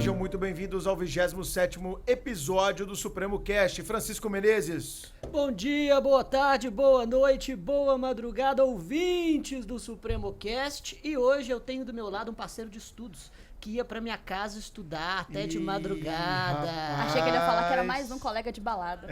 Sejam muito bem-vindos ao 27º episódio do Supremo Cast. Francisco Menezes. Bom dia, boa tarde, boa noite, boa madrugada, ouvintes do Supremo Cast. E hoje eu tenho do meu lado um parceiro de estudos que ia pra minha casa estudar até de madrugada. Rapaz. Achei que ele ia falar que era mais um colega de balada.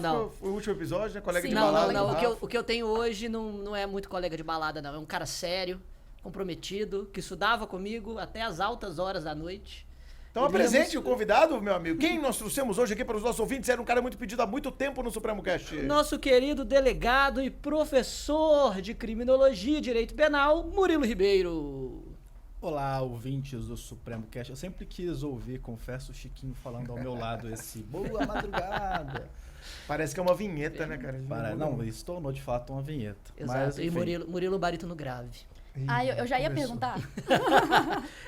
Não. Foi o último episódio, né? Colega Sim. de Não, balada. Não. O que eu tenho hoje não é muito colega de balada, não. É um cara sério, comprometido, que estudava comigo até as altas horas da noite. Então apresente o convidado, meu amigo. Quem nós trouxemos hoje aqui para os nossos ouvintes era um cara muito pedido há muito tempo no Supremo Cast. Nosso querido delegado e professor de criminologia e direito penal, Murilo Ribeiro. Olá, ouvintes do Supremo Cast. Eu sempre quis ouvir, confesso, o Chiquinho falando ao meu lado esse boa madrugada. Parece que é uma vinheta, né, cara? Não, isso tornou de fato uma vinheta. Exato, Mas, e Murilo barítono grave. Eu já ia Começou. perguntar.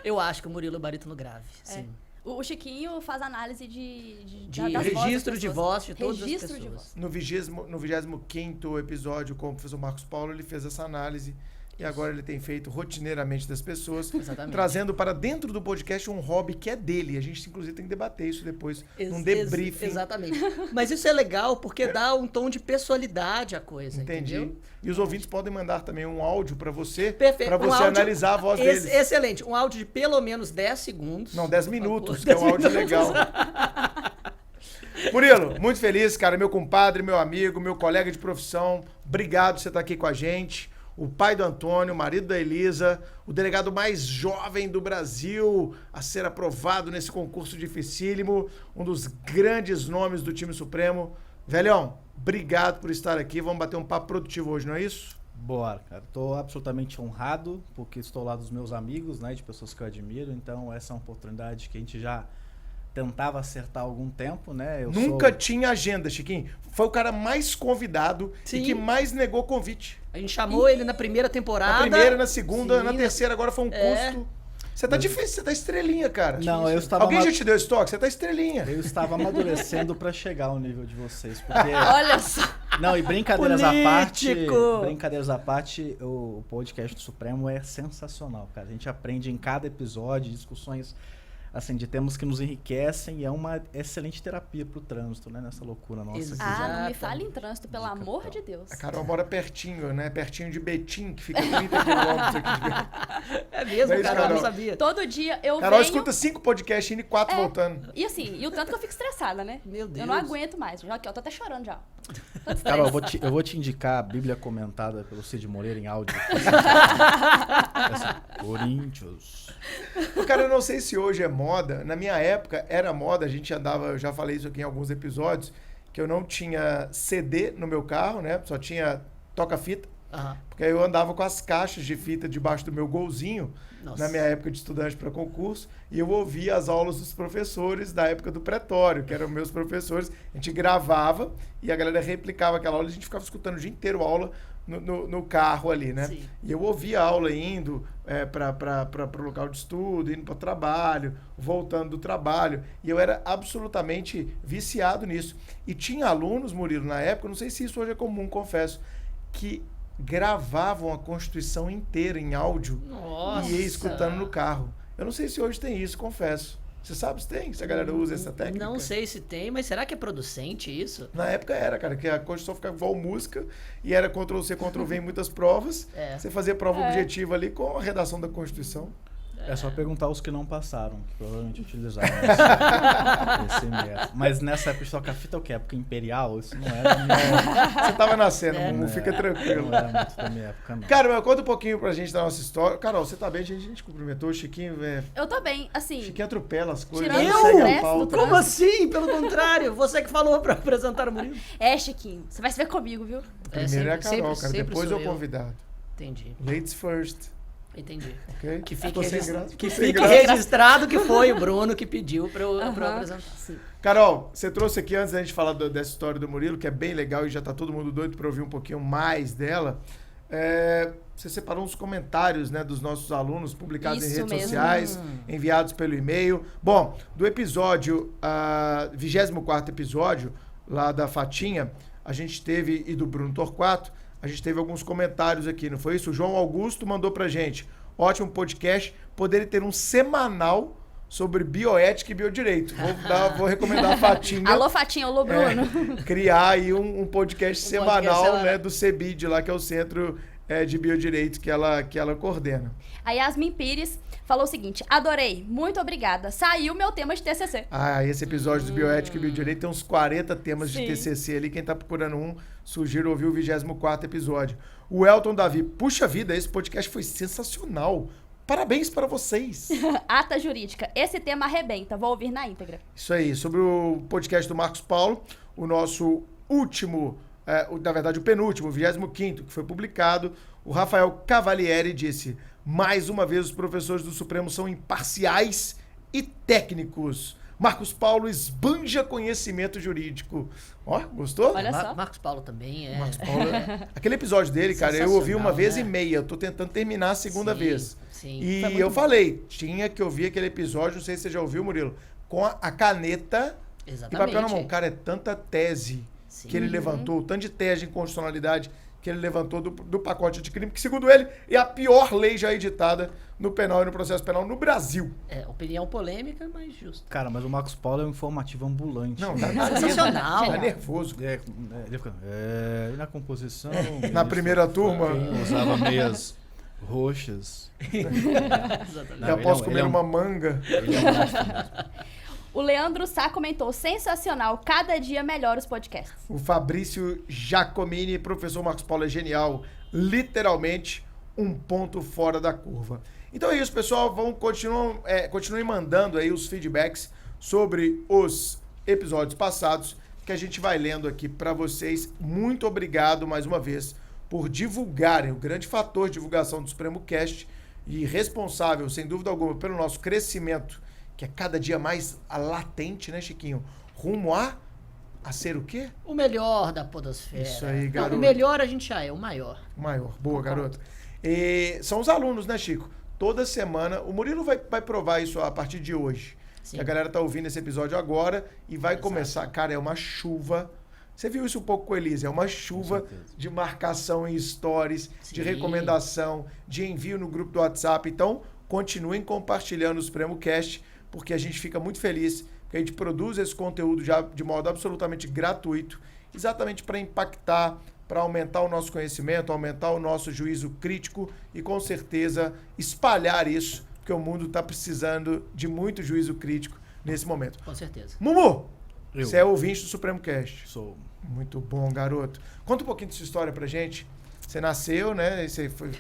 Eu acho que o Murilo é barítono grave, sim. O Chiquinho faz análise de De das registro vozes de das voz de todas Registro as de pessoas. No 25º episódio com o professor Marcos Paulo, ele fez essa análise. E agora ele tem feito rotineiramente das pessoas, Exatamente. trazendo para dentro do podcast um hobby que é dele. A gente, inclusive, tem que debater isso depois, num debriefing. Exatamente. Mas isso é legal porque dá um tom de pessoalidade à coisa, Entendi. entendeu? E os ouvintes podem mandar também um áudio para você, Perfeito. para Um você áudio analisar a voz deles. Excelente. Um áudio de pelo menos 10 segundos. Não, 10 por minutos, favor. que é um 10 áudio minutos. legal. Murilo, muito feliz, cara. Meu compadre, meu amigo, meu colega de profissão. Obrigado por você estar aqui com a gente. O pai do Antônio, o marido da Elisa, o delegado mais jovem do Brasil a ser aprovado nesse concurso dificílimo, um dos grandes nomes do time Supremo. Velhão, obrigado por estar aqui. Vamos bater um papo produtivo hoje, não é isso? Bora, cara. Tô absolutamente honrado, porque estou lá dos meus amigos, né, de pessoas que eu admiro. Então, essa é uma oportunidade que a gente já tentava acertar há algum tempo, né? Nunca tinha agenda, Chiquinho. Foi o cara mais convidado Sim. e que mais negou convite. A gente chamou ele na primeira temporada. Na primeira, na segunda, Sim, na terceira, agora foi um É. custo. Você tá difícil, você tá estrelinha, cara. Não, eu estava... Alguém já te deu estoque? Você tá estrelinha. Eu estava amadurecendo pra chegar ao nível de vocês, porque... Olha só. Não, e brincadeiras à parte, Político! o podcast do Supremo é sensacional, cara. A gente aprende em cada episódio, discussões assim, de temas que nos enriquecem e é uma excelente terapia pro trânsito, né? Nessa loucura nossa. Exato. Não me fale em trânsito, pelo Dica amor tal. de Deus. A Carol mora pertinho, né? Pertinho de Betim, que fica 30 quilômetros aqui de Betim. É mesmo, Não é isso, cara, eu não Carol? sabia. Todo dia eu Carol venho... escuta 5 podcasts indo e 4 voltando. E assim, e o tanto que eu fico estressada, né? Meu Deus. Eu não aguento mais. Já aqui, eu tô até chorando já. Tanto estresse. Carol, eu vou te indicar a Bíblia comentada pelo Cid Moreira em áudio. Coríntios. Cara, eu não sei se hoje é moda. Na minha época era moda, a gente andava, eu já falei isso aqui em alguns episódios, que eu não tinha CD no meu carro, né? Só tinha toca-fita. Aham. Porque aí eu andava com as caixas de fita debaixo do meu golzinho, Nossa. na minha época de estudante para concurso, e eu ouvia as aulas dos professores da época do pretório, que eram meus professores. A gente gravava e a galera replicava aquela aula e a gente ficava escutando o dia inteiro a aula no carro ali, né? Sim. E eu ouvia a aula indo para o local de estudo, indo para o trabalho, voltando do trabalho. E eu era absolutamente viciado nisso. E tinha alunos, Murilo, na época, não sei se isso hoje é comum, confesso, que gravavam a Constituição inteira em áudio Nossa. e ia escutando no carro. Eu não sei se hoje tem isso, confesso. Você sabe se tem? Se a galera usa essa técnica? Não sei se tem, mas será que é producente isso? Na época era, cara, que a Constituição ficava igual música e era Ctrl-C, Ctrl-V em muitas provas. É. Você fazia prova objetiva ali com a redação da Constituição. É só perguntar os que não passaram, que provavelmente utilizaram esse método. Mas nessa época de toca-fita, o que? Época imperial? Isso não era da minha, Você tava nascendo, É. Mumu, fica tranquilo. não era muito da minha época, não. Cara, mas conta um pouquinho pra gente da nossa história. Carol, você tá bem? A gente cumprimentou o Chiquinho, velho. Eu tô bem, assim... Chiquinho atropela as coisas. Tirando não o segue a estresse pauta. do trânsito. Como assim? Pelo contrário, você que falou pra apresentar o Murilo. É, Chiquinho, você vai se ver comigo, viu? Primeiro é a Carol, cara. sempre Depois sou é o convidado. Entendi, Ladies first. entendi. Ok? Que fique, Ficou sem graça? que Ficou sem fique graça? registrado que foi o Bruno que pediu pra eu Aham. apresentar. Sim. Carol, você trouxe aqui, antes da gente falar dessa história do Murilo, que é bem legal e já tá todo mundo doido pra ouvir um pouquinho mais dela. Você separou uns comentários, né, dos nossos alunos publicados em Isso redes mesmo. sociais, enviados pelo e-mail. Bom, do episódio, 24º episódio, lá da Fatinha, a gente teve, e do Bruno Torquato, a gente teve alguns comentários aqui, não foi isso? O João Augusto mandou pra gente: ótimo podcast, poderia ter um semanal sobre bioética e biodireito. Vou recomendar a Fatinha. Alô, Fatinha, alô, Bruno. Criar aí um podcast semanal, semanal. né, do CEBID lá, que é o Centro de Biodireito que ela coordena. A Yasmin Pires falou o seguinte: adorei, muito obrigada. Saiu meu tema de TCC. Esse episódio do bioética e biodireito tem uns 40 temas de Sim. TCC ali. Quem tá procurando sugiro ouvir o 24º episódio. O Elton Davi, puxa vida, esse podcast foi sensacional. Parabéns para vocês. Ata jurídica, esse tema arrebenta, vou ouvir na íntegra. Isso aí, sobre o podcast do Marcos Paulo, o nosso último, na verdade o penúltimo, o 25º, que foi publicado, o Rafael Cavalieri disse: mais uma vez os professores do Supremo são imparciais e técnicos. Marcos Paulo esbanja conhecimento jurídico. Ó, gostou? Olha só. Marcos Paulo também é. Marcos Paulo, aquele episódio dele, cara, eu ouvi uma Sensacional, vez né? e meia. Eu tô tentando terminar a segunda Sim, vez. sim. E Foi muito eu bom. falei, tinha que ouvir aquele episódio, não sei se você já ouviu, Murilo, com a caneta e Exatamente. papel na mão. Cara, é tanta tese Sim. que ele levantou, tanto de tese de inconstitucionalidade que ele levantou do pacote de crime, que segundo ele é a pior lei já editada no penal e no processo penal no Brasil. Opinião polêmica, mas justa. Cara, mas o Marcos Paulo é um informativo ambulante. Não, né? tá Sensacional. Tá nervoso. Ele fica, e na composição... Na isso, primeira turma, quem usava meias roxas. Exatamente. Não, já ele posso é um- comer ele é um- uma manga. Ele é um monstro mesmo. O Leandro Sá comentou: sensacional, cada dia melhor os podcasts. O Fabrício Giacomini, professor Marcos Paulo é genial, literalmente um ponto fora da curva. Então é isso, pessoal, continuem mandando aí os feedbacks sobre os episódios passados, que a gente vai lendo aqui para vocês. Muito obrigado mais uma vez por divulgarem, o grande fator de divulgação do Supremo Cast e responsável, sem dúvida alguma, pelo nosso crescimento, que é cada dia mais latente, né, Chiquinho? Rumo a ser o quê? O melhor da podosfera. Isso aí, Não, garoto. o melhor a gente já é, o maior. Maior. Boa, garoto. E são os alunos, né, Chico? Toda semana, o Murilo vai provar isso a partir de hoje. Sim. Que a galera tá ouvindo esse episódio agora e vai Exato. começar. Cara, é uma chuva. Você viu isso um pouco com a Elisa? É uma chuva Com certeza. de marcação em stories, de Sim. recomendação, de envio no grupo do WhatsApp. Então, continuem compartilhando o Supremo Cast, porque a gente fica muito feliz, porque a gente produz esse conteúdo já de modo absolutamente gratuito, exatamente para impactar, para aumentar o nosso conhecimento, aumentar o nosso juízo crítico e, com certeza, espalhar isso, porque o mundo está precisando de muito juízo crítico nesse momento. Com certeza. Mumu, Eu você é ouvinte do Supremo Cast. sou... Muito bom, garoto. Conta um pouquinho da sua história pra gente. Você nasceu, né? E você foi...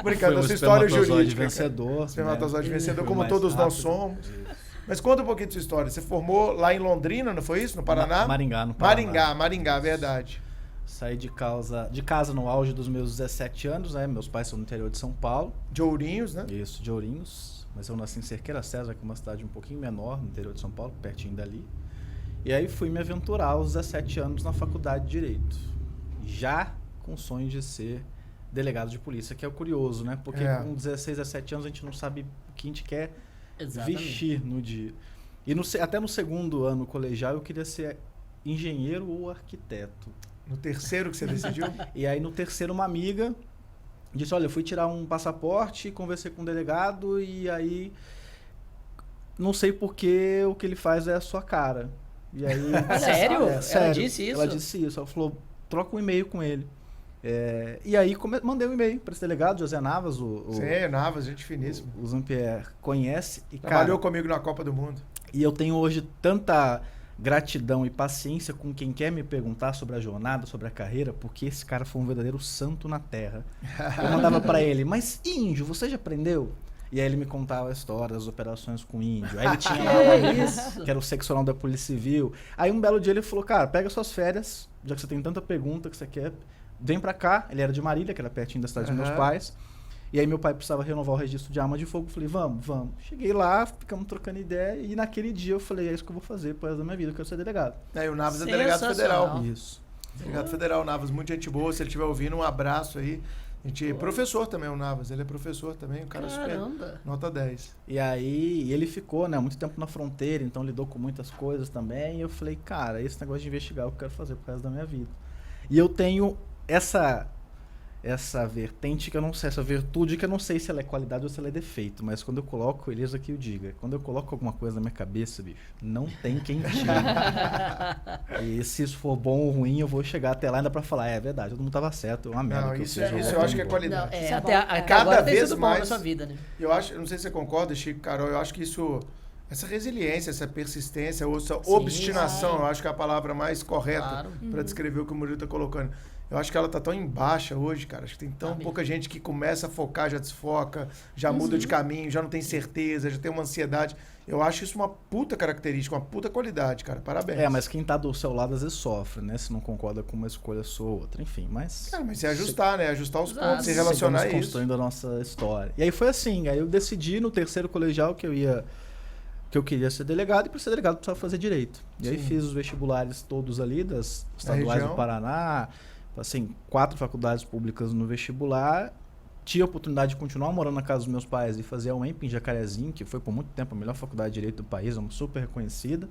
Brincando, da sua história jurídica. vencedor. Espermatozoide né? vencedor, Foi como mais todos nós rápido. somos. Isso. Mas conta um pouquinho da sua história. Você formou lá em Londrina, não foi isso? No Paraná? Maringá, no Paraná. Maringá, verdade. Saí de casa no auge dos meus 17 anos, né? Meus pais são do interior de São Paulo. De Ourinhos, né? Isso, de Ourinhos. Mas eu nasci em Cerqueira César, que é uma cidade um pouquinho menor, no interior de São Paulo, pertinho dali. E aí fui me aventurar aos 17 anos na faculdade de Direito. Já com sonho de ser delegado de polícia, que é o curioso, né? Porque É. com 16, 17 anos a gente não sabe o que a gente quer Exatamente. vestir no dia. E até no segundo ano colegial eu queria ser engenheiro ou arquiteto. No terceiro que você decidiu? E aí no terceiro uma amiga disse, olha, eu fui tirar um passaporte, conversei com o delegado e aí não sei porque o que ele faz é a sua cara. E aí, Sério? Ela sério. disse isso? Ela disse isso. Ela falou, troca um e-mail com ele. E aí mandei um e-mail para esse delegado, José Navas, Você, Navas, gente finíssima. o Zampier conhece. E, Trabalhou cara, comigo na Copa do Mundo. e eu tenho hoje tanta gratidão e paciência com quem quer me perguntar sobre a jornada, sobre a carreira, porque esse cara foi um verdadeiro santo na terra. Eu mandava pra ele, mas índio, você já aprendeu? E aí ele me contava a história das operações com índio. Aí ele tinha lá um amigo isso? que era o seccional da Polícia Civil. Aí um belo dia ele falou, cara, pega suas férias, já que você tem tanta pergunta que você quer, vem pra cá. Ele era de Marília, que era pertinho da cidade dos meus Aham. pais. E aí meu pai precisava renovar o registro de arma de fogo. Falei, vamos. Cheguei lá, ficamos trocando ideia. E naquele dia eu falei, é isso que eu vou fazer pro resto da minha vida, eu quero ser delegado. Aí o Navas é delegado Sensacional. federal. Isso. Delegado federal, Navas, muito gente boa. Se ele estiver ouvindo, um abraço aí. A gente, professor também, o Navas. Ele é professor também, um cara super. Caramba. Nota 10. E aí ele ficou, né, muito tempo na fronteira, então lidou com muitas coisas também. E eu falei, cara, esse negócio de investigar eu quero fazer pro resto da minha vida. E eu tenho essa vertente que eu não sei, essa virtude que eu não sei se ela é qualidade ou se ela é defeito, mas quando eu coloco, Elisa que eu diga, quando eu coloco alguma coisa na minha cabeça, bicho, não tem quem tire. E se isso for bom ou ruim, eu vou chegar até lá ainda pra falar, é verdade, todo mundo tava certo, é uma merda Não, que isso eu fiz, eu acho que é qualidade. Não, Isso é até Cada agora tem vez sido bom na mais- sua vida, né? Eu acho, eu não sei se você concorda, Chico, Carol, eu acho que isso, essa resiliência, essa persistência, ou essa Sim, obstinação, sim. eu acho que é a palavra mais correta Claro. para descrever o que o Murilo tá colocando. Eu acho que ela tá tão em baixa hoje, cara. Acho que tem tão Tá mesmo. pouca gente que começa a focar, já desfoca, já muda de caminho, já não tem certeza, já tem uma ansiedade. Eu acho isso uma puta característica, uma puta qualidade, cara. Parabéns. É, mas quem tá do seu lado às vezes sofre, né? Se não concorda com uma escolha sua ou outra, enfim, mas... Cara, mas se ajustar, né? Ajustar os Exato. pontos, se relacionar a Seguimos isso. construindo a nossa história. E aí foi assim, aí eu decidi no terceiro colegial que eu queria ser delegado, e para ser delegado eu precisava fazer direito. E aí Sim. fiz os vestibulares todos ali, das estaduais região. do Paraná, assim, 4 faculdades públicas no vestibular. Tive a oportunidade de continuar morando na casa dos meus pais e fazer a UEMP em Jacarezinho, que foi por muito tempo a melhor faculdade de direito do país, uma super reconhecida.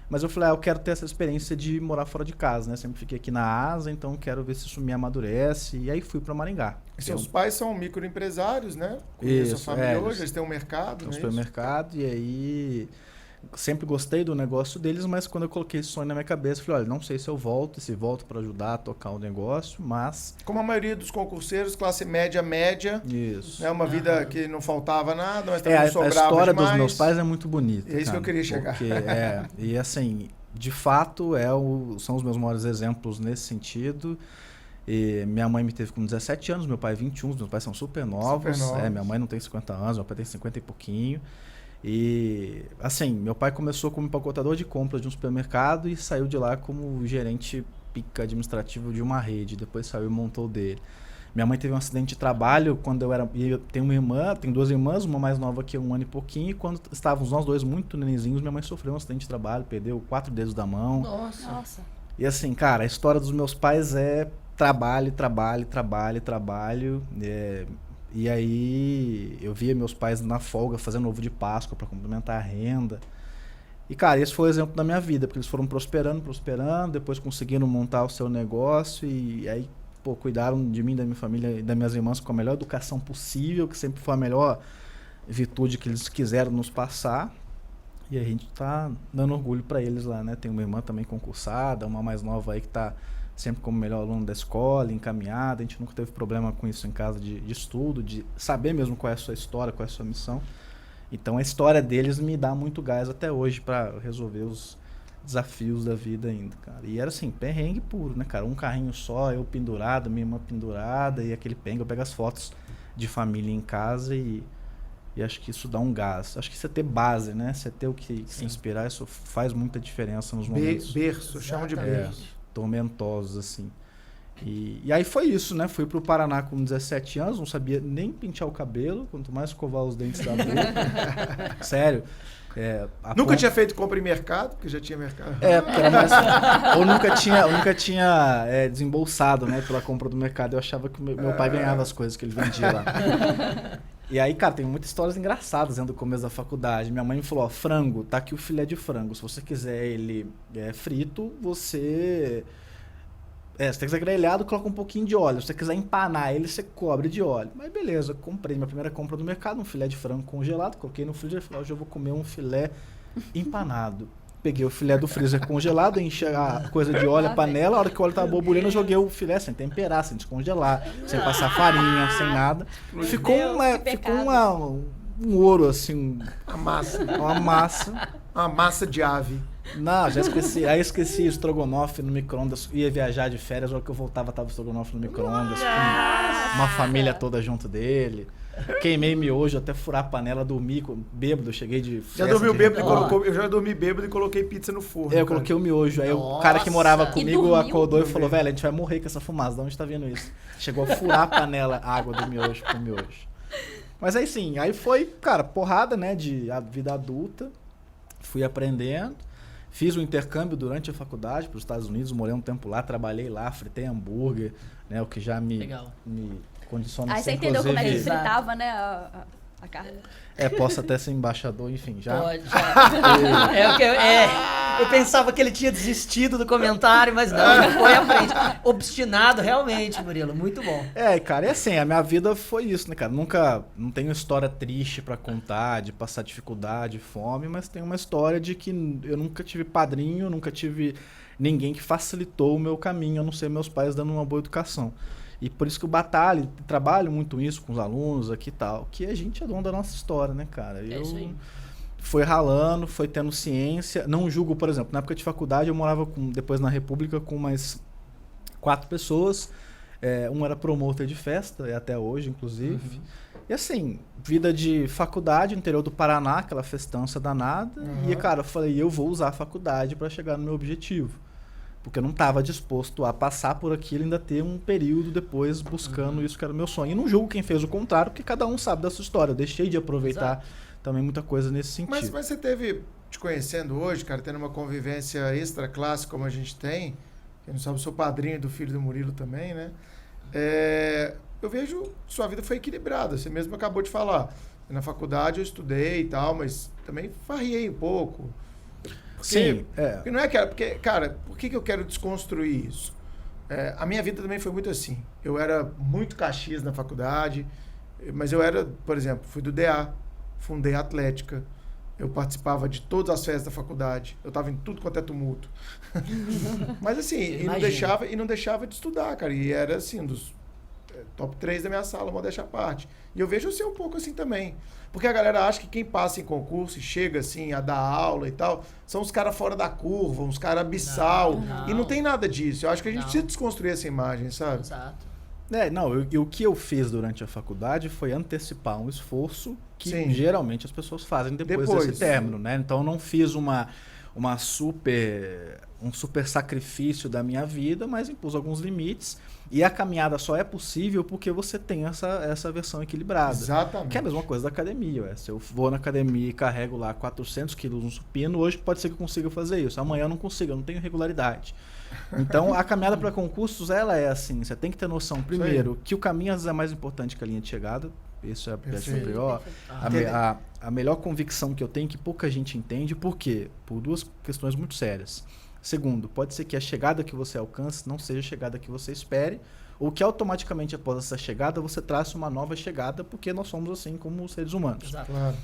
Mas eu falei, eu quero ter essa experiência de morar fora de casa, né? Sempre fiquei aqui na asa, então quero ver se isso me amadurece. E aí fui para Maringá. E seus pais são microempresários, né? Conheço a Isso, família hoje, eles eles têm um mercado, no né? supermercado, e aí sempre gostei do negócio deles, mas quando eu coloquei esse sonho na minha cabeça, eu falei, olha, não sei se eu volto, se volto para ajudar a tocar o negócio, mas Como a maioria dos concurseiros, classe média, isso. né? Uma vida que não faltava nada, mas É, também a não sobrava história demais. dos meus pais é muito bonita. É isso que cara, eu queria chegar. Porque, e assim, de fato, são os meus maiores exemplos nesse sentido. E minha mãe me teve com 17 anos, meu pai 21, meus pais são super novos. Super novos. Minha mãe não tem 50 anos, meu pai tem 50 e pouquinho. E, assim, meu pai começou como empacotador de compras de um supermercado e saiu de lá como gerente pica administrativo de uma rede. Depois saiu e montou o dele. Minha mãe teve um acidente de trabalho quando eu era... E eu tenho uma irmã, tenho 2 irmãs, uma mais nova que eu, 1 ano e pouquinho. E quando estávamos nós dois muito nenenzinhos, minha mãe sofreu um acidente de trabalho, perdeu 4 dedos da mão. Nossa. Nossa. E assim, cara, a história dos meus pais é trabalho, trabalho, trabalho, trabalho. E aí eu via meus pais na folga fazendo ovo de Páscoa para complementar a renda. E, cara, esse foi o exemplo da minha vida, porque eles foram prosperando, depois conseguiram montar o seu negócio e aí, pô, cuidaram de mim, da minha família e das minhas irmãs com a melhor educação possível, que sempre foi a melhor virtude que eles quiseram nos passar. E a gente tá dando orgulho para eles lá, né? Tem uma irmã também concursada, uma mais nova aí que tá sempre como melhor aluno da escola, encaminhada. A gente nunca teve problema com isso em casa de estudo, de saber mesmo qual é a sua história, qual é a sua missão. Então a história deles me dá muito gás até hoje para resolver os desafios da vida ainda, cara. E era assim, perrengue puro, né, cara? Um carrinho só, eu pendurado, minha irmã pendurada e aquele perrengue. Eu pego as fotos de família em casa e acho que isso dá um gás. Acho que você ter base, né? Você ter o que se inspirar, isso faz muita diferença nos momentos Berço, chama de berço. tormentosos, assim. E aí foi isso, né? Fui pro Paraná com 17 anos, não sabia nem pentear o cabelo, quanto mais escovar os dentes da boca. Sério. Nunca tinha feito compra em mercado, porque já tinha mercado. Porque era mais... Ou nunca tinha desembolsado, né, pela compra do mercado. Eu achava que meu pai ganhava as coisas que ele vendia lá. E aí, cara, tem muitas histórias engraçadas dentro do começo da faculdade. Minha mãe me falou, ó, frango, tá aqui o filé de frango. Se você quiser ele frito, você... se você quiser grelhado, coloca um pouquinho de óleo. Se você quiser empanar ele, você cobre de óleo. Mas beleza, comprei minha primeira compra do mercado, um filé de frango congelado, coloquei no freezer e falei, hoje eu vou comer um filé empanado. Peguei o filé do freezer congelado, enchi a coisa de óleo, a panela, a hora que o óleo tava borbulhando, eu joguei o filé sem temperar, sem descongelar, sem passar farinha, sem nada. Ficou um ouro, assim, A massa. uma massa. Uma massa de ave. Não, já esqueci. Aí esqueci o estrogonofe no micro-ondas. Ia viajar de férias, a hora que eu voltava tava o estrogonofe no micro-ondas, com uma família toda junto dele. Queimei miojo até furar a panela, dormi bêbado, cheguei de festa. Já dormiu de bêbado e Natal. colocou. Eu já dormi bêbado e coloquei pizza no forno. Eu cara. coloquei o miojo. Aí o Nossa. cara que morava E comigo dormiu? acordou e falou, velho, a gente vai morrer com essa fumaça. De onde tá vendo isso? Chegou a furar a panela, a água do miojo com o miojo. Mas aí sim, aí foi, cara, porrada, né, de vida adulta. Fui aprendendo. Fiz o intercâmbio durante a faculdade para os Estados Unidos, morei um tempo lá, trabalhei lá, fritei hambúrguer, né, o que já me Legal. condiciona Aí você sempre, entendeu como é que inclusive, fritava, né? a Carla. Posso até ser embaixador, enfim, já. Pode, já. Eu pensava que ele tinha desistido do comentário, mas não, ele foi à frente. Obstinado, realmente, Murilo. Muito bom. Cara, assim, a minha vida foi isso, né, cara? Não tenho história triste pra contar, de passar dificuldade, fome, mas tem uma história de que eu nunca tive padrinho, nunca tive ninguém que facilitou o meu caminho, a não ser meus pais dando uma boa educação. E por isso que eu trabalho muito isso com os alunos aqui e tal, que a gente é dono da nossa história, né, cara? Isso aí. Foi ralando, foi tendo ciência. Não julgo, por exemplo, na época de faculdade eu morava depois na República com mais 4 pessoas. Um era promotor de festa, e até hoje, inclusive. E assim, vida de faculdade, interior do Paraná, aquela festança danada. E, cara, eu falei, eu vou usar a faculdade para chegar no meu objetivo. Porque eu não estava disposto a passar por aquilo e ainda ter um período depois buscando isso que era o meu sonho. E não julgo quem fez o contrário, porque cada um sabe da sua história. Eu deixei de aproveitar também muita coisa nesse sentido. Mas você teve, te conhecendo hoje, cara, tendo uma convivência extra classe como a gente tem, quem não sabe, eu sou padrinho do filho do Murilo também, né? Eu vejo que sua vida foi equilibrada. Você mesmo acabou de falar. Na faculdade eu estudei e tal, mas também farriei um pouco. Sim, Porque não é que... Porque, cara, por que eu quero desconstruir isso? A minha vida também foi muito assim. Eu era muito Caxias na faculdade, mas eu era, por exemplo, fui do DA, fundei a Atlética, eu participava de todas as festas da faculdade, eu estava em tudo quanto é tumulto. Mas assim, e não deixava de estudar, cara, e era assim, dos top 3 da minha sala, modéstia à parte. E eu vejo ser um pouco assim também. Porque a galera acha que quem passa em concurso e chega assim a dar aula e tal, são os caras fora da curva, uns caras abissal. Não. E não tem nada disso. Eu acho que a gente precisa desconstruir essa imagem, sabe? Exato. O que eu fiz durante a faculdade foi antecipar um esforço que geralmente as pessoas fazem depois desse término, né? Então eu não fiz um super sacrifício da minha vida, mas impus alguns limites. E a caminhada só é possível porque você tem essa versão equilibrada. Exatamente. Que é a mesma coisa da academia. Se eu vou na academia e carrego lá 400 quilos no supino, hoje pode ser que eu consiga fazer isso. Amanhã eu não consigo, eu não tenho regularidade. Então, a caminhada para concursos, ela é assim. Você tem que ter noção, primeiro, que o caminho às vezes é mais importante que a linha de chegada. Isso é a superior. A melhor convicção que eu tenho, que pouca gente entende, por quê? Por 2 questões muito sérias. Segundo, pode ser que a chegada que você alcance não seja a chegada que você espere, ou que automaticamente após essa chegada você traça uma nova chegada, porque nós somos assim como seres humanos. Exato. Claro.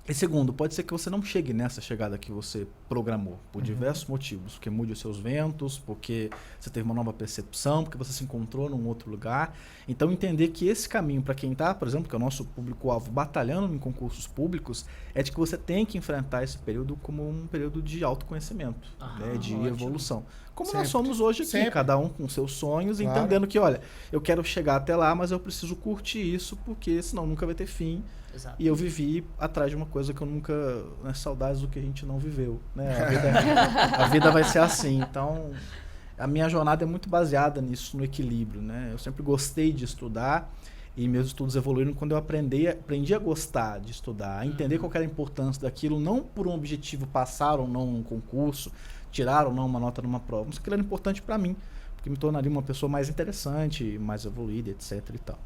E segundo, pode ser que você não chegue nessa chegada que você programou, por diversos motivos. Porque mude os seus ventos, porque você teve uma nova percepção, porque você se encontrou num outro lugar. Então, entender que esse caminho, para quem está, por exemplo, que é o nosso público-alvo, batalhando em concursos públicos, é de que você tem que enfrentar esse período como um período de autoconhecimento, né, de evolução. Como nós somos hoje aqui, cada um com seus sonhos, entendendo que, olha, eu quero chegar até lá, mas eu preciso curtir isso, porque senão nunca vai ter fim. Exato. E eu vivi atrás de uma coisa que eu nunca... saudades do que a gente não viveu, né? A vida vai ser assim. Então, a minha jornada é muito baseada nisso, no equilíbrio, né? Eu sempre gostei de estudar e meus estudos evoluíram quando eu aprendi a gostar de estudar, a entender qual era a importância daquilo, não por um objetivo passar ou não num concurso, tirar ou não uma nota numa prova, mas aquilo era importante para mim, porque me tornaria uma pessoa mais interessante, mais evoluída, etc. e tal.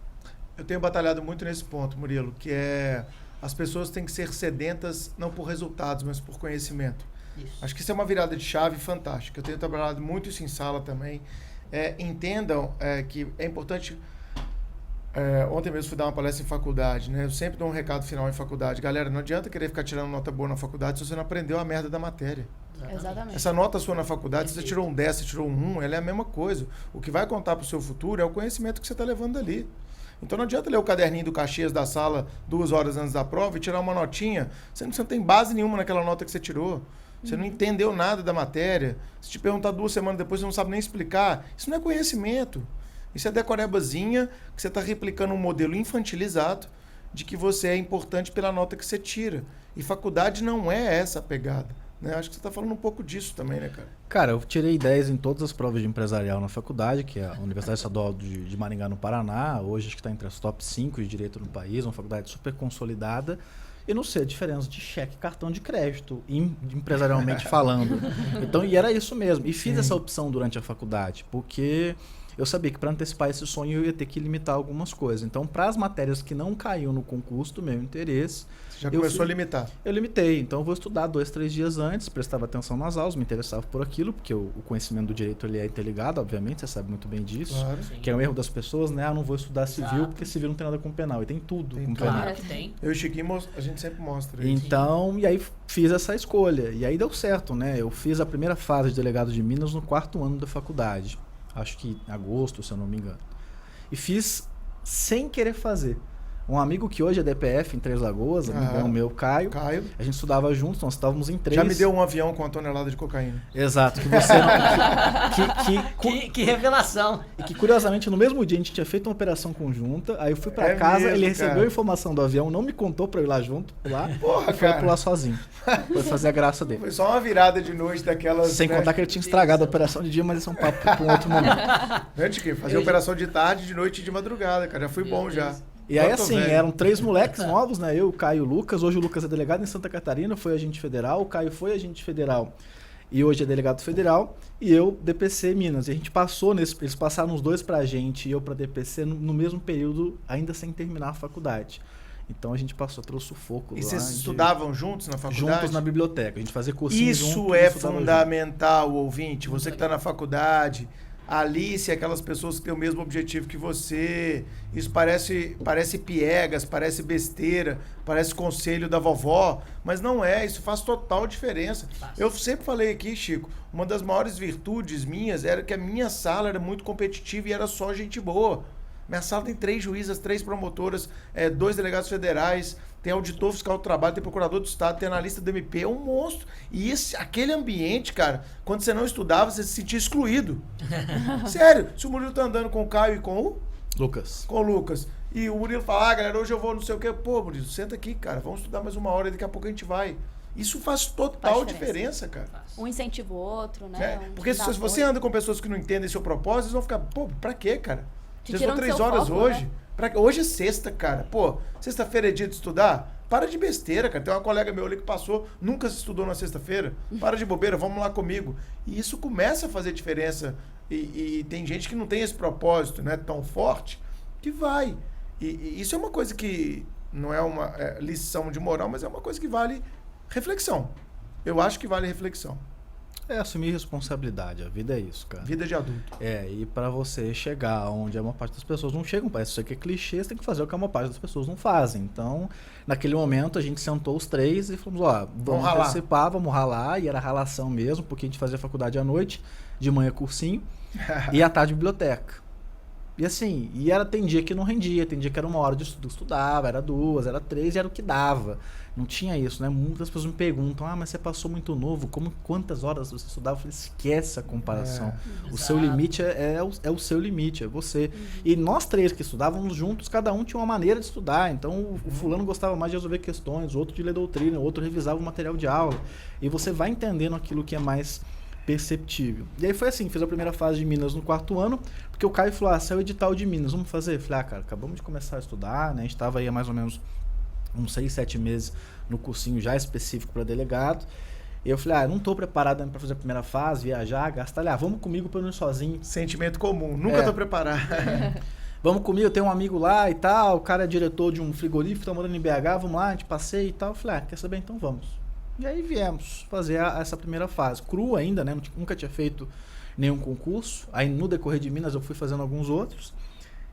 Eu tenho batalhado muito nesse ponto, Murilo, que é as pessoas têm que ser sedentas não por resultados, mas por conhecimento. Isso. Acho que isso é uma virada de chave fantástica. Eu tenho trabalhado muito isso em sala também. Entendam que é importante... ontem mesmo fui dar uma palestra em faculdade, né? Eu sempre dou um recado final em faculdade. Galera, não adianta querer ficar tirando nota boa na faculdade se você não aprendeu a merda da matéria. Exatamente. Essa nota sua na faculdade, se você tirou um 10, se tirou um 1, ela é a mesma coisa. O que vai contar para o seu futuro é o conhecimento que você está levando dali. Então não adianta ler o caderninho do Caxias da sala 2 horas antes da prova e tirar uma notinha. Você não tem base nenhuma naquela nota que você tirou. Você não entendeu nada da matéria. Se te perguntar 2 semanas depois, você não sabe nem explicar. Isso não é conhecimento. Isso é decorebazinha que você está replicando um modelo infantilizado de que você é importante pela nota que você tira. E faculdade não é essa a pegada. Né? Acho que você está falando um pouco disso também, né, cara? Cara, eu tirei 10 em todas as provas de empresarial na faculdade, que é a Universidade Estadual de Maringá, no Paraná. Hoje acho que está entre as top 5 de direito no país, uma faculdade super consolidada. Eu não sei a diferença de cheque e cartão de crédito, empresarialmente falando. Então, e era isso mesmo. E fiz essa opção durante a faculdade, porque eu sabia que para antecipar esse sonho eu ia ter que limitar algumas coisas. Então, para as matérias que não caíam no concurso do meu interesse, Você já começou a limitar. eu limitei. Então, eu vou estudar 2, 3 dias antes, prestava atenção nas aulas, me interessava por aquilo, porque o conhecimento do direito ele é interligado, obviamente, você sabe muito bem disso. Claro. Sim. Que é um erro das pessoas, né? Ah, não vou estudar civil, Exato. porque civil não tem nada com penal. E tem tudo Tem com tudo. penal. Claro que tem. Eu e o Chiquinho, a gente sempre mostra isso. Então, e aí fiz essa escolha. E aí deu certo, né? Eu fiz a primeira fase de delegado de Minas no 4º ano da faculdade. Acho que em agosto, se eu não me engano. E fiz sem querer fazer. Um amigo que hoje é DPF em Três Lagoas, amigão meu, Caio. A gente estudava juntos, nós estávamos em 3. Já me deu um avião com uma tonelada de cocaína. Exato, que você não... Que revelação. E que, curiosamente, no mesmo dia a gente tinha feito uma operação conjunta, aí eu fui pra casa, mesmo, ele recebeu cara. a informação do avião, não me contou pra eu ir lá junto, pular, Porra, e foi cara. pular sozinho. Foi fazer a graça dele. Foi só uma virada de noite daquelas... Sem contar que ele tinha estragado a operação de dia, mas isso é um papo pra um outro momento. Antes que fazer operação de tarde, de noite e de madrugada, cara. Já fui bom já. E aí, Eu tô assim, velho. eram 3 moleques novos, né? Eu, o Caio e o Lucas. Hoje o Lucas é delegado em Santa Catarina, foi agente federal. O Caio foi agente federal e hoje é delegado federal. E eu, DPC Minas. E a gente passou eles passaram os dois pra gente e eu pra DPC no mesmo período, ainda sem terminar a faculdade. Então a gente passou pelo sufoco E lá. vocês estudavam juntos na faculdade? Juntos na biblioteca. A gente fazia cursinho Isso juntos, é estudava fundamental, ouvinte. Você que está na faculdade, Alice, aquelas pessoas que têm o mesmo objetivo que você. Isso parece piegas, parece besteira, parece conselho da vovó, mas não é, isso faz total diferença. Eu sempre falei aqui, Chico, uma das maiores virtudes minhas era que a minha sala era muito competitiva e era só gente boa. Minha sala tem 3 juízas, 3 promotoras, 2 delegados federais, tem auditor fiscal do trabalho, tem procurador do estado, tem analista do MP, é um monstro. E aquele ambiente, cara, quando você não estudava, você se sentia excluído. Sério, se o Murilo tá andando com o Caio e com o Lucas, e o Murilo fala, galera, hoje eu vou não sei o quê. Pô, Murilo, senta aqui, cara, vamos estudar mais uma hora e daqui a pouco a gente vai. Isso faz total diferença, cara. Um incentiva o outro, né? Porque se você anda com pessoas que não entendem seu propósito, eles vão ficar, pô, pra quê, cara? Te Vocês vão tiram do 3 seu horas foco, hoje. né? Hoje é sexta, cara. Pô, sexta-feira é dia de estudar? Para de besteira, cara. Tem uma colega meu ali que passou, nunca se estudou na sexta-feira. Para de bobeira, vamos lá comigo. E isso começa a fazer diferença. E tem gente que não tem esse propósito, né, tão forte, que vai. E isso é uma coisa que não é uma lição de moral, mas é uma coisa que vale reflexão. Eu acho que vale reflexão. É assumir responsabilidade, a vida é isso, cara. Vida de adulto. E pra você chegar onde a maior parte das pessoas não chegam, parece isso aqui é clichê, você tem que fazer o que a maior parte das pessoas não fazem. Então, naquele momento, a gente sentou os 3 e falamos, vamos antecipar, vamos ralar, e era ralação mesmo, porque a gente fazia faculdade à noite, de manhã cursinho, e à tarde biblioteca. E assim, tem dia que não rendia, tem dia que era 1 hora de estudo, estudava, era 2, era 3, e era o que dava. Não tinha isso, né? Muitas pessoas me perguntam, mas você passou muito novo, quantas horas você estudava? Eu falei, esquece a comparação. O seu limite é o seu limite, é você. E nós 3 que estudávamos juntos, cada um tinha uma maneira de estudar. Então, o fulano gostava mais de resolver questões, o outro de ler doutrina, o outro revisava o material de aula. E você vai entendendo aquilo que é mais perceptível. E aí foi assim, fiz a primeira fase de Minas no 4º ano, porque o Caio falou, saiu o edital de Minas, vamos fazer? Eu falei, cara, acabamos de começar a estudar, né? A gente estava aí há mais ou menos uns 6, 7 meses no cursinho já específico para delegado. E eu falei, não tô preparado ainda para fazer a primeira fase, viajar, gastar. Vamos comigo para eu não ir sozinho. Sentimento comum, nunca tô preparado. Vamos comigo, eu tenho um amigo lá e tal, o cara é diretor de um frigorífico, tá morando em BH, vamos lá, a gente passeia e tal. Eu falei, quer saber? Então vamos. E aí viemos fazer essa primeira fase. Crua ainda, né? Nunca tinha feito nenhum concurso. Aí no decorrer de Minas eu fui fazendo alguns outros.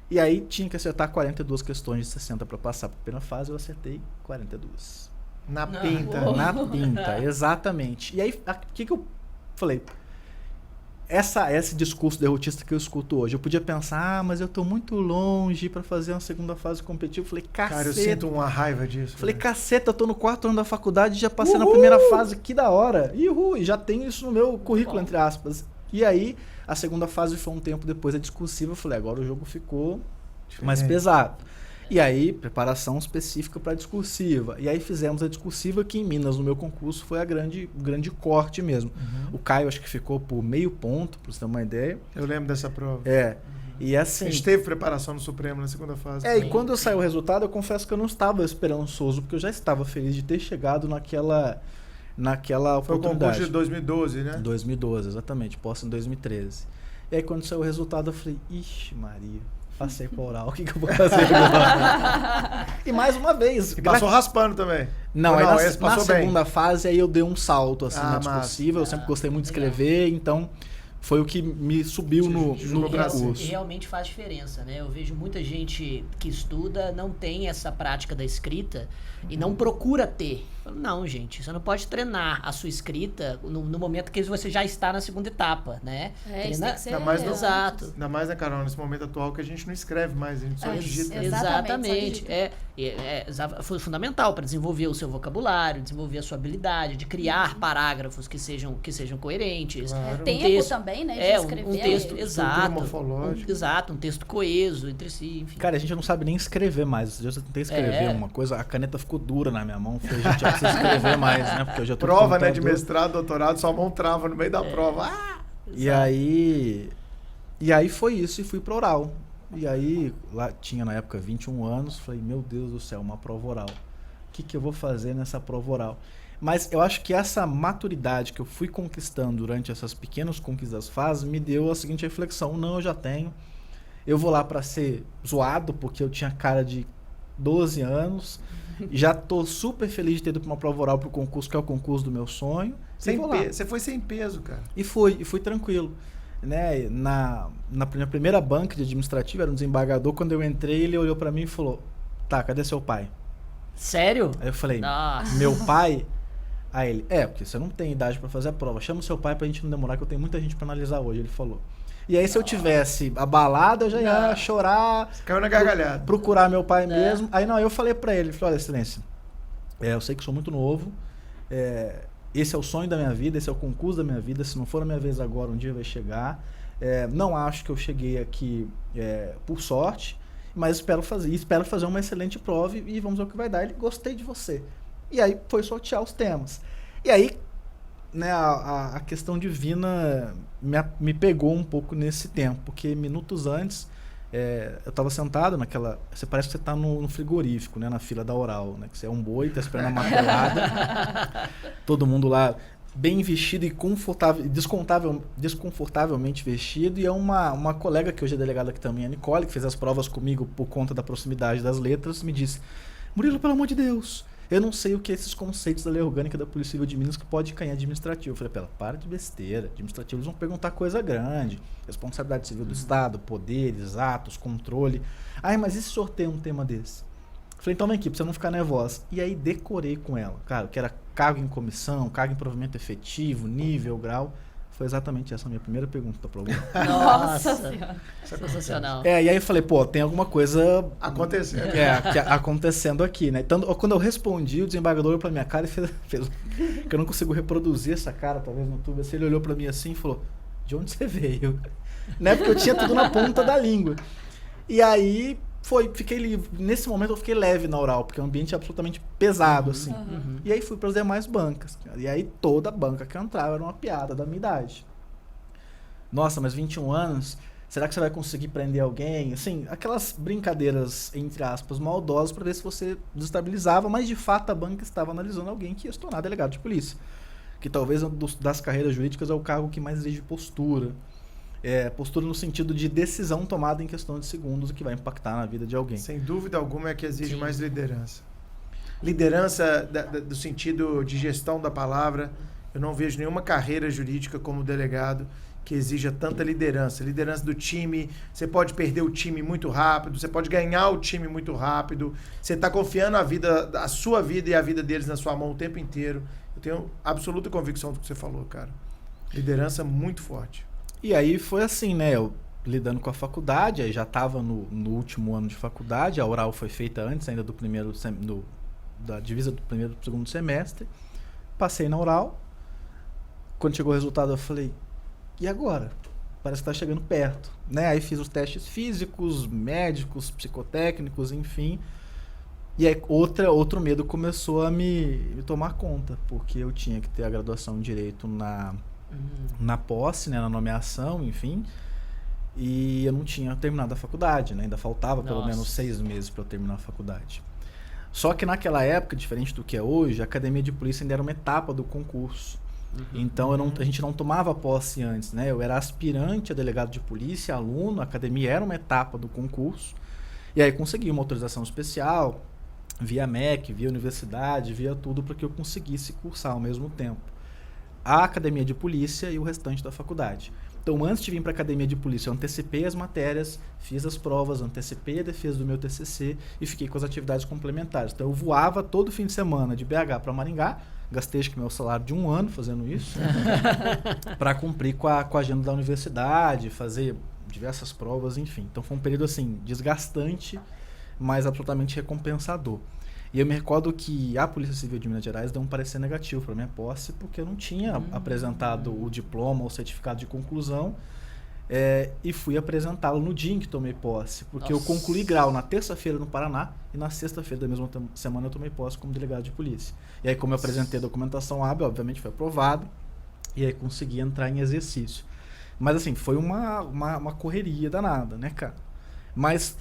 E aí tinha que acertar 42 questões de 60 para passar para a primeira fase, eu acertei 42. Na pinta. Na pinta, exatamente. E aí, o que eu falei? Esse discurso derrotista que eu escuto hoje, eu podia pensar, mas eu tô muito longe para fazer uma segunda fase competitiva. Eu falei, caceta. Cara, eu sinto uma raiva disso. Falei, caceta, eu tô no 4º ano da faculdade e já passei na primeira fase, que da hora. E já tenho isso no meu currículo, entre aspas. E aí, a segunda fase foi um tempo depois da discursiva. Eu falei, agora o jogo ficou mais pesado. E aí, preparação específica para a discursiva. E aí fizemos a discursiva, que em Minas, no meu concurso, foi o grande corte mesmo. O Caio, acho que ficou por meio ponto, para você ter uma ideia. Eu lembro dessa prova. E assim... A gente teve preparação no Supremo na segunda fase. E quando eu saiu o resultado, eu confesso que eu não estava esperançoso, porque eu já estava feliz de ter chegado naquela Foi o oportunidade. concurso de 2012, né? 2012, exatamente. Posse em 2013. E aí quando saiu o resultado eu falei, ixi Maria, passei pra oral, o que eu vou fazer agora? E mais uma vez... E passou raspando também. Não, Ou aí na esse passou bem. segunda fase aí eu dei um salto assim, Ah, na massa. discursiva, eu sempre gostei muito de legal. escrever, então foi o que me subiu no jogou pra cima. concurso. E realmente faz diferença, né? Eu vejo muita gente que estuda, não tem essa prática da escrita e não procura ter. Não, gente, você não pode treinar a sua escrita no momento que você já está na segunda etapa, né? Isso tem que ser... Ainda mais no- Exato. Ainda mais, né, Carol, nesse momento atual que a gente não escreve mais, a gente só digita. Exatamente, só Foi fundamental para desenvolver o seu vocabulário, desenvolver a sua habilidade de criar parágrafos que sejam coerentes. Claro. Tempo texto- também, né, de É, escrever. um texto, Estrutura exato. morfológica. Exato, um texto coeso entre si, enfim. Cara, a gente não sabe nem escrever mais. Eu já tentei escrever É. uma coisa, a caneta ficou dura na minha mão. Falei, gente, já preciso escrever mais, né? Porque eu já tô Prova, né, de computador. mestrado, doutorado, sua mão trava no meio da prova. Ah! E aí foi isso e fui pro oral. E aí, lá tinha na época 21 anos, falei, meu Deus do céu, uma prova oral. O que eu vou fazer nessa prova oral? Mas eu acho que essa maturidade que eu fui conquistando durante essas pequenas conquistas das fases me deu a seguinte reflexão, não, eu já tenho. Eu vou lá pra ser zoado, porque eu tinha cara de 12 anos. E já tô super feliz de ter ido pra uma prova oral pro concurso, que é o concurso do meu sonho. Sem E vou lá. Você foi sem peso, cara. E fui tranquilo. Né? Na minha primeira banca de administrativo, era um desembargador, quando eu entrei, ele olhou pra mim e falou, tá, cadê seu pai? Sério? Aí eu falei, Nossa. meu pai? Aí ele, porque você não tem idade pra fazer a prova, chama o seu pai pra gente não demorar, que eu tenho muita gente pra analisar hoje, ele falou. E aí se eu tivesse abalado, eu já ia chorar, Caiu na gargalhada. procurar meu pai mesmo. Aí não, eu falei pra ele, falei, olha, excelência, eu sei que sou muito novo, esse é o sonho da minha vida, esse é o concurso da minha vida, se não for a minha vez agora, um dia vai chegar. Não acho que eu cheguei aqui por sorte, mas espero fazer uma excelente prova e vamos ver o que vai dar. Ele, gostei de você. E aí foi sortear os temas. E aí, né, a questão divina me pegou um pouco nesse tempo, porque minutos antes, eu estava sentado naquela... Você parece que você está no frigorífico, né, na fila da oral, né, que você é um boi, está esperando a martelada. Todo mundo lá bem vestido e desconfortavelmente vestido. E é uma colega que hoje é delegada aqui também, a Nicole, que fez as provas comigo por conta da proximidade das letras, me disse, Murilo, pelo amor de Deus, eu não sei o que é esses conceitos da lei orgânica da Polícia Civil de Minas que pode cair em administrativo. Eu falei pra ela, para de besteira. Administrativo eles vão perguntar coisa grande. Responsabilidade civil do Estado, poderes, atos, controle. Ai, mas e se sorteia um tema desse? Eu falei, então vem aqui, pra você não ficar nervosa. E aí decorei com ela, cara, que era cargo em comissão, cargo em provimento efetivo, nível, grau. Foi exatamente essa a minha primeira pergunta da prova. Nossa Senhora. Sensacional. E aí eu falei, pô, tem alguma coisa Acontecendo. acontecendo aqui, né? Então, quando eu respondi, o desembargador olhou pra minha cara e fez que eu não consigo reproduzir essa cara, talvez no YouTube. Assim, ele olhou pra mim assim e falou, de onde você veio? Né? Porque eu tinha tudo na ponta da língua. E aí, fiquei livre. Nesse momento eu fiquei leve na oral, porque é um ambiente absolutamente pesado, assim. Uhum. E aí fui para as demais bancas. E aí toda banca que eu entrava era uma piada da minha idade. Nossa, mas 21 anos, será que você vai conseguir prender alguém? Assim, aquelas brincadeiras, entre aspas, maldosas para ver se você desestabilizava, mas de fato a banca estava analisando alguém que ia se tornar delegado de polícia. Que talvez das carreiras jurídicas é o cargo que mais exige postura. Postura no sentido de decisão tomada em questão de segundos, o que vai impactar na vida de alguém. Sem dúvida alguma é que exige Sim. mais liderança. Liderança do sentido de gestão da palavra. Eu não vejo nenhuma carreira jurídica como delegado que exija tanta liderança. Liderança do time. Você pode perder o time muito rápido, você pode ganhar o time muito rápido. Você está confiando a sua vida e a vida deles na sua mão o tempo inteiro. Eu tenho absoluta convicção do que você falou, cara. Liderança muito forte. E aí foi assim, né? Eu lidando com a faculdade, aí já estava no último ano de faculdade, a oral foi feita antes ainda da divisa do primeiro e do segundo semestre. Passei na oral. Quando chegou o resultado, eu falei, e agora? Parece que está chegando perto, né? Aí fiz os testes físicos, médicos, psicotécnicos, enfim. E aí outro medo começou a me tomar conta, porque eu tinha que ter a graduação em Direito na posse, né, na nomeação, enfim, e eu não tinha terminado a faculdade, né, ainda faltava pelo Nossa. menos 6 meses para eu terminar a faculdade. Só que naquela época, diferente do que é hoje, a academia de polícia ainda era uma etapa do concurso. Então a gente não tomava posse antes, né? Eu era aspirante a delegado de polícia, aluno, a academia era uma etapa do concurso. E aí consegui uma autorização especial, via MEC, via universidade, via tudo, para que eu conseguisse cursar ao mesmo tempo a academia de polícia e o restante da faculdade. Então, antes de vir para a academia de polícia, eu antecipei as matérias, fiz as provas, antecipei a defesa do meu TCC e fiquei com as atividades complementares. Então, eu voava todo fim de semana de BH para Maringá, gastei acho que meu salário de 1 ano fazendo isso, para cumprir com a agenda da universidade, fazer diversas provas, enfim. Então, foi um período assim desgastante, mas absolutamente recompensador. E eu me recordo que a Polícia Civil de Minas Gerais deu um parecer negativo para minha posse, porque eu não tinha apresentado o diploma ou certificado de conclusão, e fui apresentá-lo no dia em que tomei posse, porque eu concluí grau na terça-feira no Paraná e na sexta-feira da mesma semana eu tomei posse como delegado de polícia. E aí, como eu apresentei a documentação hábil, obviamente foi aprovado, e aí consegui entrar em exercício. Mas assim, foi uma correria danada, né, cara? Mas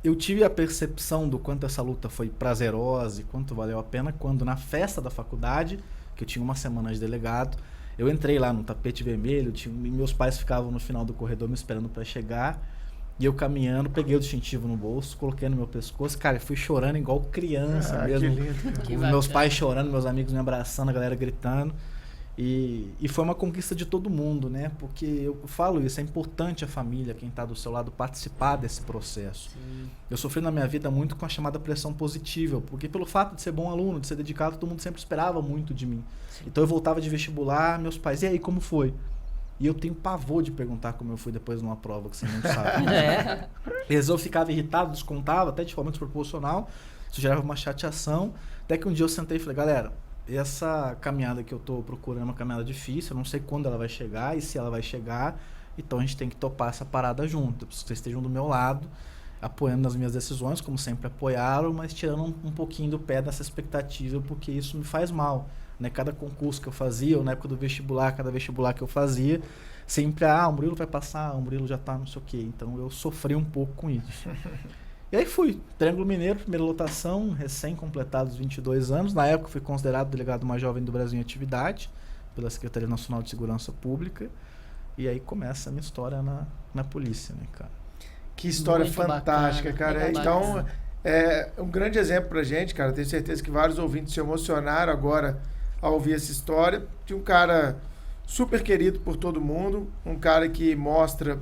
eu tive a percepção do quanto essa luta foi prazerosa e quanto valeu a pena quando na festa da faculdade, que eu tinha 1 semana de delegado, eu entrei lá no tapete vermelho, meus pais ficavam no final do corredor me esperando para chegar, e eu caminhando, peguei o distintivo no bolso, coloquei no meu pescoço, cara, eu fui chorando igual criança mesmo. Que Meus bacana. pais chorando, meus amigos me abraçando, a galera gritando. E foi uma conquista de todo mundo, né? Porque eu falo isso, é importante a família, quem está do seu lado, participar desse processo. Sim. Eu sofri na minha vida muito com a chamada pressão positiva, porque pelo fato de ser bom aluno, de ser dedicado, todo mundo sempre esperava muito de mim. Então eu voltava de vestibular, meus pais, e aí, como foi? E eu tenho pavor de perguntar como eu fui depois de uma prova, que você não sabe. Às vezes eu ficava irritado, descontava, até de forma desproporcional, isso gerava uma chateação, até que um dia eu sentei e falei, galera, essa caminhada que eu tô procurando é uma caminhada difícil, eu não sei quando ela vai chegar e se ela vai chegar, então a gente tem que topar essa parada junto. Eu preciso que vocês estejam do meu lado, apoiando nas minhas decisões, como sempre apoiaram, mas tirando um pouquinho do pé dessa expectativa, porque isso me faz mal, né? Cada concurso que eu fazia, ou na época do vestibular, cada vestibular que eu fazia, sempre, o Murilo vai passar, o Murilo já tá não sei o quê. Então eu sofri um pouco com isso. E aí fui, Triângulo Mineiro, primeira lotação, recém-completados 22 anos. Na época fui considerado o delegado mais jovem do Brasil em atividade, pela Secretaria Nacional de Segurança Pública. E aí começa a minha história na polícia, né, cara? Que história Muito fantástica, bacana, cara. muito Então, bacana. é um grande exemplo pra gente, cara. Tenho certeza que vários ouvintes se emocionaram agora ao ouvir essa história. De um cara super querido por todo mundo, um cara que mostra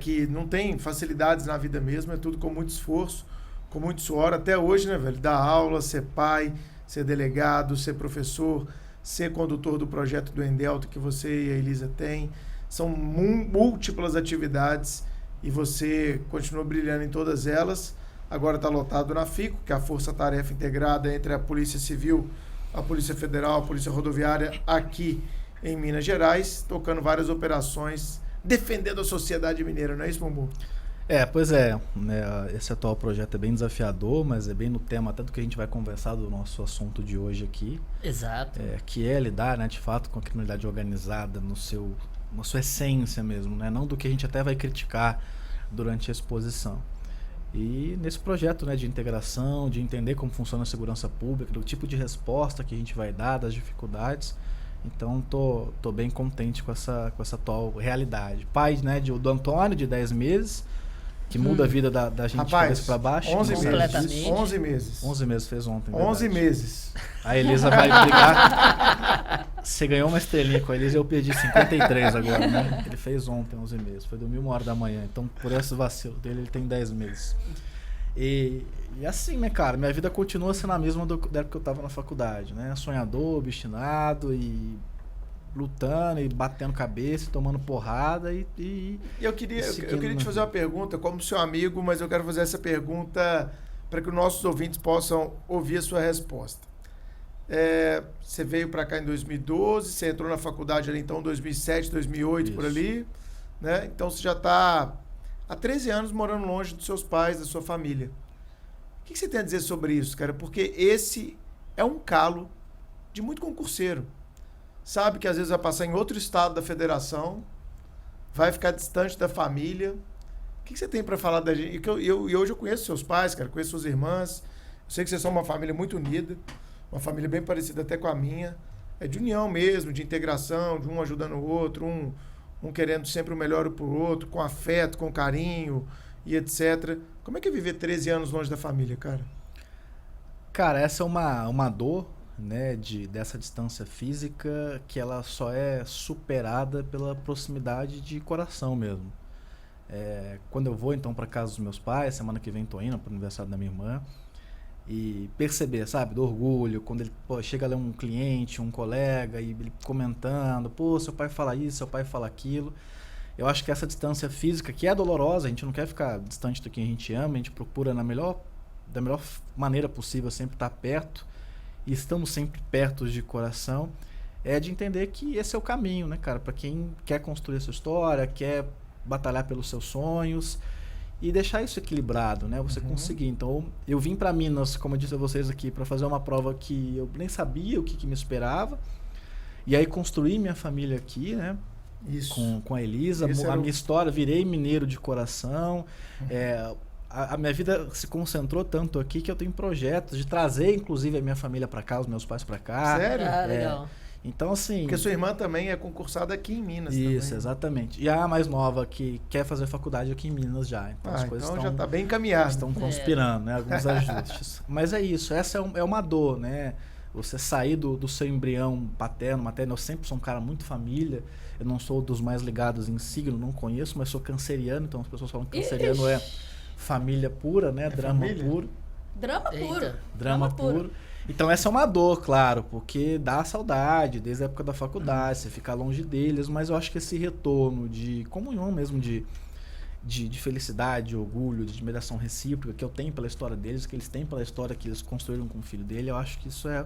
que não tem facilidades na vida mesmo, é tudo com muito esforço, com muito suor. Até hoje, né, velho? Dar aula, ser pai, ser delegado, ser professor, ser condutor do projeto do Endelta que você e a Elisa têm. São múltiplas atividades e você continua brilhando em todas elas. Agora está lotado na FICO, que é a Força-Tarefa Integrada entre a Polícia Civil, a Polícia Federal, a Polícia Rodoviária, aqui em Minas Gerais, tocando várias operações, defendendo a sociedade mineira, não é isso, Bumbu? Pois é, né, esse atual projeto é bem desafiador, mas é bem no tema até do que a gente vai conversar do nosso assunto de hoje aqui. Exato. Que é lidar, né, de fato, com a criminalidade organizada na sua essência mesmo, né, não do que a gente até vai criticar durante a exposição. E nesse projeto, né, de integração, de entender como funciona a segurança pública, do tipo de resposta que a gente vai dar, das dificuldades. Então, tô bem contente com essa atual realidade. Pai, né, do Antônio, de 10 meses, que muda a vida da gente de cabeça para baixo. 11 Completamente. meses. 11 meses. 11 meses fez ontem. 11 verdade. meses. A Elisa vai brigar. Você ganhou uma estrelinha com a Elisa e eu perdi 53 agora, né? Ele fez ontem 11 meses. Foi dormir 1h da manhã. Então, por esse vacilo dele, ele tem 10 meses. E assim, né, cara? Minha vida continua sendo a mesma da época que eu tava na faculdade, né? Sonhador, obstinado e lutando e batendo cabeça, tomando porrada e Eu queria te fazer uma pergunta como seu amigo, mas eu quero fazer essa pergunta para que os nossos ouvintes possam ouvir a sua resposta. Você veio para cá em 2012, você entrou na faculdade ali então em 2007, 2008, Isso. por ali, né? Então você já está há 13 anos morando longe dos seus pais, da sua família. O que você tem a dizer sobre isso, cara? Porque esse é um calo de muito concurseiro. Sabe que às vezes vai passar em outro estado da federação, vai ficar distante da família. O que você tem para falar da gente? E hoje eu conheço seus pais, cara, conheço suas irmãs. Eu sei que vocês são uma família muito unida, uma família bem parecida até com a minha. é de união mesmo, de integração, de um ajudando o outro, um querendo sempre o melhor pro outro, com afeto, com carinho e etc. Como é que é viver 13 anos longe da família, cara? Cara, essa é uma dor, né, dessa distância física que ela só é superada pela proximidade de coração mesmo. Quando eu vou então para casa dos meus pais, semana que vem tô indo para o aniversário da minha irmã, e perceber, sabe, do orgulho, quando ele chega ali um cliente, um colega, e ele comentando, pô, seu pai fala isso, seu pai fala aquilo. Eu acho que essa distância física, que é dolorosa, a gente não quer ficar distante do que a gente ama, a gente procura da melhor maneira possível sempre estar perto, e estamos sempre perto de coração, é de entender que esse é o caminho, né, cara, para quem quer construir a sua história, quer batalhar pelos seus sonhos, e deixar isso equilibrado, né? Você conseguir. Então, eu vim para Minas, como eu disse a vocês aqui, para fazer uma prova que eu nem sabia o que me esperava. E aí construí minha família aqui, né? Isso. Com a Elisa, a minha história, virei mineiro de coração. A minha vida se concentrou tanto aqui que eu tenho projetos de trazer, inclusive, a minha família para cá, os meus pais para cá. Sério? Legal. Então, assim... Porque sua irmã também é concursada aqui em Minas. Isso, também. Exatamente. E a mais nova, que quer fazer faculdade aqui em Minas já. Então, as coisas então já está bem encaminhado. Estão conspirando, né? Alguns ajustes. Mas é isso, essa é uma dor, né? Você sair do seu embrião paterno, materno. Eu sempre sou um cara muito família. Eu não sou dos mais ligados em signo, não conheço, mas sou canceriano. Então, as pessoas falam que canceriano é família pura, né? Drama família? puro. Drama puro. Drama puro. Então essa é uma dor, claro, porque dá saudade desde a época da faculdade, você fica longe deles, mas eu acho que esse retorno de comunhão mesmo, de felicidade, de orgulho, de admiração recíproca que eu tenho pela história deles, que eles têm pela história que eles construíram com o filho dele, eu acho que isso é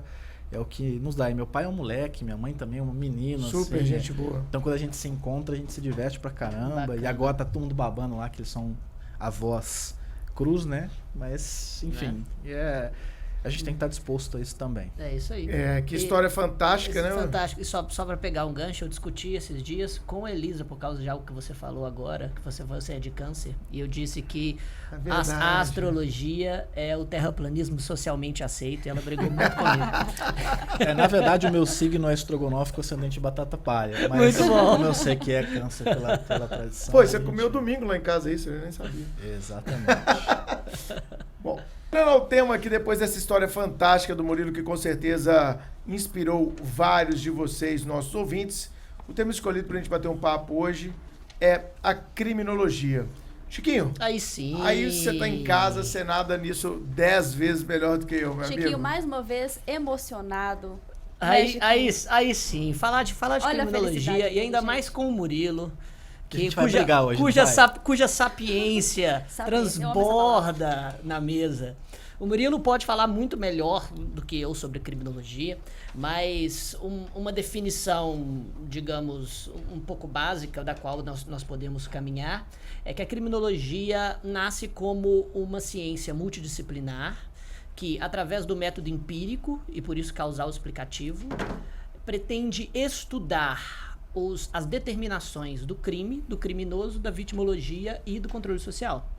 o que nos dá. E meu pai é um moleque, minha mãe também é uma menina. Super assim, gente boa. Então quando a gente se encontra, a gente se diverte pra caramba. Bacana. E agora tá todo mundo babando lá, que eles são avós cruz, né? Mas, enfim, a gente tem que estar disposto a isso também. É isso aí. Que história fantástica, né? Fantástico. E só para pegar um gancho, eu discuti esses dias com a Elisa, por causa de algo que você falou agora, que você é de câncer, e eu disse que a astrologia é o terraplanismo socialmente aceito, e ela brigou muito comigo. Na verdade, o meu signo é estrogonófico ascendente batata palha. Mas Muito bom. como eu sei que é câncer pela tradição... Pô, você comeu domingo lá em casa isso, eu nem sabia. Exatamente. Bom, o tema aqui depois dessa história fantástica do Murilo, que com certeza inspirou vários de vocês, nossos ouvintes. O tema escolhido pra gente bater um papo hoje é a criminologia. Chiquinho, Aí sim. aí você tá em casa, você nada nisso 10 vezes melhor do que eu, meu Chiquinho, amigo. mais uma vez, emocionado. Aí sim, falar de Olha a criminologia felicidade, e ainda gente. mais com o Murilo, A gente vai brigar hoje, cuja sapiência transborda na mesa. O Murilo pode falar muito melhor do que eu sobre criminologia, mas uma definição, digamos, um pouco básica, da qual nós podemos caminhar, é que a criminologia nasce como uma ciência multidisciplinar, que, através do método empírico, e por isso causal explicativo, pretende estudar as determinações do crime, do criminoso, da vitimologia e do controle social.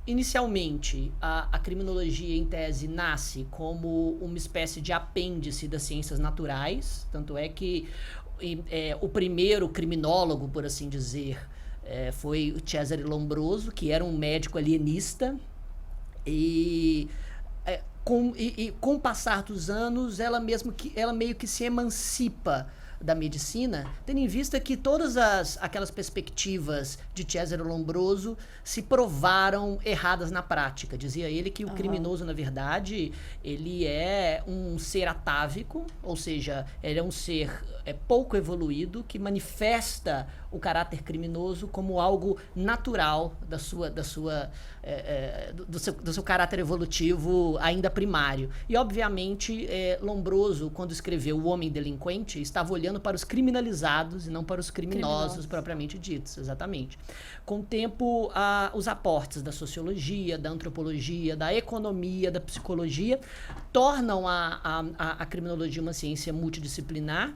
Inicialmente, a criminologia, em tese, nasce como uma espécie de apêndice das ciências naturais, tanto é que o primeiro criminólogo, por assim dizer, foi o Cesare Lombroso, que era um médico alienista, e com o passar dos anos, ela meio que se emancipa da medicina, tendo em vista que todas aquelas perspectivas de Cesare Lombroso se provaram erradas na prática. Dizia ele que o criminoso, na verdade, ele é um ser atávico, ou seja, ele é um ser pouco evoluído, que manifesta o caráter criminoso como algo natural do seu caráter evolutivo ainda primário. E, obviamente, Lombroso, quando escreveu O Homem Delinquente, estava olhando para os criminalizados e não para os criminosos propriamente ditos, exatamente. Com o tempo, os aportes da sociologia, da antropologia, da economia, da psicologia, tornam a criminologia uma ciência multidisciplinar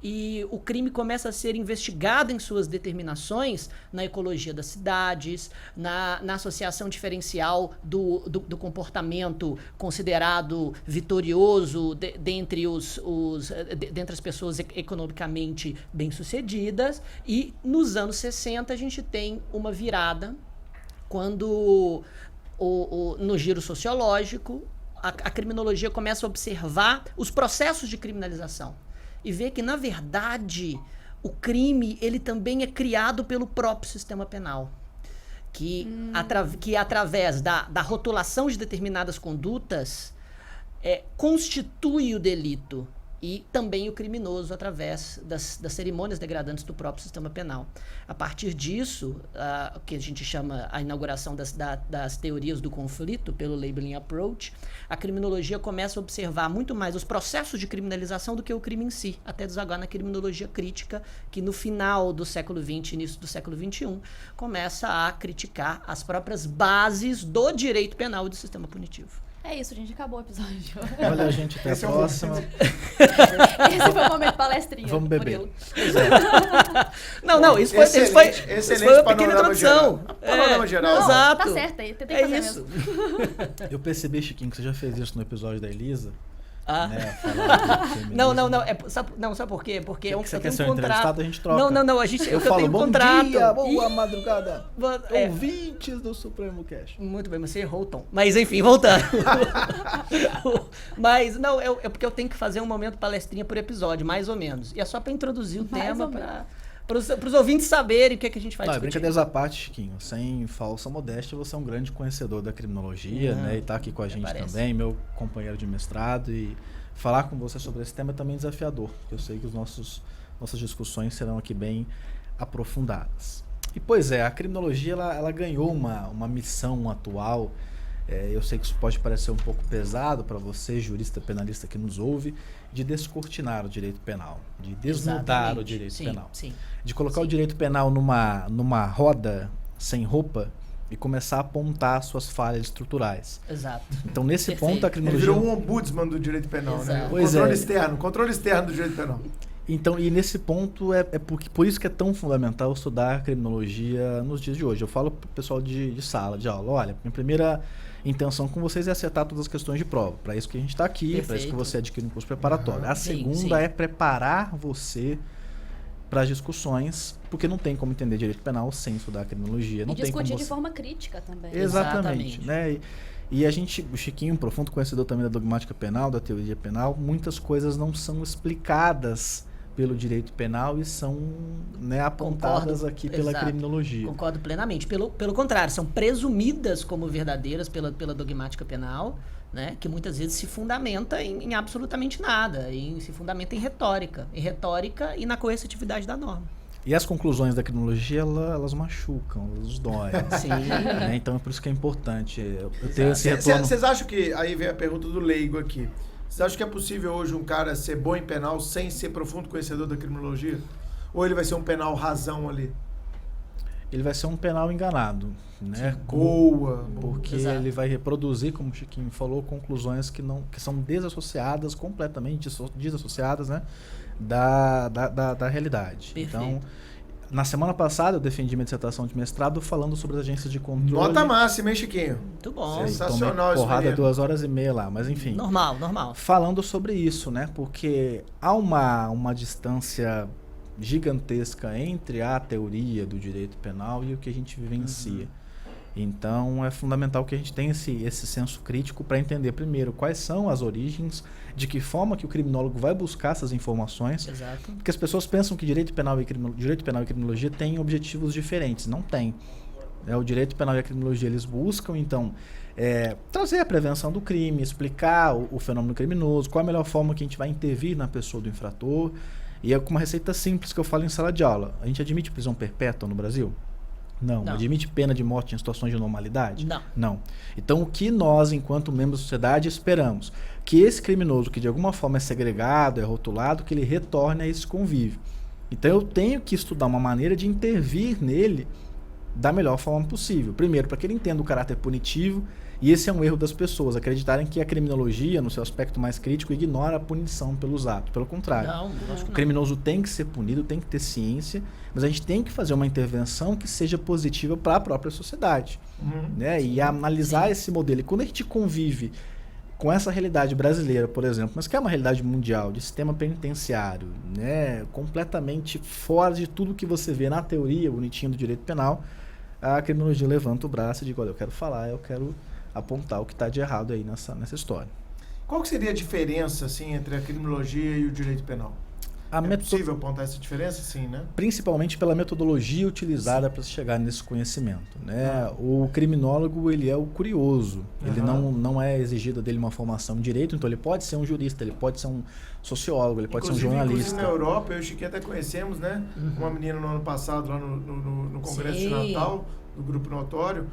e o crime começa a ser investigado em suas determinações na ecologia das cidades, na associação diferencial do comportamento considerado vitorioso dentre as pessoas economicamente bem-sucedidas. E nos anos 60 a gente tem uma virada quando no giro sociológico a criminologia começa a observar os processos de criminalização e vê que, na verdade, o crime ele também é criado pelo próprio sistema penal. Que através da rotulação de determinadas condutas constitui o delito e também o criminoso através das cerimônias degradantes do próprio sistema penal. A partir disso, o que a gente chama a inauguração das teorias do conflito pelo labeling approach, a criminologia começa a observar muito mais os processos de criminalização do que o crime em si, até desaguar na criminologia crítica, que no final do século XX, início do século XXI, começa a criticar as próprias bases do direito penal e do sistema punitivo. É isso, gente. Acabou o episódio. Olha, gente, até a próxima. Esse foi o momento palestrinha. Vamos beber. Não, isso foi uma pequena introdução. Panorama geral. Exato. Tá certo aí. Tem que fazer isso. mesmo. Eu percebi, Chiquinho, que você já fez isso no episódio da Elisa. Ah. Né, Não, sabe por quê? Porque você eu quer tenho ser um contrato. entrevistado, a gente troca. Não, eu falo, tenho um bom contrato. dia, boa madrugada. É. Ouvintes do Supremo Cast. Muito bem, mas você errou o tom. Mas enfim, voltando. Mas não, é porque eu tenho que fazer um momento palestrinha por episódio, mais ou menos. E é só para introduzir o tema para os ouvintes saberem o que a gente vai discutir. Brincadeiras à parte, Chiquinho. Sem falsa modéstia, você é um grande conhecedor da criminologia, né? E tá aqui com a gente também, meu companheiro de mestrado. E falar com você sobre esse tema é também desafiador, porque eu sei que nossas discussões serão aqui bem aprofundadas. E, pois é, a criminologia ela ganhou uma missão atual. Eu sei que isso pode parecer um pouco pesado para você, jurista penalista que nos ouve, de descortinar o direito penal, de desnudar o direito penal. Sim. De colocar o direito penal numa roda sem roupa e começar a apontar suas falhas estruturais. Exato. Então, nesse Perfeito. ponto, a Ele criminologia... virou um ombudsman do direito penal, Exato. né? Pois Controle externo do direito penal. Então, e nesse ponto, por isso que é tão fundamental estudar a criminologia nos dias de hoje. Eu falo pro pessoal de sala, de aula, olha, minha primeira intenção com vocês é acertar todas as questões de prova. Para isso que a gente está aqui, para isso que você adquire um curso preparatório. A segunda é preparar você para as discussões, porque não tem como entender direito penal sem estudar a criminologia. Não E tem discutir como de forma crítica também. Exatamente. Né? E a gente, o Chiquinho, um profundo conhecedor também da dogmática penal, da teoria penal, muitas coisas não são explicadas pelo direito penal e são, né, apontadas aqui pela criminologia. Concordo plenamente. Pelo contrário, são presumidas como verdadeiras pela dogmática penal, né, que muitas vezes se fundamenta em absolutamente nada, se fundamenta em retórica e na coercitividade da norma. E as conclusões da criminologia, elas machucam, elas doem. Sim. Né? Então é por isso que é importante eu ter esse retorno. Vocês acham que, aí vem a pergunta do leigo aqui, você acha que é possível hoje um cara ser bom em penal sem ser profundo conhecedor da criminologia? Ou ele vai ser um penal razão ali? Ele vai ser um penal enganado, né? Porque Exato. ele vai reproduzir, como o Chiquinho falou, conclusões que são desassociadas, completamente desassociadas, né? da realidade. Perfeito. Então, na semana passada eu defendi minha dissertação de mestrado falando sobre as agências de controle. Nota máxima, hein, Chiquinho? Muito bom. Sensacional isso. Porrada 2h30 lá, mas enfim. Normal. Falando sobre isso, né? Porque há uma distância gigantesca entre a teoria do direito penal e o que a gente vivencia. Então é fundamental que a gente tenha esse senso crítico para entender primeiro quais são as origens, de que forma que o criminólogo vai buscar essas informações. Exato. Porque as pessoas pensam que direito penal e criminologia têm objetivos diferentes. Não tem. O direito penal e a criminologia eles buscam, então, trazer a prevenção do crime, explicar o fenômeno criminoso, qual a melhor forma que a gente vai intervir na pessoa do infrator. E é com uma receita simples que eu falo em sala de aula. A gente admite prisão perpétua no Brasil? Não. Admite pena de morte em situações de normalidade? Não. Então, o que nós, enquanto membros da sociedade, esperamos? Que esse criminoso, que de alguma forma é segregado, é rotulado, que ele retorne a esse convívio. Então, eu tenho que estudar uma maneira de intervir nele da melhor forma possível. Primeiro, para que ele entenda o caráter punitivo E esse é um erro das pessoas, acreditarem que a criminologia, no seu aspecto mais crítico, ignora a punição pelos atos. Pelo contrário. Não, acho que O não. criminoso tem que ser punido, tem que ter ciência, mas a gente tem que fazer uma intervenção que seja positiva para a própria sociedade, né? E analisar esse modelo. E quando a gente convive com essa realidade brasileira, por exemplo, mas que é uma realidade mundial, de sistema penitenciário, né, completamente fora de tudo que você vê na teoria bonitinha do direito penal, a criminologia levanta o braço e diz, olha, eu quero falar, eu quero apontar o que está de errado aí nessa história. Qual que seria a diferença, assim, entre a criminologia e o direito penal? É possível apontar essa diferença? Sim, né? Principalmente pela metodologia utilizada para se chegar nesse conhecimento, né? O criminólogo, ele é o curioso, ele não é exigida dele uma formação em direito, então ele pode ser um jurista, ele pode ser um sociólogo, ele pode ser um jornalista. Inclusive na Europa, eu e o Chiquinho até conhecemos, né? Uma menina no ano passado, lá no Congresso de Natal, do Grupo Notório,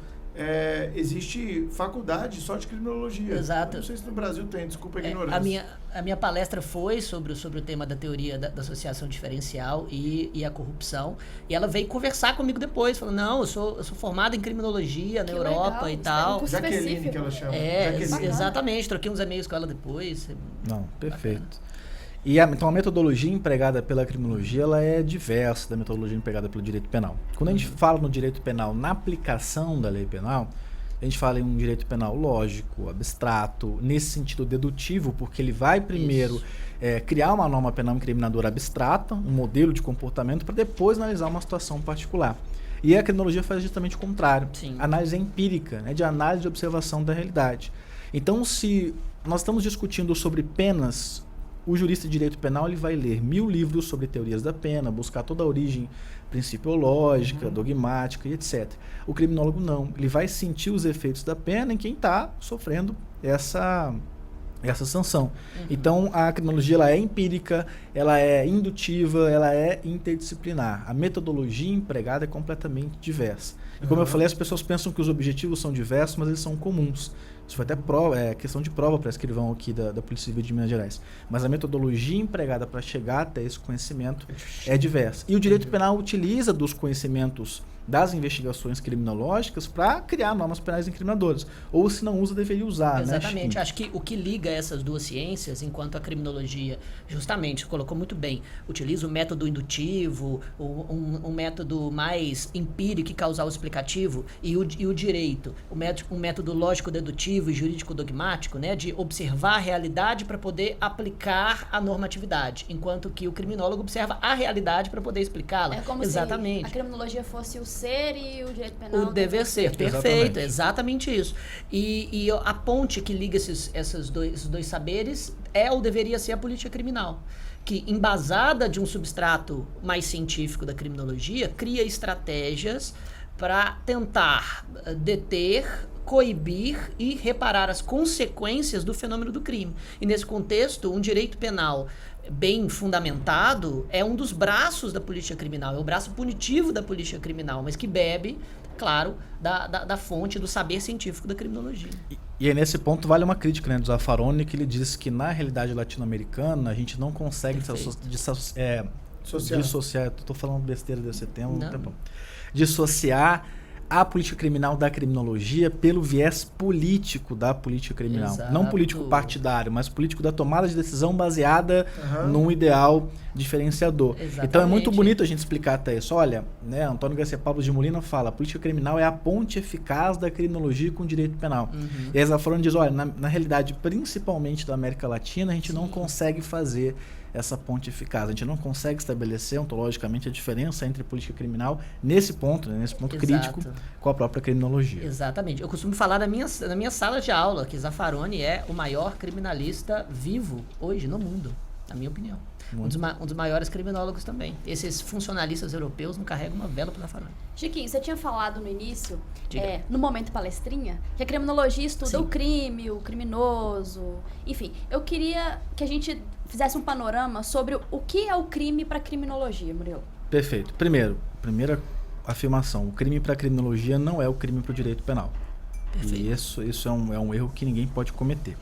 existe faculdade só de criminologia. Exato. Eu não sei se no Brasil tem, desculpa a ignorância. A minha palestra foi sobre o tema da teoria da associação diferencial e a corrupção. E ela veio conversar comigo depois, falando, não, eu sou formada em criminologia na Que Europa legal, e isso tal. é um curso Jaqueline, específico. que ela chama. Exatamente. Exatamente, troquei uns e-mails com ela depois. Não, perfeito. E então a metodologia empregada pela criminologia, ela é diversa da metodologia empregada pelo direito penal. Quando a gente fala no direito penal, na aplicação da lei penal, a gente fala em um direito penal lógico, abstrato, nesse sentido dedutivo, porque ele vai primeiro criar uma norma penal incriminadora abstrata, um modelo de comportamento, para depois analisar uma situação particular. E a criminologia faz justamente o contrário. Sim. Análise empírica, né, de análise e observação da realidade. Então, se nós estamos discutindo sobre penas, o jurista de direito penal ele vai ler 1000 livros sobre teorias da pena, buscar toda a origem principiológica, dogmática e etc. O criminólogo não. Ele vai sentir os efeitos da pena em quem está sofrendo essa sanção. Então, a criminologia ela é empírica, ela é indutiva, ela é interdisciplinar. A metodologia empregada é completamente diversa. E como eu falei, as pessoas pensam que os objetivos são diversos, mas eles são comuns. Isso foi até questão de prova para escrivão aqui da Polícia Civil de Minas Gerais. Mas a metodologia empregada para chegar até esse conhecimento é diversa. E o direito penal utiliza dos conhecimentos das investigações criminológicas para criar normas penais incriminadoras. Ou se não usa, deveria usar. Exatamente. Né? Acho que o que liga essas duas ciências, enquanto a criminologia, justamente, colocou muito bem, utiliza o método indutivo, um método mais empírico e causal explicativo, e o direito, um método lógico-dedutivo e jurídico-dogmático, né, de observar a realidade para poder aplicar a normatividade, enquanto que o criminólogo observa a realidade para poder explicá-la. É como Exatamente. se a criminologia fosse o ser e o direito penal... O dever ser, perfeito, exatamente isso. E a ponte que liga esses dois saberes ou deveria ser a política criminal, que, embasada de um substrato mais científico da criminologia, cria estratégias para tentar deter, coibir e reparar as consequências do fenômeno do crime. E nesse contexto, um direito penal bem fundamentado é um dos braços da política criminal, é o braço punitivo da política criminal, mas que bebe, claro, da fonte do saber científico da criminologia. E aí nesse ponto vale uma crítica, né, do Zaffaroni, que ele diz que na realidade latino-americana a gente não consegue dissociar, estou falando besteira desse tema, dissociar a política criminal da criminologia pelo viés político da política criminal. Exato. Não político partidário, mas político da tomada de decisão baseada num ideal diferenciador. Exatamente. Então é muito bonito a gente explicar até isso. Olha, né, Antônio Garcia Pablo de Molina fala, a política criminal é a ponte eficaz da criminologia com o direito penal. E a Zaffaroni diz, olha, na realidade, principalmente da América Latina, a gente não consegue fazer essa ponte eficaz. A gente não consegue estabelecer ontologicamente a diferença entre política criminal nesse ponto, né, nesse ponto crítico, com a própria criminologia. Exatamente. Eu costumo falar na minha sala de aula que Zaffaroni é o maior criminalista vivo hoje no mundo, na minha opinião. Um dos maiores criminólogos também. Esses funcionalistas europeus não carregam uma vela para Zaffaroni. Chiquinho, você tinha falado no início, Diga. no momento palestrinha, que a criminologia estuda o crime, o criminoso, enfim. Eu queria que a gente fizesse um panorama sobre o que é o crime para a criminologia, Murilo. Perfeito. Primeira afirmação, o crime para a criminologia não é o crime para o direito penal. Perfeito. E isso é um erro que ninguém pode cometer.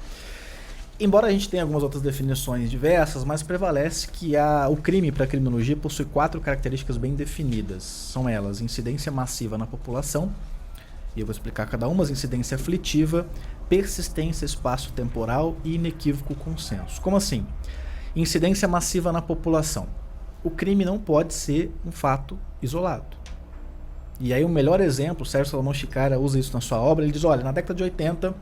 Embora a gente tenha algumas outras definições diversas, mas prevalece que o crime para a criminologia possui 4 características bem definidas. São elas: incidência massiva na população, E eu vou explicar cada uma: incidência aflitiva, persistência espaço-temporal e inequívoco consenso. Como assim? Incidência massiva na população. O crime não pode ser um fato isolado. E aí o melhor exemplo, o Sérgio Salomão Chicara usa isso na sua obra, ele diz, olha, na década de 80,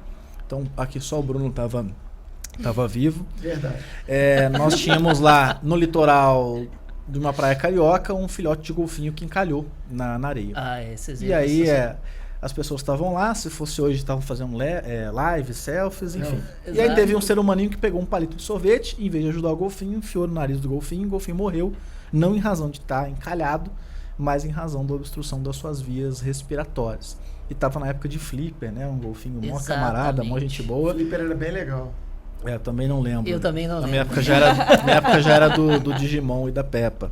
então aqui só o Bruno estava vivo. Verdade. Nós tínhamos lá no litoral de uma praia carioca um filhote de golfinho que encalhou na areia. Esses E aí as pessoas estavam lá, se fosse hoje estavam fazendo live, selfies, enfim. Não, e aí exato. teve um ser humaninho que pegou um palito de sorvete, em vez de ajudar o golfinho, enfiou no nariz do golfinho, o golfinho morreu, não em razão de estar encalhado, mas em razão da obstrução das suas vias respiratórias. E tava na época de Flipper, né? Um golfinho mó camarada, mó gente O boa. Flipper era bem legal. Também não lembro. Eu também não Na lembro. minha época já era do Digimon e da Peppa.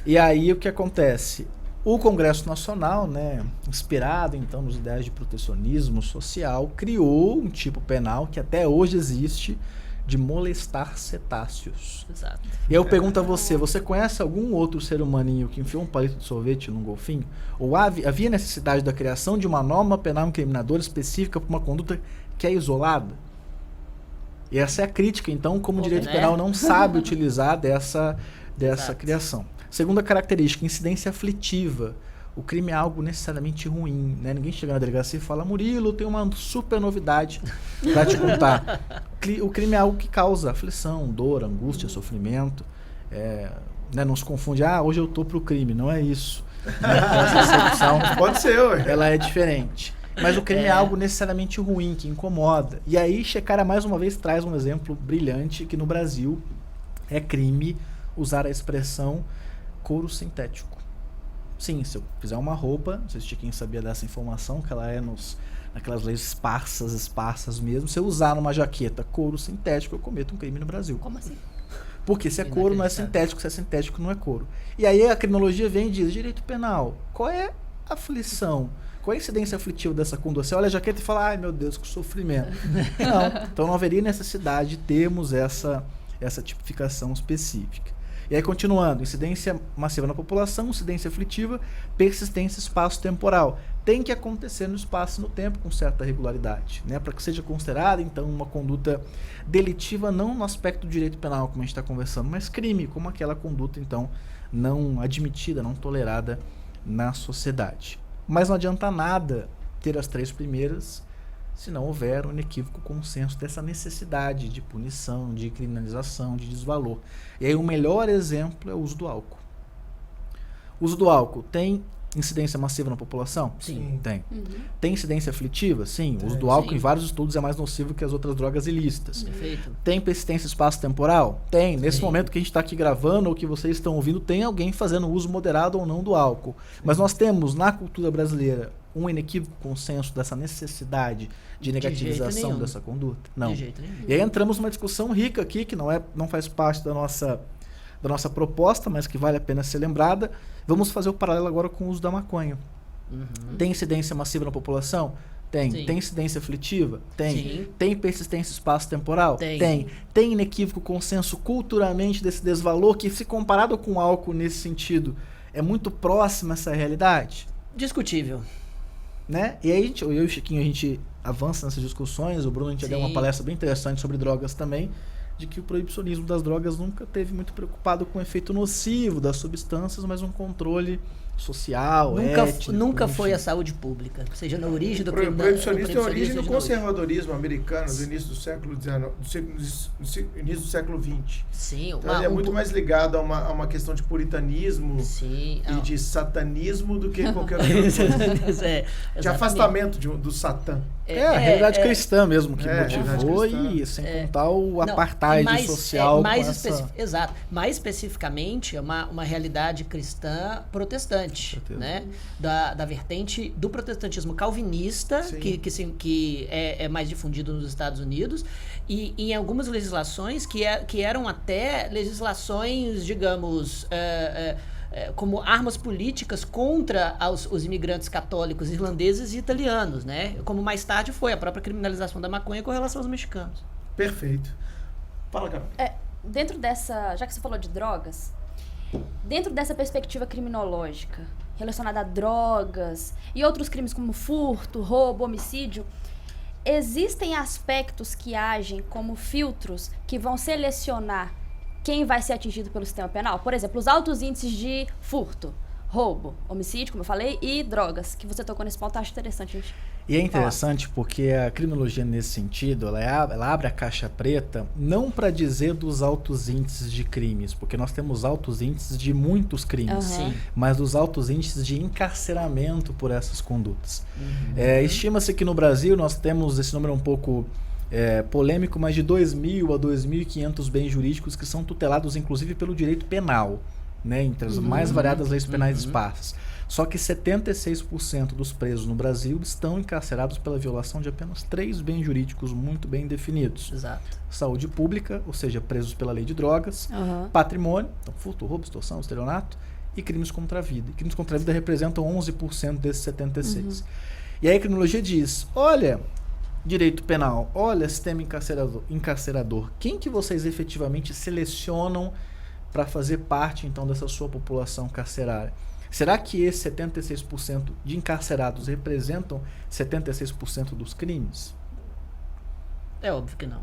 E aí o que acontece? O Congresso Nacional, né, inspirado então nos ideais de protecionismo social, criou um tipo penal que até hoje existe, de molestar cetáceos. Exato. E aí eu pergunto a você conhece algum outro ser humaninho que enfiou um palito de sorvete num golfinho? Ou havia necessidade da criação de uma norma penal incriminadora específica para uma conduta que é isolada? E essa é a crítica, então, como o direito penal não sabe utilizar dessa Exato. criação. Segunda característica, incidência aflitiva. O crime é algo necessariamente ruim, né? Ninguém chega na delegacia e fala, Murilo, tem uma super novidade pra te contar. O crime é algo que causa aflição, dor, angústia, sofrimento. Né? Não se confunde, hoje eu tô pro crime. Não é isso. Essa acepção Pode ser, ué. ela é diferente. Mas o crime é algo necessariamente ruim, que incomoda. E aí, Chicara mais uma vez traz um exemplo brilhante, que no Brasil é crime usar a expressão couro sintético. Sim, se eu fizer uma roupa, não sei se quem sabia dessa informação, que ela é naquelas leis esparsas mesmo, se eu usar numa jaqueta couro sintético, eu cometo um crime no Brasil. Como assim? Porque se é couro não é sintético, se é sintético não é couro. E aí a criminologia vem e diz, direito penal, qual é a aflição? Qual é a incidência aflitiva dessa conduta? Você olha a jaqueta e fala, ai meu Deus, que sofrimento. Não, então não haveria necessidade de termos essa tipificação específica. E aí, continuando, incidência massiva na população, incidência aflitiva, persistência espaço-temporal. Tem que acontecer no espaço e no tempo com certa regularidade, né? Para que seja considerada, então, uma conduta delitiva, não no aspecto do direito penal, como a gente está conversando, mas crime, como aquela conduta, então, não admitida, não tolerada na sociedade. Mas não adianta nada ter as três primeiras se não houver um inequívoco consenso dessa necessidade de punição, de criminalização, de desvalor. E aí o melhor exemplo é o uso do álcool. O uso do álcool tem incidência massiva na população? Sim. Tem. Uhum. Tem incidência aflitiva? Sim. O uso do álcool Sim. em vários estudos é mais nocivo que as outras drogas ilícitas. Perfeito. Tem persistência espaço-temporal? Tem. Nesse Sim. momento que a gente está aqui gravando ou que vocês estão ouvindo, tem alguém fazendo uso moderado ou não do álcool. Mas nós temos na cultura brasileira um inequívoco consenso dessa necessidade de negativização nenhum. dessa conduta? Não. De jeito nenhum. E aí entramos numa discussão rica aqui, que não faz parte da nossa proposta, mas que vale a pena ser lembrada. Vamos fazer o paralelo agora com o uso da maconha. Uhum. Tem incidência massiva na população? Tem. Sim. Tem incidência aflitiva? Tem. Sim. Tem persistência espaço-temporal? Tem. Tem inequívoco consenso culturalmente desse desvalor que, se comparado com o álcool nesse sentido, é muito próximo a essa realidade? Discutível. Né? E aí eu e o Chiquinho, a gente avança nessas discussões. O Bruno, a gente já deu uma Sim. palestra bem interessante sobre drogas também, de que o proibicionismo das drogas nunca teve muito preocupado com o efeito nocivo das substâncias, mas um controle social, ético. Nunca enfim. foi a saúde pública, seja na origem do O crime. proibicionismo tem origem seja no na conservadorismo americano do início do século XIX, início do século XX. Sim, Então ele é muito mais ligado a uma questão de puritanismo Sim. e de satanismo do que qualquer outra coisa. De Exatamente. afastamento do satã. A realidade cristã mesmo que É, motivou, realidade e sem contar o apartheid mais, social. mais com essa... Exato. Mais especificamente, é uma realidade cristã protestante, Com certeza. né? Da vertente do protestantismo calvinista, Sim. que é mais difundido nos Estados Unidos, e em algumas legislações que eram até legislações, digamos... como armas políticas contra os imigrantes católicos irlandeses e italianos, né? Como mais tarde foi a própria criminalização da maconha com relação aos mexicanos. Perfeito. Fala, Carol. Dentro dessa, já que você falou de drogas, dentro dessa perspectiva criminológica, relacionado a drogas e outros crimes como furto, roubo, homicídio, existem aspectos que agem como filtros que vão selecionar quem vai ser atingido pelo sistema penal? Por exemplo, os altos índices de furto, roubo, homicídio, como eu falei, e drogas, que você tocou nesse ponto, acho interessante, gente. E é interessante porque a criminologia, nesse sentido, ela abre a caixa preta não para dizer dos altos índices de crimes, porque nós temos altos índices de muitos crimes, Sim. mas dos altos índices de encarceramento por essas condutas. Estima-se que no Brasil nós temos esse número um pouco polêmico, mas de 2.000 a 2.500 bens jurídicos que são tutelados inclusive pelo direito penal, né, entre as mais variadas leis penais esparsas. Só que 76% dos presos no Brasil estão encarcerados pela violação de apenas 3 bens jurídicos muito bem definidos. Exato. Saúde pública, ou seja, presos pela lei de drogas, patrimônio, então furto, roubo, extorsão, estelionato, e crimes contra a vida. E crimes contra a vida representam 11% desses 76%. E aí a criminologia diz, olha, direito penal, olha, sistema encarcerador, quem que vocês efetivamente selecionam para fazer parte, então, dessa sua população carcerária? Será que esses 76% de encarcerados representam 76% dos crimes? É óbvio que não.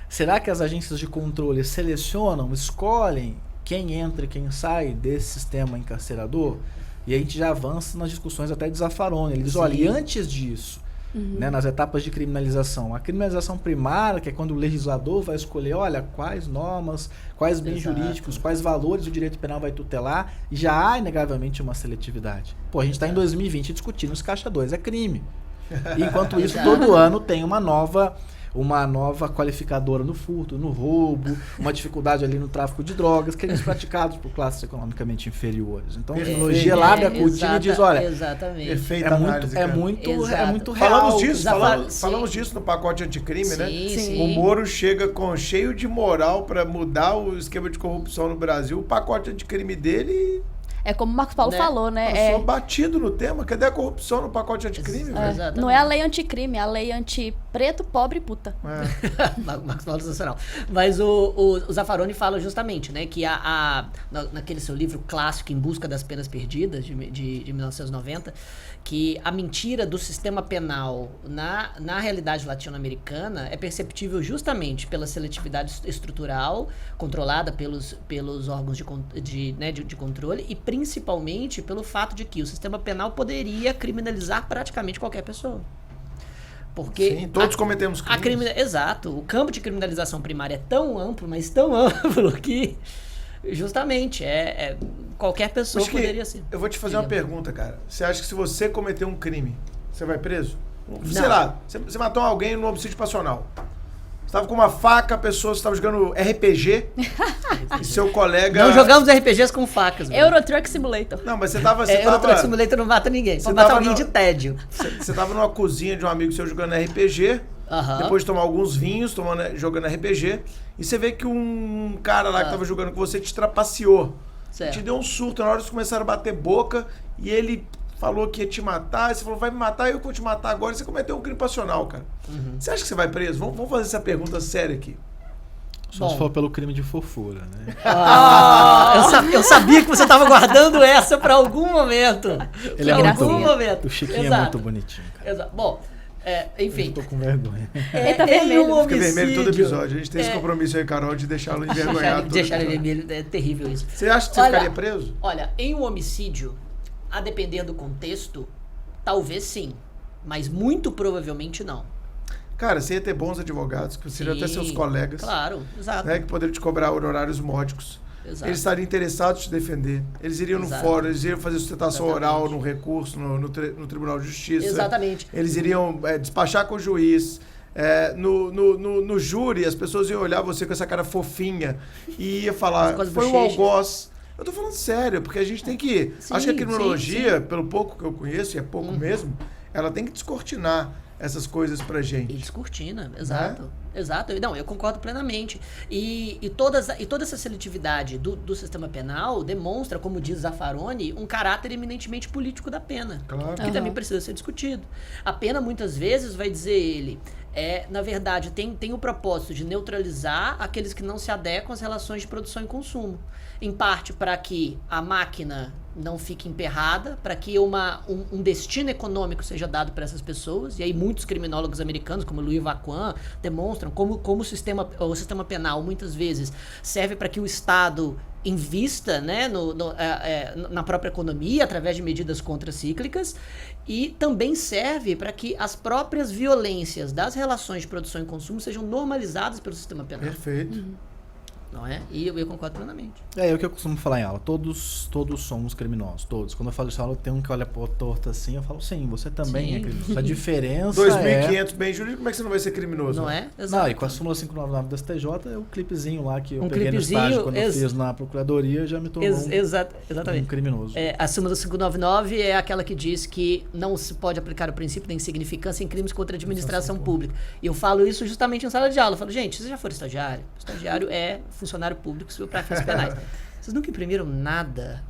Será que as agências de controle selecionam, escolhem quem entra e quem sai desse sistema encarcerador? E a gente já avança nas discussões até de Zaffaroni. Ele diz, olha, e antes disso, né, nas etapas de criminalização, a criminalização primária, que é quando o legislador vai escolher, olha, quais normas, quais bens jurídicos, quais valores o direito penal vai tutelar, e já há, inegavelmente, uma seletividade. Pô, a gente está em 2020 discutindo se caixa 2 é crime. E, enquanto isso, todo ano tem uma nova qualificadora no furto, no roubo, uma dificuldade ali no tráfico de drogas, crimes praticados por classes economicamente inferiores. Então a criminologia lá abre a cortina e diz, olha, exatamente. Perfeita análise, é cara. muito real. Falamos disso no pacote anticrime, né? Sim. O Moro chega cheio de moral para mudar o esquema de corrupção no Brasil. O pacote anticrime dele É como o Marcos Paulo falou, né? passou batido no tema. Cadê a corrupção no pacote anticrime, velho? Exatamente. Não é a lei anticrime, é a lei anti-preto, pobre e puta. Marcos Paulo sensacional. Mas o Zaffaroni fala justamente, né, que naquele seu livro clássico Em Busca das Penas Perdidas, de 1990, que a mentira do sistema penal na realidade latino-americana é perceptível justamente pela seletividade estrutural controlada pelos órgãos de controle e principalmente pelo fato de que o sistema penal poderia criminalizar praticamente qualquer pessoa. Porque Sim, todos cometemos crimes. Exato. O campo de criminalização primária é tão amplo, mas tão amplo que justamente qualquer pessoa poderia ser. Eu vou te fazer uma pergunta, cara. Você acha que se você cometer um crime, você vai preso? Sei Não. lá, você matou alguém no homicídio passional. Você tava com uma faca, você estava jogando RPG e seu colega... Não jogamos RPGs com facas. mano. Euro Truck Simulator. Não, mas você Euro Truck tava... Simulator não mata ninguém. Só Você mata tava alguém de tédio. Você tava numa cozinha de um amigo seu jogando RPG, depois de tomar alguns vinhos, jogando RPG, e você vê que um cara lá que tava jogando com você te trapaceou. Certo. Te deu um surto, na hora eles começaram a bater boca, e ele falou que ia te matar, e você falou, vai me matar, eu vou te matar agora, e você cometeu um crime passional, cara. Você acha que você vai preso? Vamos fazer essa pergunta séria aqui. Só se for pelo crime de fofura, né? Eu sabia que você estava guardando essa para algum momento. Ele é Pra muito algum bom. momento. O Chiquinho é Exato. muito bonitinho, cara. Exato. Bom, enfim. Eu tô com vergonha. Ele tá em vermelho. um Fica vermelho todo homicídio- episódio. A gente tem esse compromisso aí, Carol, de deixá-lo envergonhado. todo Deixar ele episódio. vermelho, é terrível isso. Você acha que você ficaria preso? Olha, em um homicídio, a depender do contexto, talvez sim, mas muito provavelmente não. Cara, você ia ter bons advogados, que seriam até seus colegas, Claro, exato. né, que poderiam te cobrar honorários módicos. Exato. Eles estariam interessados em te defender. Eles iriam no Exato. fórum, eles iriam fazer sustentação Exatamente. oral no recurso, no Tribunal de Justiça. Exatamente. Eles iriam despachar com o juiz. No júri, as pessoas iam olhar você com essa cara fofinha e ia falar, Com as foi um bochechas. algoz. Eu tô falando sério, porque a gente tem que... Sim, acho que a criminologia, sim. pelo pouco que eu conheço, e é pouco mesmo, ela tem que descortinar essas coisas pra gente. E descortina, exato. Exato. Não, eu concordo plenamente. E toda essa seletividade do sistema penal demonstra, como diz Zaffaroni, um caráter eminentemente político da pena. Claro. Que também precisa ser discutido. A pena, muitas vezes, vai dizer ele, na verdade, tem o propósito de neutralizar aqueles que não se adequam às relações de produção e consumo. Em parte para que a máquina não fique emperrada, para que um destino econômico seja dado para essas pessoas. E aí muitos criminólogos americanos, como Louis Vaquan, demonstram como o sistema penal, muitas vezes, serve para que o Estado invista, né, na própria economia através de medidas contracíclicas, e também serve para que as próprias violências das relações de produção e consumo sejam normalizadas pelo sistema penal. Perfeito. Não é? E eu concordo plenamente. É o que eu costumo falar em aula. Todos somos criminosos, todos. Quando eu falo isso em aula, tem um que olha pro torto assim, eu falo, sim, você também é criminoso. A diferença 2.500 bem jurídico, como é que você não vai ser criminoso? Não é? Não, e com a súmula 599 da STJ, é o clipezinho lá que eu Um peguei no clipezinho, estágio quando eu fiz na procuradoria, já me tornou exatamente. um criminoso. A súmula 599 é aquela que diz que não se pode aplicar o princípio da insignificância em crimes contra a administração pública. E eu falo isso justamente em sala de aula. Eu falo, gente, vocês já foram estagiário? O estagiário é funcionário público para fins penais. Vocês nunca imprimiram nada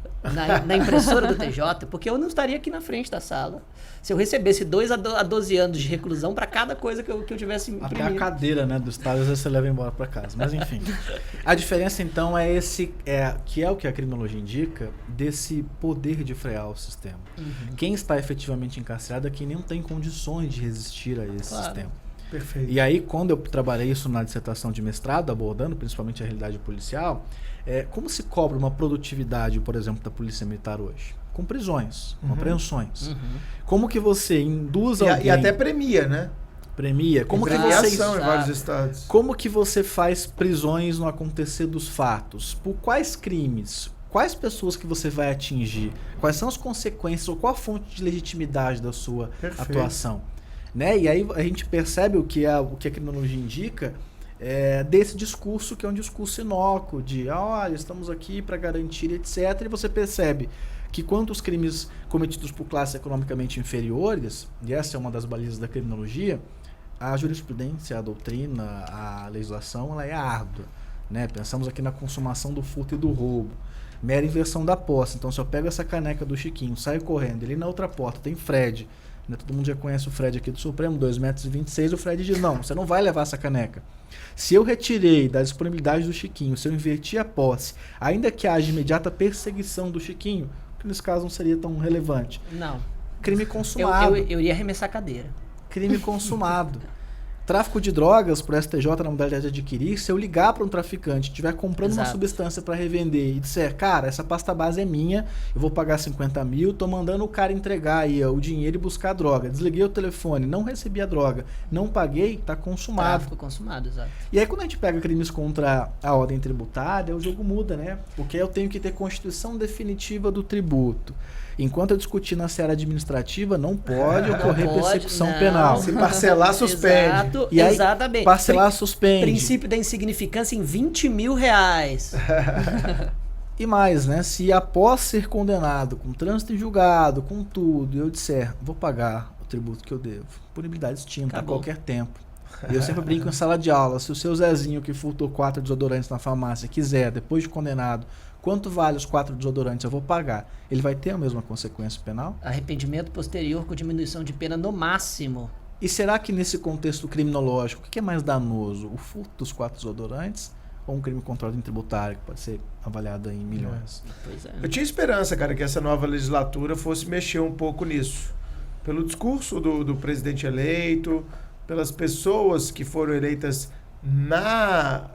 na impressora do TJ? Porque eu não estaria aqui na frente da sala se eu recebesse 2 a 12 anos de reclusão para cada coisa que eu tivesse imprimido. Até a cadeira, né, do Estado, às vezes você leva embora para casa. Mas enfim. A diferença, então, é que o que a criminologia indica, desse poder de frear o sistema. Quem está efetivamente encarcerado é quem não tem condições de resistir a esse sistema. Perfeito. E aí, quando eu trabalhei isso na dissertação de mestrado, abordando principalmente a realidade policial, como se cobra uma produtividade, por exemplo, da Polícia Militar hoje? Com prisões, com apreensões. Como que você induz alguém... E até premia, né? Premia. Como que premiação em vários estados. Como que você faz prisões no acontecer dos fatos? Por quais crimes? Quais pessoas que você vai atingir? Quais são as consequências ou qual a fonte de legitimidade da sua atuação? Né? E aí a gente percebe o que a criminologia indica desse discurso, que é um discurso inócuo, de olha, estamos aqui para garantir, etc. E você percebe que quanto os crimes cometidos por classes economicamente inferiores, e essa é uma das balizas da criminologia, a jurisprudência, a doutrina, a legislação, ela é árdua. Né? Pensamos aqui na consumação do furto e do roubo. Mera inversão da posse. Então, se eu pego essa caneca do Chiquinho, saio correndo, ali na outra porta tem Fred, né? Todo mundo já conhece o Fred aqui do Supremo, 2,26 m, o Fred diz, não, você não vai levar essa caneca. Se eu retirei da disponibilidade do Chiquinho, se eu inverti a posse, ainda que haja imediata perseguição do Chiquinho, que nesse caso não seria tão relevante. Não. Crime consumado. Eu iria arremessar a cadeira. Crime consumado. Tráfico de drogas por STJ na modalidade de adquirir, se eu ligar para um traficante, estiver comprando uma substância para revender e disser, cara, essa pasta base é minha, eu vou pagar 50 mil, tô mandando o cara entregar aí o dinheiro e buscar a droga. Desliguei o telefone, não recebi a droga, não paguei, tá consumado. Tráfico consumado, exato. E aí quando a gente pega crimes contra a ordem tributária, o jogo muda, né? Porque eu tenho que ter constituição definitiva do tributo. Enquanto eu discutir na seara administrativa, não pode ocorrer persecução penal. Se parcelar, suspende. Exato, E aí, exatamente. parcelar, suspende. Princípio da insignificância em R$20 mil. E mais, né? Se após ser condenado, com trânsito em julgado, com tudo, eu disser, vou pagar o tributo que eu devo, punibilidade extinta a qualquer tempo. E eu sempre brinco em sala de aula, se o seu Zezinho que furtou 4 desodorantes na farmácia quiser, depois de condenado, quanto vale os 4 desodorantes, eu vou pagar. Ele vai ter a mesma consequência penal? Arrependimento posterior com diminuição de pena no máximo. E será que nesse contexto criminológico, o que é mais danoso? O furto dos 4 desodorantes ou um crime contra a ordem tributária, que pode ser avaliado em milhões? Pois é. Eu tinha esperança, cara, que essa nova legislatura fosse mexer um pouco nisso. Pelo discurso do presidente eleito, pelas pessoas que foram eleitas na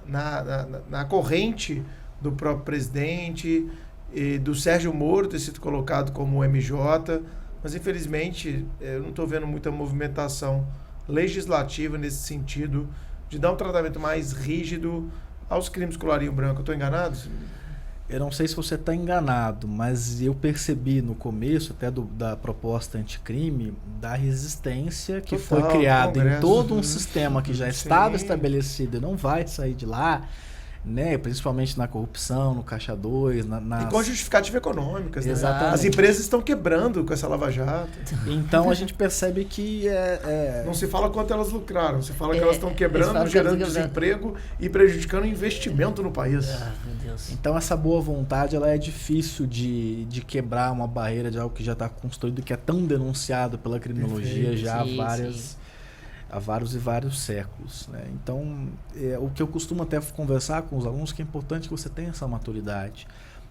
corrente do próprio presidente, e do Sérgio Moro ter sido colocado como MJ, mas infelizmente eu não estou vendo muita movimentação legislativa nesse sentido de dar um tratamento mais rígido aos crimes com colarinho branco. Eu estou enganado? Eu não sei se você está enganado, mas eu percebi no começo até da proposta anticrime da resistência que foi criada em todo um sistema que já estava estabelecido e não vai sair de lá, né? Principalmente na corrupção, no Caixa 2, E com justificativas econômicas, né? Exatamente. As empresas estão quebrando com essa Lava Jato. Então a gente percebe que não se fala quanto elas lucraram, se fala que elas estão quebrando, gerando desemprego e prejudicando o investimento no país. Meu Deus. Então essa boa vontade ela é difícil de quebrar uma barreira de algo que já está construído, que é tão denunciado pela criminologia já há várias há vários e vários séculos, né? Então, o que eu costumo até conversar com os alunos, que é importante que você tenha essa maturidade.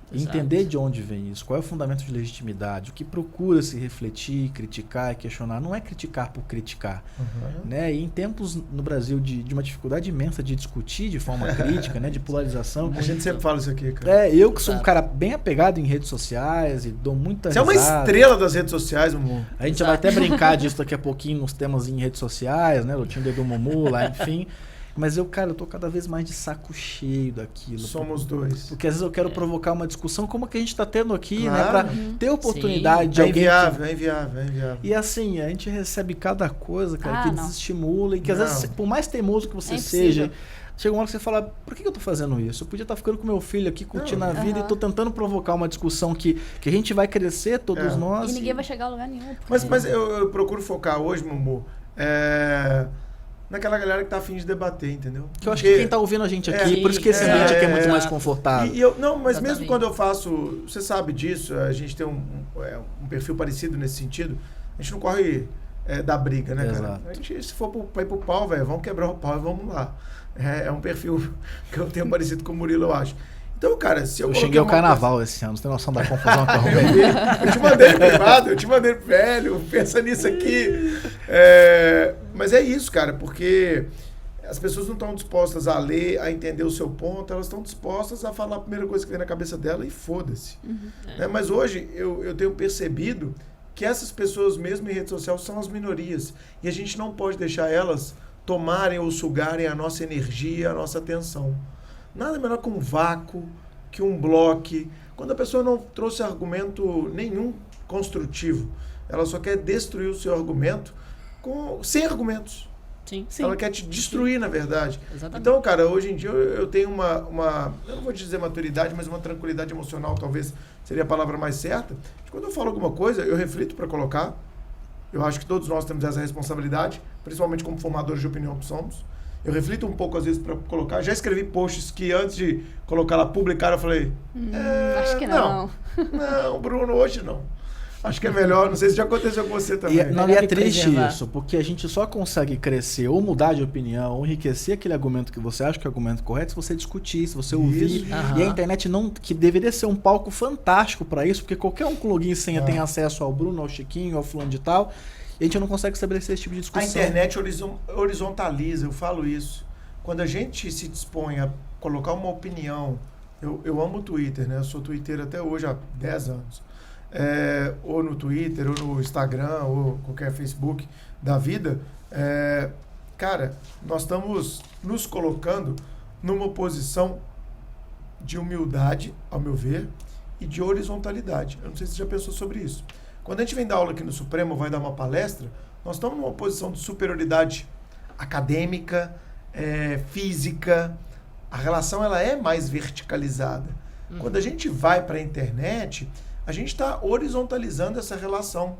Exato. Entender de onde vem isso, qual é o fundamento de legitimidade, o que procura se refletir, criticar e questionar. Não é criticar por criticar. Né? E em tempos no Brasil de uma dificuldade imensa de discutir de forma crítica, né? De polarização. A gente sempre fala isso aqui, cara. Eu que sou um cara bem apegado em redes sociais e dou muita Você é uma estrela das redes sociais, amor. A gente vai até brincar disso daqui a pouquinho nos temas em redes sociais, né? O Tinder do Mumu lá, enfim. Mas eu tô cada vez mais de saco cheio daquilo. Somos dois. Porque às vezes eu quero provocar uma discussão como a que a gente está tendo aqui, Claro. né? Pra ter oportunidade de É alguém... inviável, é inviável, é inviável. E assim, a gente recebe cada coisa, cara, que Não. desestimula. E que às Não. vezes, por mais teimoso que você É seja... impossível. Chega uma hora que você fala, por que eu tô fazendo isso? Eu podia estar ficando com meu filho aqui, curtindo a vida, e tô tentando provocar uma discussão que a gente vai crescer, todos nós. E ninguém vai chegar a lugar nenhum. Mas eu procuro focar hoje, Mumu, naquela galera que tá afim de debater, entendeu? Que eu acho que quem tá ouvindo a gente aqui, por isso que esse ambiente aqui é muito mais confortável. Mas mesmo Exatamente. quando eu faço, você sabe disso, a gente tem um perfil parecido nesse sentido, a gente não corre da briga, né, cara? Exato. A gente, se for pra ir pro pau, velho, vamos quebrar o pau e vamos lá. É um perfil que eu tenho parecido com o Murilo, eu acho. Então, cara, se eu Eu coloquei cheguei ao uma carnaval esse ano, você tem noção da confusão que eu arrumei? Eu te mandei no privado, eu te mandei, velho, pensa nisso aqui. Mas é isso, cara, porque as pessoas não estão dispostas a ler, a entender o seu ponto, elas estão dispostas a falar a primeira coisa que vem na cabeça dela e foda-se. Né? Mas hoje eu tenho percebido que essas pessoas, mesmo em rede social, são as minorias. E a gente não pode deixar elas tomarem ou sugarem a nossa energia, a nossa atenção. Nada melhor que um vácuo, que um bloco. Quando a pessoa não trouxe argumento nenhum construtivo, ela só quer destruir o seu argumento sem argumentos. Sim. Ela quer te destruir, na verdade. Exatamente. Então, cara, hoje em dia eu tenho uma eu não vou dizer maturidade, mas uma tranquilidade emocional, talvez seria a palavra mais certa. Quando eu falo alguma coisa, eu reflito para colocar. Eu acho que todos nós temos essa responsabilidade, principalmente como formadores de opinião que somos. Eu reflito um pouco, às vezes, para colocar. Já escrevi posts que antes de colocar lá, publicar, eu falei... Acho que não. Não, Bruno, hoje não. Acho que é melhor. Não sei se já aconteceu com você também. E é me triste preservar. isso, porque a gente só consegue crescer ou mudar de opinião, ou enriquecer aquele argumento que você acha que é o argumento correto, se você discutir, se você ouvir. Isso. E a internet que deveria ser um palco fantástico para isso, porque qualquer um com login e senha tem acesso ao Bruno, ao Chiquinho, ao fulano de tal, e a gente não consegue estabelecer esse tipo de A discussão. internet horizontaliza, eu falo isso. Quando a gente se dispõe a colocar uma opinião, eu amo o Twitter, né? Eu sou twitteiro até hoje há 10 anos. Ou no Twitter, ou no Instagram, ou qualquer Facebook da vida. Cara, nós estamos nos colocando numa posição de humildade, ao meu ver, e de horizontalidade. Eu não sei se você já pensou sobre isso. Quando a gente vem dar aula aqui no Supremo, vai dar uma palestra, nós estamos numa posição de superioridade acadêmica, física. A relação ela é mais verticalizada. Quando a gente vai para a internet, a gente está horizontalizando essa relação.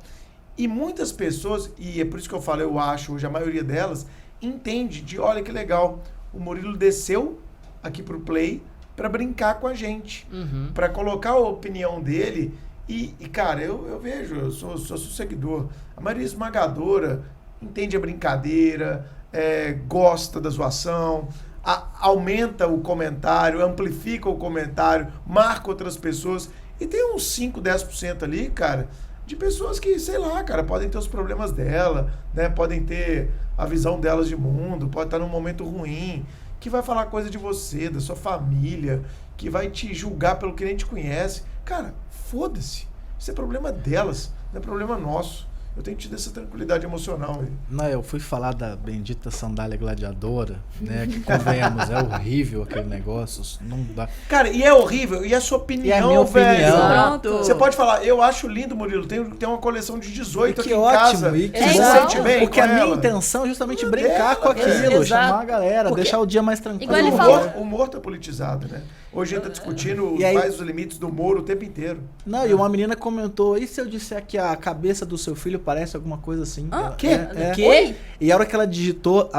E muitas pessoas, e é por isso que eu falo, eu acho, hoje a maioria delas, entende de, olha que legal, o Murilo desceu aqui pro Play para brincar com a gente, para colocar a opinião dele. E cara, eu vejo, eu sou seu seguidor, a maioria esmagadora entende a brincadeira, gosta da zoação, aumenta o comentário, amplifica o comentário, marca outras pessoas. E tem uns 5, 10% ali, cara, de pessoas que, sei lá, cara, podem ter os problemas dela, né? Podem ter a visão delas de mundo, pode estar num momento ruim, que vai falar coisa de você, da sua família, que vai te julgar pelo que nem te conhece. Cara, foda-se. Isso é problema delas, não é problema nosso. Eu tenho tido essa tranquilidade emocional aí. Não, eu fui falar da bendita sandália gladiadora, né? Que convenhamos, é horrível aquele negócio, não dá. Cara, e é horrível, e a sua opinião, E a minha velho? opinião. Pronto. Você pode falar, eu acho lindo, Murilo, tem uma coleção de 18 aqui Que em ótimo, casa. e que Você se bom. sente bem porque com a minha ela? intenção é justamente Meu brincar Deus, com aquilo, exato. chamar a galera, Porque- deixar o dia mais tranquilo. Igual ele O falou. humor tá politizado, né? Hoje a gente tá discutindo E aí- mais os limites do humor o tempo inteiro. Não, e uma menina comentou, e se eu disser que a cabeça do seu filho parece alguma coisa assim? Quê? Quê? E a hora que ela digitou,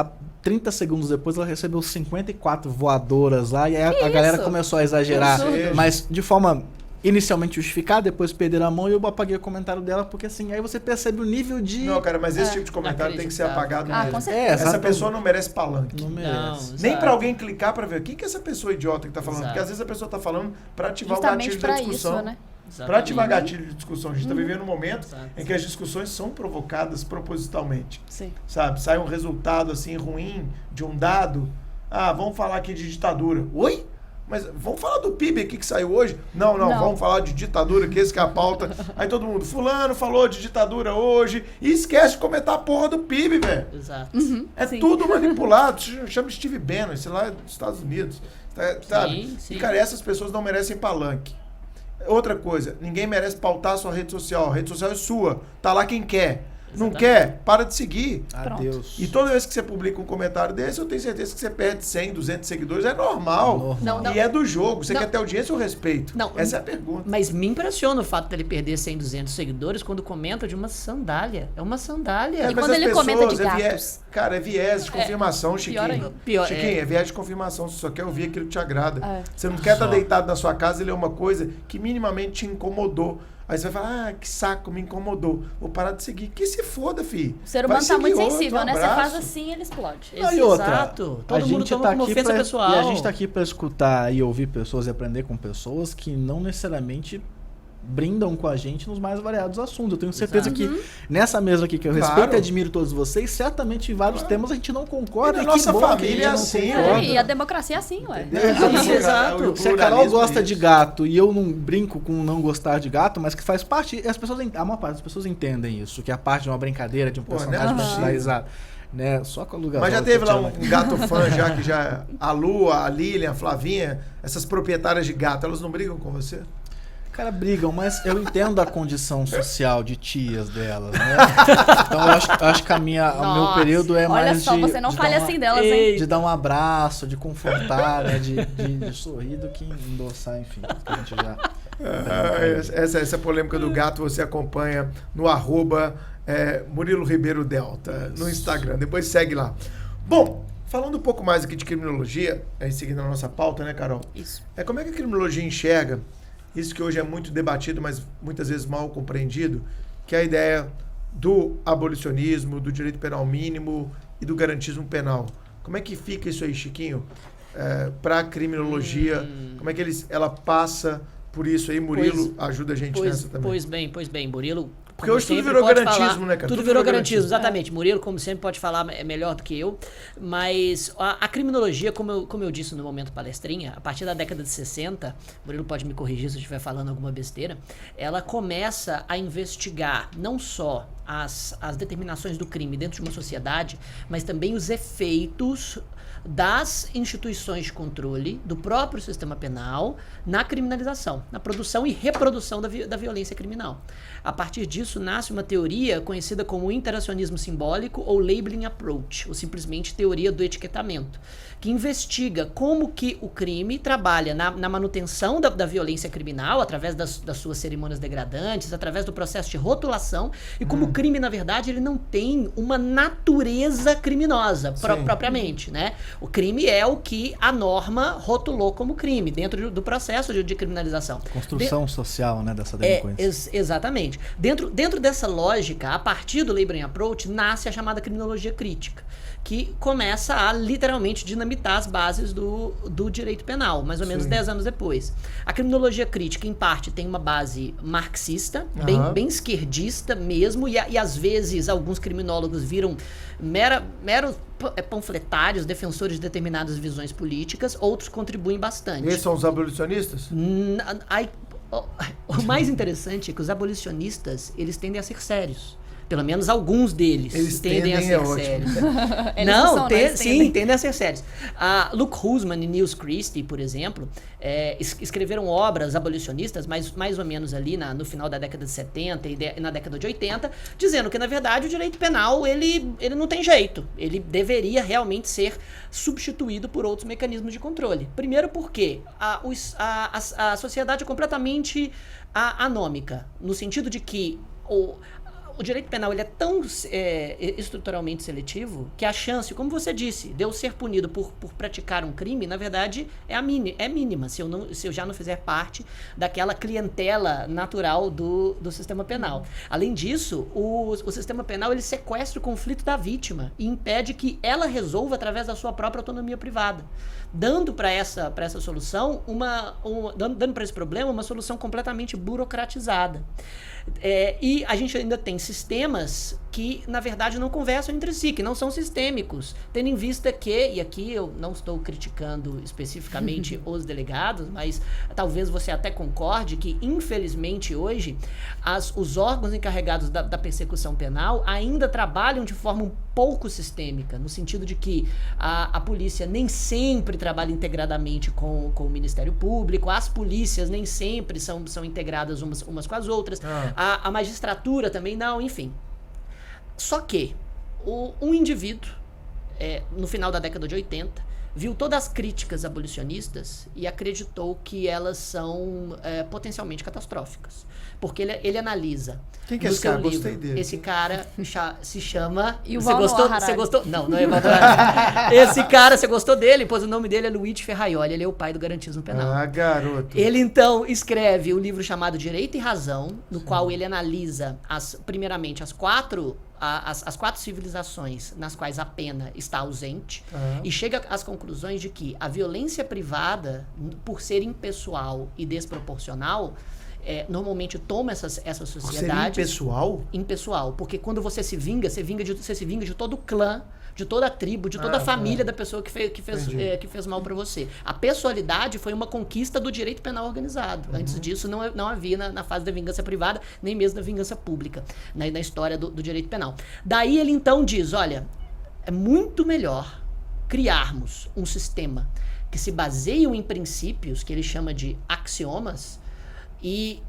30 segundos depois, ela recebeu 54 voadoras lá, e aí a galera isso? começou a exagerar, Absurdo. mas de forma inicialmente justificar, depois perderam a mão e eu apaguei o comentário dela, porque assim, aí você percebe o nível de... Não, cara, mas esse tipo de comentário tem que ser apagado mesmo. com certeza. Essa pessoa não merece palanque. Não merece. Nem pra alguém clicar pra ver o que é essa pessoa idiota que tá falando. Exato. Porque às vezes a pessoa tá falando pra ativar Justamente o gatilho da pra discussão. isso, né? Pra ativar Exatamente. gatilho de discussão. A gente tá vivendo um momento em que as discussões são provocadas propositalmente. Sim. Sabe? Sai um resultado assim ruim de um dado. Ah, vamos falar aqui de ditadura. Oi? Mas vamos falar do PIB aqui que saiu hoje? Não, vamos falar de ditadura, que esse que é a pauta. Aí todo mundo, fulano falou de ditadura hoje e esquece de comentar a porra do PIB, velho. Exato. É Sim. tudo manipulado. Chama Steve Bannon, sei lá, dos Estados Unidos. Sabe? Sim. E, cara, essas pessoas não merecem palanque. Outra coisa, ninguém merece pautar a sua rede social. A rede social é sua. Tá lá quem quer. Não Exatamente. quer? Para de seguir. Adeus. E toda vez que você publica um comentário desse, eu tenho certeza que você perde 100, 200 seguidores. É normal. Não. E é do jogo. Você Não. quer ter audiência ou respeito? Não. Essa é a pergunta. Mas me impressiona o fato dele perder 100, 200 seguidores quando comenta de uma sandália. É uma sandália. E Mas quando as ele comenta de pessoas, gatos? Cara, é viés de confirmação, Chiquinho. ainda. Pior, Chiquinho, é viés de confirmação. Você só quer ouvir aquilo que te agrada. É. Você não quer estar Só. deitado na sua casa e ler uma coisa que minimamente te incomodou. Aí você vai falar, que saco, me incomodou. Vou parar de seguir. Que se foda, filho. O ser humano Vai tá seguir muito outro, sensível, um né? Você faz abraço. assim, ele explode. Não, e outra, Exato. a Todo mundo gente toma tá como aqui ofensa pra, pessoal. e a gente tá aqui pra escutar e ouvir pessoas e aprender com pessoas que não necessariamente brindam com a gente nos mais variados assuntos. Eu tenho certeza Exato. que nessa mesa aqui que eu Claro. respeito e admiro todos vocês, certamente em vários temas a gente não concorda. E E na que nossa bom que a família gente é não assim, concorda. E a democracia é assim, ué. Exato. Se a Carol gosta de gato e eu não brinco com não gostar de gato, mas que faz parte, as pessoas, a maior parte das pessoas entendem isso, que é a parte de uma brincadeira, de um Pô, personagem não é pra gente dar possível. risada. Né? Só com a Luga Mas já teve lá um gato fã já, que já... A Lu, a Lilian, a Flavinha, essas proprietárias de gato, elas não brigam com você? Cara, brigam, mas eu entendo a condição social de tias delas, né? Então eu acho que o meu Nossa, período é olha mais só, de... você não de fale dar uma- assim delas, hein? de dar um abraço, de confortar, né? de sorrir do que endossar, enfim. Que a gente já... Essa polêmica do gato você acompanha no @Murilo Ribeiro Delta, no Instagram. Depois segue lá. Bom, falando um pouco mais aqui de criminologia, aí seguindo a nossa pauta, né, Carol? Isso. Como é que a criminologia enxerga isso que hoje é muito debatido, mas muitas vezes mal compreendido, que é a ideia do abolicionismo, do direito penal mínimo e do garantismo penal. Como é que fica isso aí, Chiquinho, para a criminologia? Como é que ela passa por isso aí? Murilo ajuda a gente nessa também. Pois bem, Murilo. Porque como hoje tudo sempre, virou pode garantismo, falar, né, cara? Tudo virou garantismo, exatamente. Murilo, como sempre, pode falar melhor do que eu. Mas a criminologia, como eu disse no momento palestrinha, a partir da década de 60, Murilo pode me corrigir se eu estiver falando alguma besteira, ela começa a investigar não só as determinações do crime dentro de uma sociedade, mas também os efeitos das instituições de controle do próprio sistema penal na criminalização, na produção e reprodução da violência criminal. A partir disso nasce uma teoria conhecida como interacionismo simbólico ou labeling approach, ou simplesmente teoria do etiquetamento, que investiga como que o crime trabalha na manutenção da violência criminal através das suas cerimônias degradantes, através do processo de rotulação, e como o crime, na verdade, ele não tem uma natureza criminosa propriamente, né? O crime é o que a norma rotulou como crime, dentro do processo de criminalização. Construção social, né, dessa delinquência. Exatamente. Dentro dessa lógica, a partir do labeling approach, nasce a chamada criminologia crítica, que começa a literalmente dinamitar as bases do direito penal, mais ou menos 10 anos depois. A criminologia crítica, em parte, tem uma base marxista, bem esquerdista mesmo, e às vezes alguns criminólogos viram meros panfletários, defensores de determinadas visões políticas, outros contribuem bastante. Esses são os abolicionistas? O mais interessante é que os abolicionistas, eles tendem a ser sérios. Pelo menos alguns deles Eles tendem a ser sérios. Eles não são, né? Eles Sim, tendem a ser sérios. Luke Husman e Niels Christie, por exemplo, escreveram obras abolicionistas, mais ou menos ali no final da década de 70 e na década de 80, dizendo que, na verdade, o direito penal, ele não tem jeito. Ele deveria realmente ser substituído por outros mecanismos de controle. Primeiro porque a sociedade é completamente anômica, no sentido de que o direito penal ele é tão estruturalmente seletivo que a chance, como você disse, de eu ser punido por praticar um crime, na verdade, é mínima, se eu já não fizer parte daquela clientela natural do sistema penal. Além disso, o sistema penal ele sequestra o conflito da vítima e impede que ela resolva através da sua própria autonomia privada, dando para essa solução dando para esse problema uma solução completamente burocratizada. E a gente ainda tem sistemas que, na verdade, não conversam entre si, que não são sistêmicos, tendo em vista que, e aqui eu não estou criticando especificamente os delegados, mas talvez você até concorde que, infelizmente, hoje, os órgãos encarregados da persecução penal ainda trabalham de forma um pouco sistêmica, no sentido de que a polícia nem sempre trabalha integradamente com o Ministério Público, as polícias nem sempre são integradas umas com as outras, a magistratura também não, enfim. Só que um indivíduo, no final da década de 80, viu todas as críticas abolicionistas e acreditou que elas são potencialmente catastróficas. Porque ele analisa. Quem que é esse cara? Livro, Gostei dele. Esse cara se chama... Yuval Noah Harari. Você gostou? Não é Yuval Noah Harari. Esse cara, você gostou dele? Pois o nome dele é Luigi Ferraioli, ele é o pai do garantismo penal. Ah, garoto. Ele, então, escreve um livro chamado Direito e Razão, no qual ele analisa, primeiramente, as quatro civilizações nas quais a pena está ausente e chega às conclusões de que a violência privada, por ser impessoal e desproporcional, normalmente toma essa sociedade... Seria impessoal? Impessoal, porque quando você se vinga, você se vinga de todo o clã, de toda a tribo, de toda a família da pessoa que fez mal para você. A pessoalidade foi uma conquista do direito penal organizado. Antes disso, não havia na fase da vingança privada, nem mesmo da vingança pública, na história do direito penal. Daí ele então diz, olha, é muito melhor criarmos um sistema que se baseie em princípios, que ele chama de axiomas, e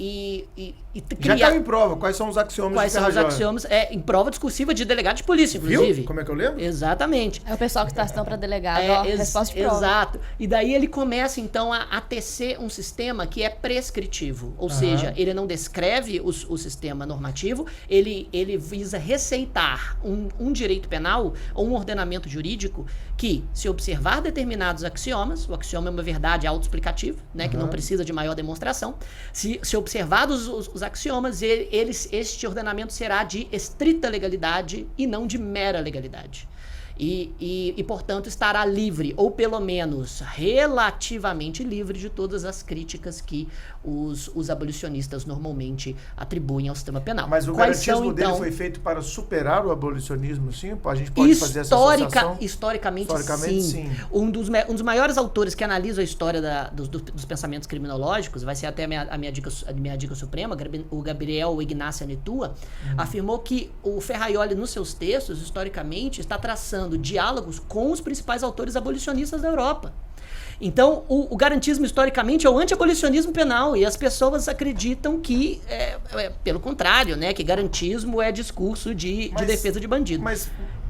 já caiu em prova. Quais são os axiomas? Quais são os axiomas? Em prova discursiva de delegado de polícia, inclusive. Viu? Como é que eu lembro? Exatamente. É o pessoal que está estudando para delegado, resposta de prova. Exato. E daí ele começa, então, a tecer um sistema que é prescritivo. Ou seja, ele não descreve o sistema normativo, ele visa receitar um direito penal ou um ordenamento jurídico que, se observar determinados axiomas, o axioma é uma verdade autoexplicativa, né, que não precisa de maior demonstração, se observados os axiomas, este ordenamento será de estrita legalidade e não de mera legalidade. E, portanto, estará livre, ou pelo menos relativamente livre, de todas as críticas que os abolicionistas normalmente atribuem ao sistema penal. Mas o garantismo dele foi feito para superar o abolicionismo, sim? A gente pode fazer essa associação? Historicamente sim. Um dos maiores autores que analisa a história dos pensamentos criminológicos, vai ser até a minha dica suprema, o Gabriel Ignacio Anitua, afirmou que o Ferraioli, nos seus textos, historicamente, está traçando diálogos com os principais autores abolicionistas da Europa. Então, o garantismo, historicamente, é o anti-abolicionismo penal, e as pessoas acreditam que, pelo contrário, né, que garantismo é discurso de defesa de bandido.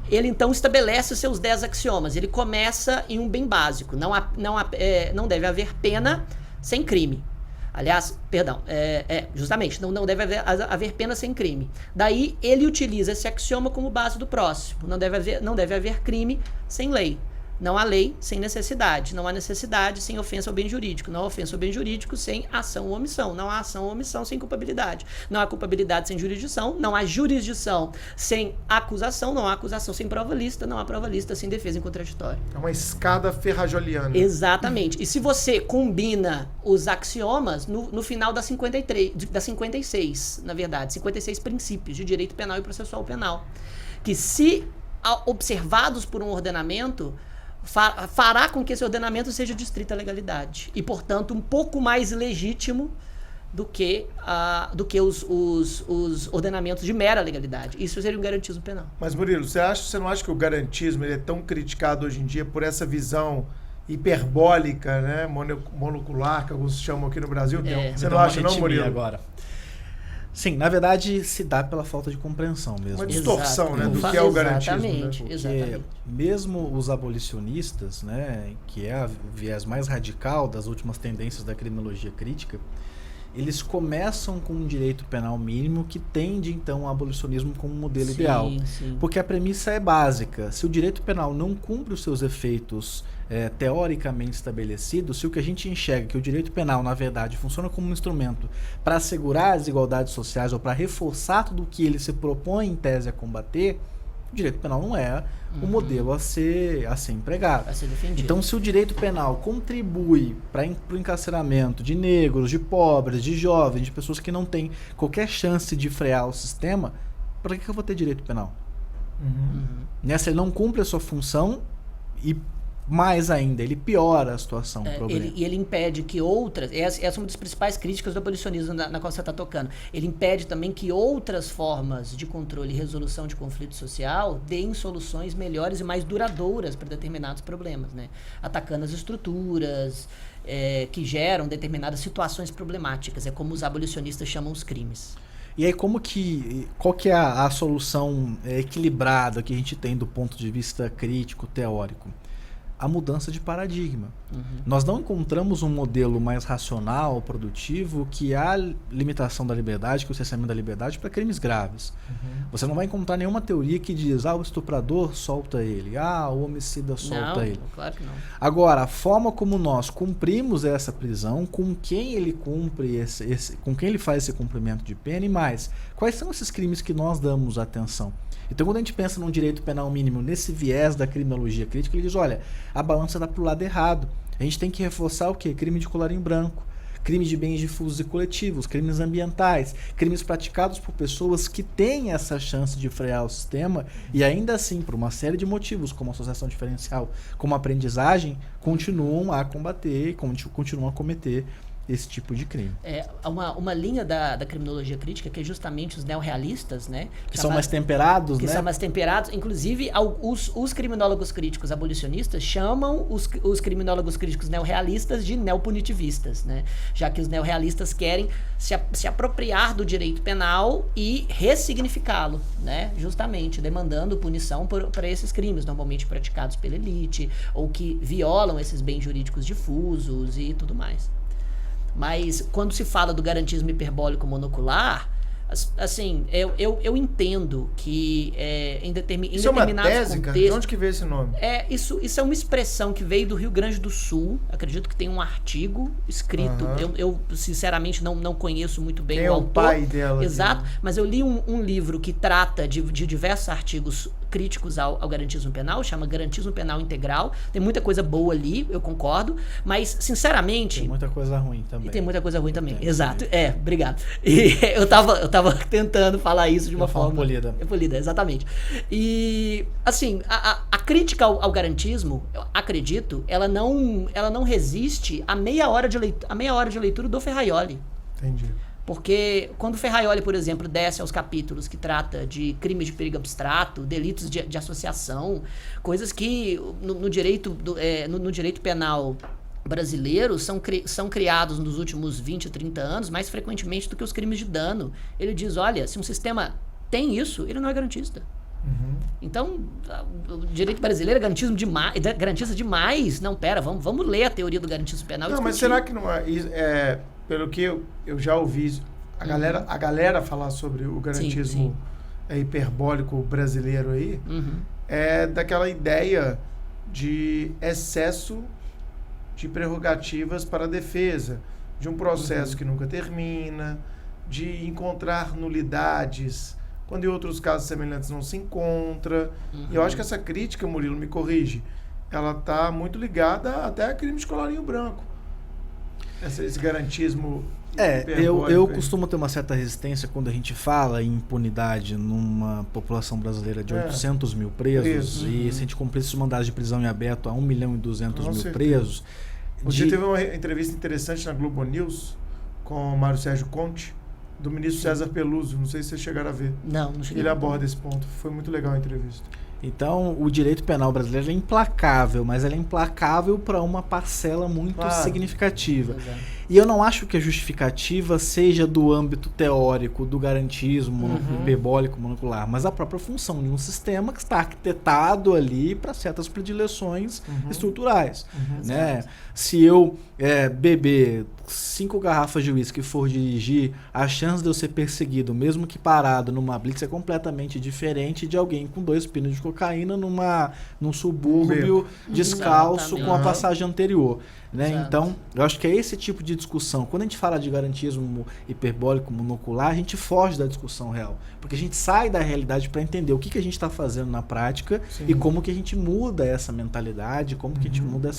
Ele, então, estabelece os seus 10 axiomas. Ele começa em um bem básico. Não deve haver pena sem crime. Aliás, justamente, não deve haver pena sem crime. Daí, ele utiliza esse axioma como base do próximo. Não deve haver crime sem lei. Não há lei sem necessidade. Não há necessidade sem ofensa ao bem jurídico. Não há ofensa ao bem jurídico sem ação ou omissão. Não há ação ou omissão sem culpabilidade. Não há culpabilidade sem jurisdição. Não há jurisdição sem acusação. Não há acusação sem prova lícita. Não há prova lícita sem defesa em contraditório. É uma escada ferrajoliana. Exatamente. E se você combina os axiomas no final da 56, na verdade, 56 princípios de direito penal e processual penal, que, se observados por um ordenamento, fará com que esse ordenamento seja de estrita legalidade e, portanto, um pouco mais legítimo do que os ordenamentos de mera legalidade. Isso seria um garantismo penal. Mas, Murilo, você não acha que o garantismo ele é tão criticado hoje em dia por essa visão hiperbólica, né, monocular, que alguns chamam aqui no Brasil? Você não acha, não, Murilo? Agora. Sim, na verdade se dá pela falta de compreensão mesmo. Uma distorção, né, do que é o garantismo. Exatamente, né? exatamente. Mesmo os abolicionistas, né, que é o viés mais radical das últimas tendências da criminologia crítica, eles começam com um direito penal mínimo que tende, então, ao abolicionismo como modelo ideal. Sim. Porque a premissa é básica. Se o direito penal não cumpre os seus efeitos teoricamente estabelecidos, se o que a gente enxerga que o direito penal, na verdade, funciona como um instrumento para assegurar as desigualdades sociais ou para reforçar tudo o que ele se propõe, em tese, a combater, o direito penal não é o modelo a ser empregado. A ser defendido. Então, se o direito penal contribui para o encarceramento de negros, de pobres, de jovens, de pessoas que não têm qualquer chance de frear o sistema, para que eu vou ter direito penal? Se ele não cumpre a sua função e, mais ainda, ele piora a situação, o problema. Ele impede que outras... Essa é uma das principais críticas do abolicionismo na qual você está tocando. Ele impede também que outras formas de controle e resolução de conflito social deem soluções melhores e mais duradouras para determinados problemas, né? Atacando as estruturas que geram determinadas situações problemáticas. É como os abolicionistas chamam os crimes. E aí, qual que é a solução equilibrada que a gente tem do ponto de vista crítico, teórico? A mudança de paradigma. Nós não encontramos um modelo mais racional, produtivo, que a limitação da liberdade, que o cerceamento da liberdade para crimes graves. Você não vai encontrar nenhuma teoria que diz, o estuprador, solta ele. O homicida, solta ele. Claro que não. Agora, a forma como nós cumprimos essa prisão, com quem ele cumpre com quem ele faz esse cumprimento de pena e mais, quais são esses crimes que nós damos atenção? Então, quando a gente pensa num direito penal mínimo nesse viés da criminologia crítica, ele diz, olha, a balança dá pro lado errado. A gente tem que reforçar o quê? Crime de colarinho branco, crimes de bens difusos e coletivos, crimes ambientais, crimes praticados por pessoas que têm essa chance de frear o sistema e ainda assim, por uma série de motivos, como associação diferencial, como aprendizagem, continuam a combater, continuam a cometer esse tipo de crime. Uma linha da criminologia crítica que é justamente os neorrealistas, né? Que são mais temperados, que né? são mais temperados. Inclusive, os criminólogos críticos abolicionistas chamam os criminólogos críticos neorrealistas de neopunitivistas, né? Já que os neorrealistas querem se apropriar do direito penal e ressignificá-lo, né? Justamente, demandando punição para esses crimes, normalmente praticados pela elite, ou que violam esses bens jurídicos difusos e tudo mais. Mas quando se fala do garantismo hiperbólico monocular, assim, eu entendo que em determinados Isso é uma tese, contextos... cara? De onde que veio esse nome? Isso é uma expressão que veio do Rio Grande do Sul. Acredito que tem um artigo escrito. Eu sinceramente não conheço muito bem Quem o é o autor. pai dela? Exato, mas eu li um livro que trata de diversos artigos críticos ao garantismo penal, chama Garantismo Penal Integral. Tem muita coisa boa ali, eu concordo, mas, sinceramente... Tem muita coisa ruim também. E tem muita coisa ruim também, exato. Obrigado. E eu tava tentando falar isso de uma forma... polida. Polida, exatamente. E, assim, a crítica ao garantismo, eu acredito, ela não resiste à meia hora de leitura do Ferraioli. Entendi. Porque quando o Ferraioli, por exemplo, desce aos capítulos que trata de crimes de perigo abstrato, delitos de associação, coisas que no direito penal brasileiro são criados nos últimos 20, 30 anos mais frequentemente do que os crimes de dano. Ele diz, olha, se um sistema tem isso, ele não é garantista. Então, o direito brasileiro é garantista demais. Não, pera, vamos ler a teoria do garantismo penal. Não, mas será que não é... Pelo que eu já ouvi a galera falar sobre o garantismo hiperbólico brasileiro aí, é daquela ideia de excesso de prerrogativas para a defesa, de um processo que nunca termina, de encontrar nulidades quando em outros casos semelhantes não se encontra. E eu acho que essa crítica, Murilo, me corrige, ela está muito ligada até a crime de colarinho branco. Esse garantismo eu costumo ter uma certa resistência quando a gente fala em impunidade numa população brasileira de 800 mil presos, e se a gente cumprisse os mandados de prisão em aberto a 1.200.000 presos. Você teve uma entrevista interessante na Globo News com o Mário Sérgio Conte, do ministro César Peluso, não sei se vocês chegaram a ver. Não cheguei. Ele aborda esse ponto, foi muito legal a entrevista. Então, o direito penal brasileiro é implacável, mas ele é implacável para uma parcela muito significativa. E eu não acho que a justificativa seja do âmbito teórico do garantismo hiperbólico monocular, mas a própria função de um sistema que está arquitetado ali para certas predileções estruturais. Né? Se eu beber 5 garrafas de uísque e for dirigir, a chance de eu ser perseguido, mesmo que parado numa blitz, é completamente diferente de alguém com 2 pinos de cocaína num subúrbio descalço com a passagem anterior. Né? Então, eu acho que é esse tipo de discussão. Quando a gente fala de garantismo hiperbólico monocular, a gente foge da discussão real. Porque a gente sai da realidade para entender o que a gente está fazendo na prática e como que a gente muda essa mentalidade, como que a gente muda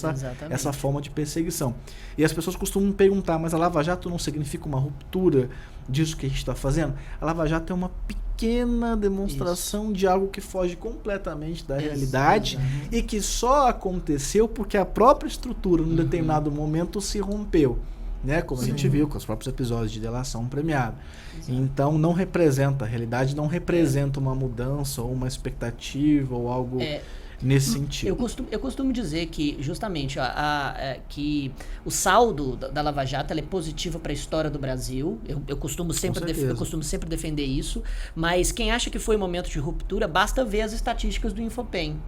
essa forma de perseguição. E as pessoas costumam perguntar, mas a Lava Jato não significa uma ruptura disso que a gente está fazendo? A Lava Jato é uma pequena demonstração de algo que foge completamente da realidade e que só aconteceu porque a própria estrutura, num determinado momento, se rompeu. Né? Como a gente viu com os próprios episódios de delação premiada. Então, não representa, a realidade não representa uma mudança ou uma expectativa ou algo nesse sentido. Eu costumo dizer que, justamente, que o saldo da Lava Jato ela é positivo para a história do Brasil. Eu costumo sempre defender isso. Mas quem acha que foi um momento de ruptura, basta ver as estatísticas do Infopem.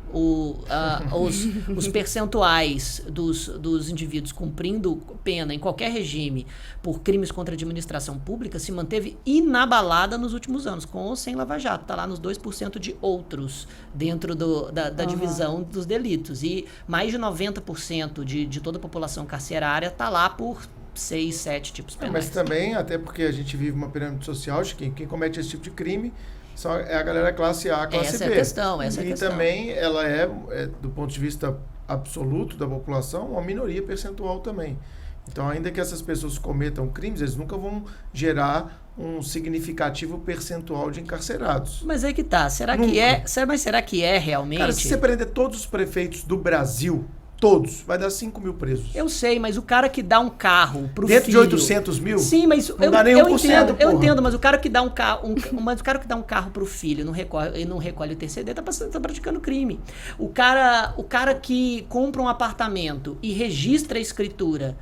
Os percentuais dos indivíduos cumprindo pena em qualquer regime por crimes contra a administração pública se manteve inabalada nos últimos anos, com ou sem Lava Jato. Está lá nos 2% de outros dentro da divisão dos delitos. E mais de 90% de toda a população carcerária está lá por 6, 7 tipos penais. Mas também, até porque a gente vive uma pirâmide social de quem comete esse tipo de crime é a galera classe A, classe B. Essa é a questão. E também ela é, do ponto de vista absoluto da população, uma minoria percentual também. Então, ainda que essas pessoas cometam crimes, eles nunca vão gerar um significativo percentual de encarcerados. Mas aí que tá. Será que é realmente? Cara, se você prender todos os prefeitos do Brasil, todos, vai dar 5 mil presos. Eu sei, mas o cara que dá um carro pro dentro filho... de 800 mil? Sim, mas não dá nem 1%, eu entendo, mas o cara que dá um carro pro filho e não recolhe o TCD tá praticando crime. O cara que compra um apartamento e registra a escritura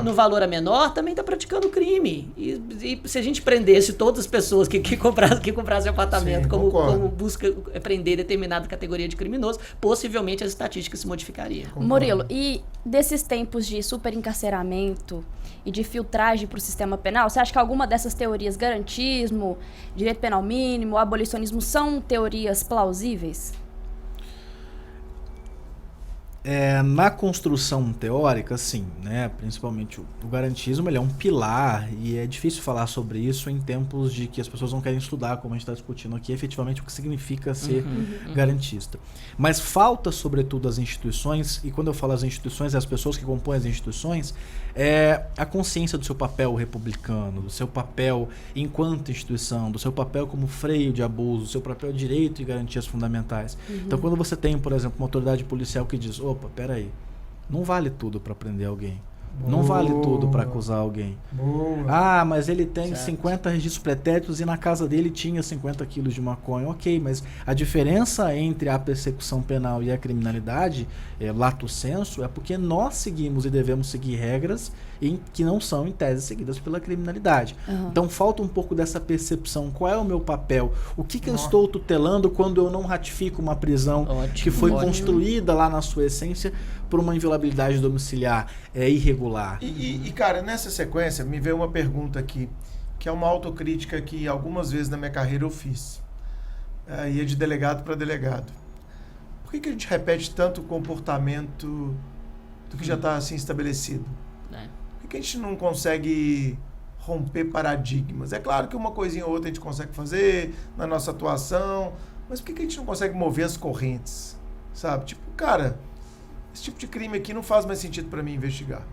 no valor é menor, também está praticando crime. E se a gente prendesse todas as pessoas que comprassem apartamento como busca prender determinada categoria de criminoso, possivelmente as estatísticas se modificariam. Murilo, e desses tempos de superencarceramento e de filtragem para o sistema penal, você acha que alguma dessas teorias, garantismo, direito penal mínimo, abolicionismo, são teorias plausíveis? Na construção teórica, sim, né? Principalmente o garantismo, ele é um pilar e é difícil falar sobre isso em tempos de que as pessoas não querem estudar, como a gente está discutindo aqui, efetivamente o que significa ser garantista. Mas falta, sobretudo, as instituições, e quando eu falo as instituições, as pessoas que compõem as instituições, a consciência do seu papel republicano, do seu papel enquanto instituição, do seu papel como freio de abuso, do seu papel de direito e garantias fundamentais. Então, quando você tem, por exemplo, uma autoridade policial que diz, opa, peraí, não vale tudo para prender alguém. Não vale tudo para acusar alguém. Ah, mas ele tem 50 registros pretéritos e na casa dele tinha 50 quilos de maconha. Ok, mas a diferença entre a persecução penal e a criminalidade, lato sensu, é porque nós seguimos e devemos seguir regras que não são, em tese, seguidas pela criminalidade. Então, falta um pouco dessa percepção. Qual é o meu papel? O que eu estou tutelando quando eu não ratifico uma prisão que foi construída lá na sua essência por uma inviolabilidade domiciliar irregular? E, cara, nessa sequência, me veio uma pergunta aqui, que é uma autocrítica que algumas vezes na minha carreira eu fiz. Ia de delegado para delegado. Por que a gente repete tanto o comportamento do que já está assim estabelecido? Por que a gente não consegue romper paradigmas? É claro que uma coisinha ou outra a gente consegue fazer na nossa atuação, mas por que a gente não consegue mover as correntes? Sabe? Tipo, cara, esse tipo de crime aqui não faz mais sentido para mim investigar.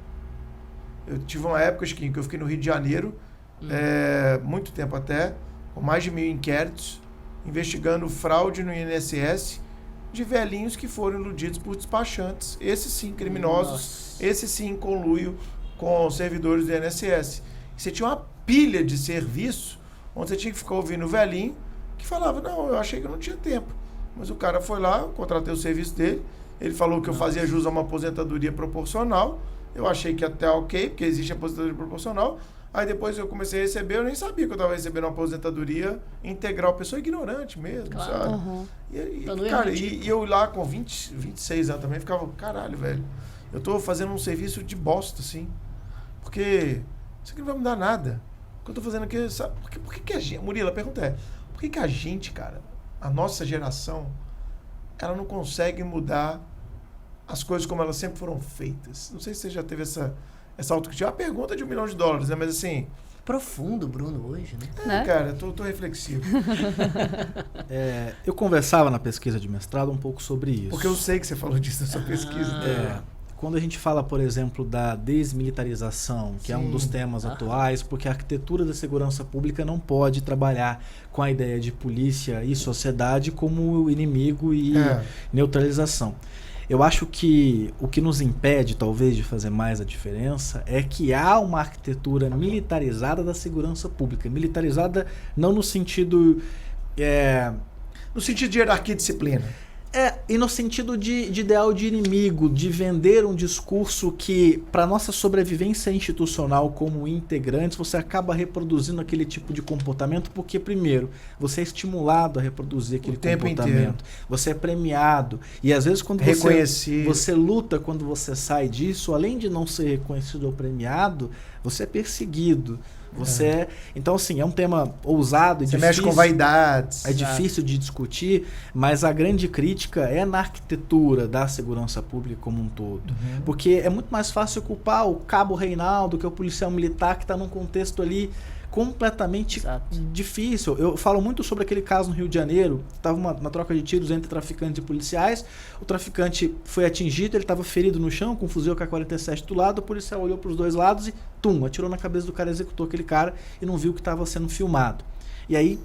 Eu tive uma época, Chiquinho, que eu fiquei no Rio de Janeiro, muito tempo até, com mais de 1000 inquéritos, investigando fraude no INSS de velhinhos que foram iludidos por despachantes. Esses sim, criminosos, esses sim, em conluio com os servidores do INSS. Você tinha uma pilha de serviço onde você tinha que ficar ouvindo o velhinho que falava, não, eu achei que eu não tinha tempo. Mas o cara foi lá, eu contratei o serviço dele, ele falou que eu fazia jus a uma aposentadoria proporcional, eu achei que até ok, porque existe aposentadoria proporcional, aí depois eu comecei a receber, eu nem sabia que eu estava recebendo uma aposentadoria integral, pessoa ignorante mesmo, sabe? E eu lá com 26 anos também ficava, caralho, velho, eu tô fazendo um serviço de bosta, assim. Porque isso aqui não vai mudar nada. O que eu tô fazendo aqui, sabe? Por que a gente... Murilo, a pergunta é, por que a gente, cara, a nossa geração, ela não consegue mudar as coisas como elas sempre foram feitas? Não sei se você já teve essa autocrítica. É uma pergunta de $1 milhão, né? Mas assim... Profundo, Bruno, hoje, né? Cara, tô reflexivo. Eu conversava na pesquisa de mestrado um pouco sobre isso. Porque eu sei que você falou disso na sua pesquisa. Quando a gente fala, por exemplo, da desmilitarização, que é um dos temas atuais, porque a arquitetura da segurança pública não pode trabalhar com a ideia de polícia e sociedade como inimigo e neutralização. Eu acho que o que nos impede, talvez, de fazer mais a diferença é que há uma arquitetura militarizada da segurança pública. Militarizada não no sentido... No sentido de hierarquia e disciplina. E no sentido de ideal de inimigo, de vender um discurso que, para nossa sobrevivência institucional como integrantes, você acaba reproduzindo aquele tipo de comportamento porque, primeiro, você é estimulado a reproduzir aquele comportamento. Inteiro. Você é premiado. E, às vezes, quando você luta, quando você sai disso, além de não ser reconhecido ou premiado, você é perseguido. Então, assim, é um tema ousado e difícil. Você mexe com vaidades. É difícil de discutir, mas a grande crítica é na arquitetura da segurança pública como um todo. Porque é muito mais fácil culpar o cabo Reinaldo, que é o policial militar que está num contexto ali completamente difícil. Eu falo muito sobre aquele caso no Rio de Janeiro. Estava uma troca de tiros entre traficantes e policiais. O traficante foi atingido, ele estava ferido no chão com um fuzil AK-47 do lado. O policial olhou para os dois lados e atirou na cabeça do cara, executou aquele cara e não viu que estava sendo filmado. E aí,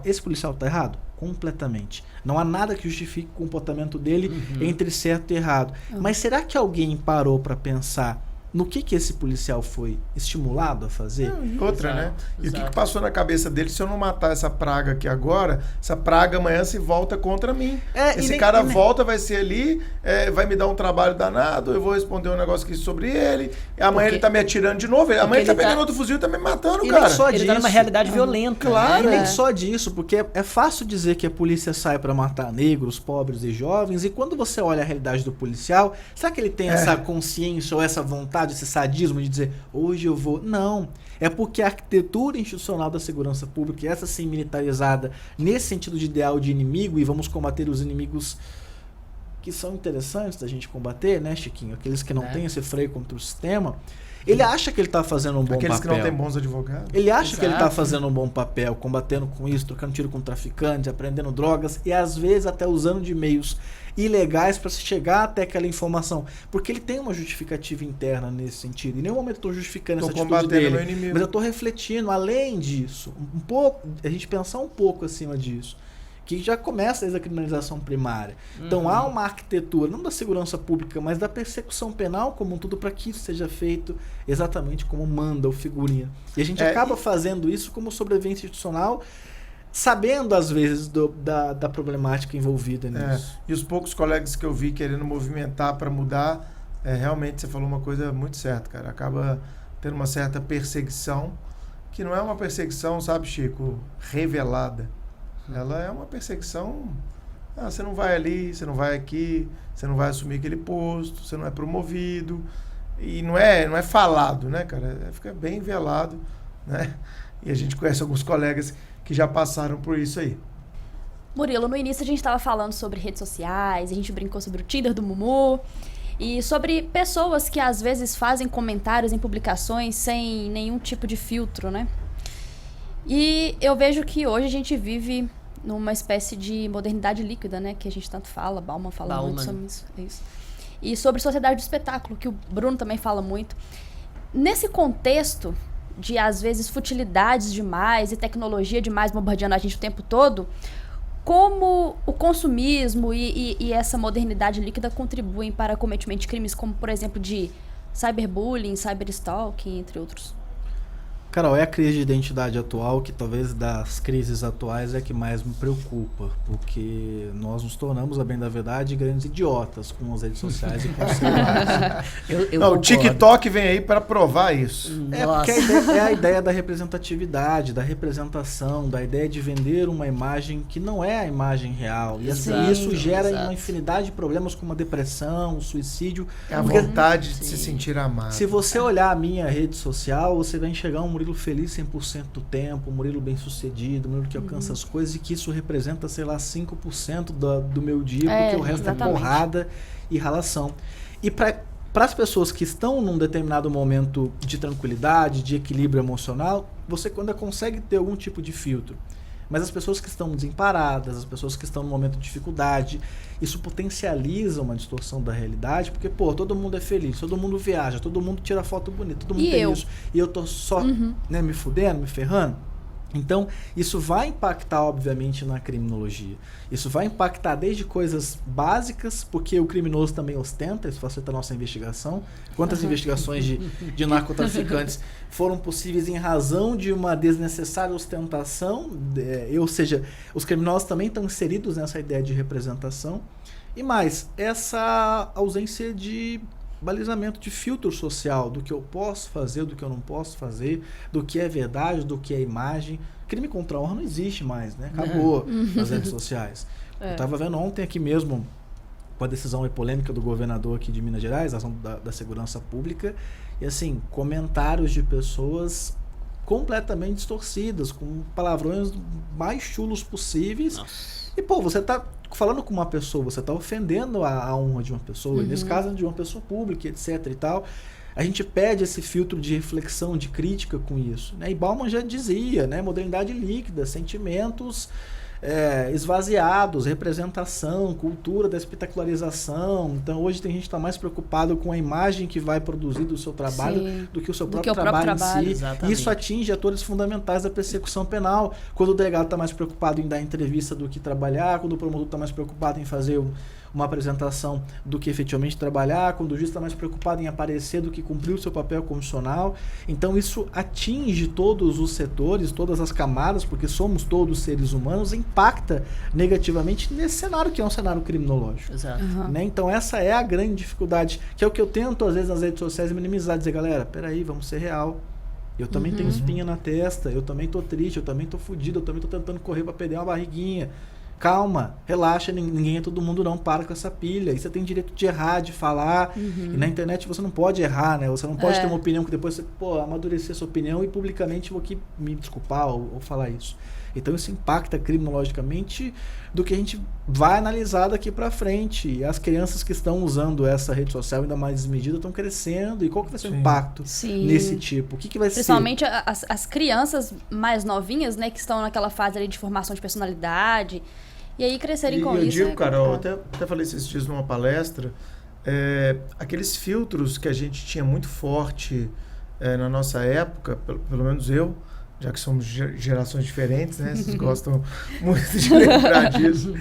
esse policial está errado? Completamente. Não há nada que justifique o comportamento dele entre certo e errado. Mas será que alguém parou para pensar no que esse policial foi estimulado a fazer? Outra, né? E o que passou na cabeça dele? Se eu não matar essa praga aqui agora, essa praga amanhã se volta contra mim. Esse cara volta, vai ser ali, vai me dar um trabalho danado, eu vou responder um negócio aqui sobre ele, e amanhã ele tá me atirando de novo, amanhã ele tá pegando outro fuzil e tá me matando, cara. Ele tá numa realidade violenta. Claro, nem só disso, porque é fácil dizer que a polícia sai para matar negros, pobres e jovens, e quando você olha a realidade do policial, será que ele tem essa consciência ou essa vontade, esse sadismo de dizer, hoje eu vou... Não. É porque a arquitetura institucional da segurança pública, essa sim militarizada, nesse sentido de ideal de inimigo, e vamos combater os inimigos que são interessantes da gente combater, né, Chiquinho? Aqueles que não têm esse freio contra o sistema. Ele acha que ele está fazendo um bom papel. Aqueles que não têm bons advogados. Ele acha que ele está fazendo um bom papel, combatendo com isso, trocando tiro com traficantes, aprendendo drogas e às vezes até usando de meios ilegais para se chegar até aquela informação. Porque ele tem uma justificativa interna nesse sentido. Em nenhum momento eu estou justificando essa atitude dele. Mas eu estou refletindo, além disso, um pouco, a gente pensar um pouco acima disso. Que já começa desde a criminalização primária. Então há uma arquitetura, não da segurança pública, mas da persecução penal como um todo, para que isso seja feito exatamente como manda o figurino. E a gente acaba fazendo isso como sobrevivência institucional, sabendo às vezes da problemática envolvida nisso. E os poucos colegas que eu vi querendo movimentar para mudar, realmente você falou uma coisa muito certa, cara. Acaba tendo uma certa perseguição, que não é uma perseguição, sabe, Chico, revelada. Ela é uma perseguição. Você não vai ali, você não vai aqui, você não vai assumir aquele posto, você não é promovido. E não é falado, né, cara? Fica bem velado, né? E a gente conhece alguns colegas que já passaram por isso aí. Murilo, no início a gente estava falando sobre redes sociais, a gente brincou sobre o Tinder do Mumu e sobre pessoas que às vezes fazem comentários em publicações sem nenhum tipo de filtro, né? E eu vejo que hoje a gente vive numa espécie de modernidade líquida, né? Que a gente tanto fala, Bauman fala muito sobre isso. E sobre sociedade do espetáculo, que o Bruno também fala muito. Nesse contexto de, às vezes, futilidades demais e tecnologia demais bombardeando a gente o tempo todo, como o consumismo e essa modernidade líquida contribuem para o cometimento de crimes como, por exemplo, de cyberbullying, cyberstalking, entre outros? Carol, é a crise de identidade atual que talvez das crises atuais é que mais me preocupa, porque nós nos tornamos, a bem da verdade, grandes idiotas com as redes sociais e com os celulares. Não, o TikTok vem aí para provar isso. Porque é a ideia da representatividade, da representação, da ideia de vender uma imagem que não é a imagem real. E assim, isso gera uma infinidade de problemas como a depressão, o suicídio. É a vontade de se sentir amado. Se você olhar a minha rede social, você vai enxergar um Murilo feliz 100% do tempo, um Murilo bem sucedido, um Murilo que alcança as coisas, e que isso representa, sei lá, 5% do meu dia, porque o resto é porrada e ralação. E para as pessoas que estão num determinado momento de tranquilidade, de equilíbrio emocional, você ainda consegue ter algum tipo de filtro. Mas as pessoas que estão desamparadas, as pessoas que estão num momento de dificuldade, isso potencializa uma distorção da realidade, porque, pô, todo mundo é feliz, todo mundo viaja, todo mundo tira foto bonita, todo mundo tem isso. E eu tô só me fudendo, me ferrando. Então, isso vai impactar, obviamente, na criminologia. Isso vai impactar desde coisas básicas, porque o criminoso também ostenta, isso facilita a nossa investigação. Quantas investigações de narcotraficantes foram possíveis em razão de uma desnecessária ostentação? Ou seja, os criminosos também estão inseridos nessa ideia de representação. E mais, essa ausência de balizamento, de filtro social, do que eu posso fazer, do que eu não posso fazer, do que é verdade, do que é imagem. Crime contra a honra não existe mais, né? Acabou nas redes sociais. Eu estava vendo ontem aqui mesmo, com a decisão polêmica do governador aqui de Minas Gerais, a ação da segurança pública, e assim, comentários de pessoas completamente distorcidas, com palavrões mais chulos possíveis. Nossa. E, pô, você tá falando com uma pessoa, você tá ofendendo a honra de uma pessoa, e nesse caso de uma pessoa pública, etc e tal. A gente pede esse filtro de reflexão, de crítica com isso, né? E Bauman já dizia, né? Modernidade líquida, sentimentos esvaziados, representação, cultura da espetacularização. Então hoje tem gente que está mais preocupado com a imagem que vai produzir do seu trabalho do que o seu próprio trabalho em si. Exatamente. Isso atinge atores fundamentais da persecução penal. Quando o delegado está mais preocupado em dar entrevista do que trabalhar, quando o promotor está mais preocupado em fazer uma apresentação do que efetivamente trabalhar, quando o juiz está mais preocupado em aparecer do que cumprir o seu papel constitucional. Então isso atinge todos os setores, todas as camadas, porque somos todos seres humanos, impacta negativamente nesse cenário que é um cenário criminológico. Exato. Né? Então essa é a grande dificuldade, que é o que eu tento às vezes nas redes sociais minimizar, dizer, galera, peraí, vamos ser real. Eu também tenho espinha na testa, eu também tô triste, eu também tô fudido, eu também tô tentando correr para perder uma barriguinha. Calma, relaxa, ninguém é todo mundo não, para com essa pilha. E você tem direito de errar, de falar. E na internet você não pode errar, né? Você não pode ter uma opinião que depois você, amadurecer sua opinião e publicamente vou aqui me desculpar ou falar isso. Então isso impacta criminologicamente do que a gente vai analisar daqui pra frente. E as crianças que estão usando essa rede social ainda mais desmedida estão crescendo. E qual que vai ser o impacto nesse tipo? O que vai ser? Principalmente as crianças mais novinhas, né? Que estão naquela fase ali de formação de personalidade. E aí crescerem com isso. Eu digo, Carol, até falei esses dias numa palestra, aqueles filtros que a gente tinha muito forte na nossa época, pelo menos eu, já que somos gerações diferentes, né? Vocês gostam muito de lembrar disso.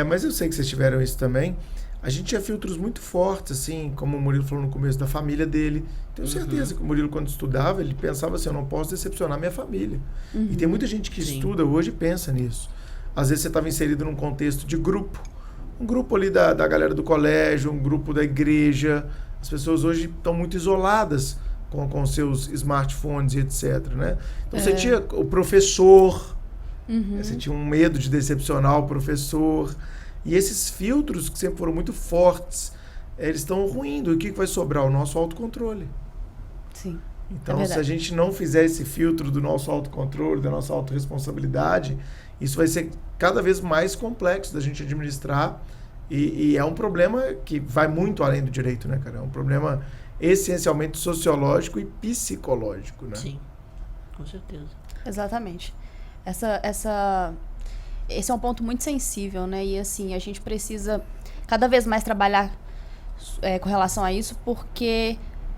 Mas eu sei que vocês tiveram isso também. A gente tinha filtros muito fortes, assim, como o Murilo falou no começo, da família dele. Tenho certeza que o Murilo, quando estudava, ele pensava assim, eu não posso decepcionar minha família. E tem muita gente que estuda hoje e pensa nisso. Às vezes você estava inserido num contexto de grupo. Um grupo ali da galera do colégio, um grupo da igreja. As pessoas hoje estão muito isoladas com seus smartphones e etc, né? Então você tinha o professor, você tinha um medo de decepcionar o professor. E esses filtros que sempre foram muito fortes, eles estão ruindo. E o que vai sobrar? O nosso autocontrole. Sim. Então, se a gente não fizer esse filtro do nosso autocontrole, da nossa autorresponsabilidade, isso vai ser cada vez mais complexo da gente administrar. E é um problema que vai muito além do direito, né, cara? É um problema essencialmente sociológico e psicológico, né? Sim, com certeza. Exatamente. Esse é um ponto muito sensível, né? E assim, a gente precisa cada vez mais trabalhar com relação a isso, porque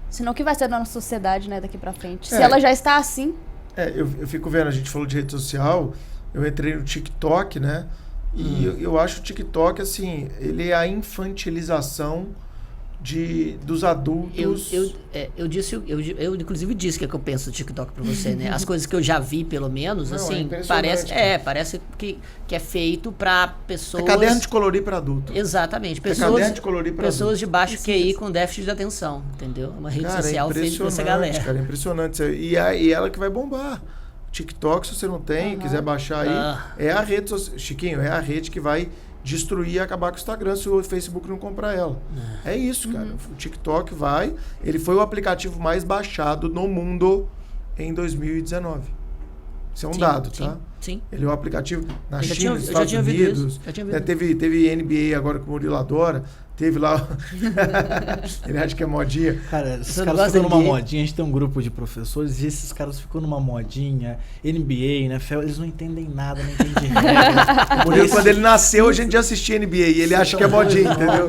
senão o que vai ser da nossa sociedade, né, daqui pra frente? Se ela já está assim... Eu fico vendo, a gente falou de rede social, eu entrei no TikTok, né? E eu acho o TikTok, assim, ele é a infantilização dos adultos. Eu inclusive disse que é que eu penso do TikTok pra você, né? As coisas que eu já vi, pelo menos, Não, assim, é parece que é feito pra pessoas... É caderno de colorir para adulto. Exatamente. Caderno de colorir para Pessoas adulto. de baixo QI com déficit de atenção, entendeu? Uma rede social feita pra essa galera. Cara, é impressionante. E ela que vai bombar. TikTok, se você não tem, quiser baixar aí, é a rede, Chiquinho, é a rede que vai destruir e acabar com o Instagram se o Facebook não comprar ela. É isso, cara. O TikTok ele foi o aplicativo mais baixado no mundo em 2019. Isso é um dado, tá? Sim. Ele é o aplicativo na China, nos eu já Estados tinha Unidos. visto Né, teve NBA agora que o Murilo adora. Teve lá... Ele acha que é modinha. Cara, esses Você caras não ficam gosta numa de NBA? modinha, a gente tem um grupo de professores e esses caras ficam numa modinha, NBA, NFL, eles não entendem nada, não entendem regra. Murilo, quando ele nasceu, a gente já assistia NBA e ele acha que é modinha, entendeu?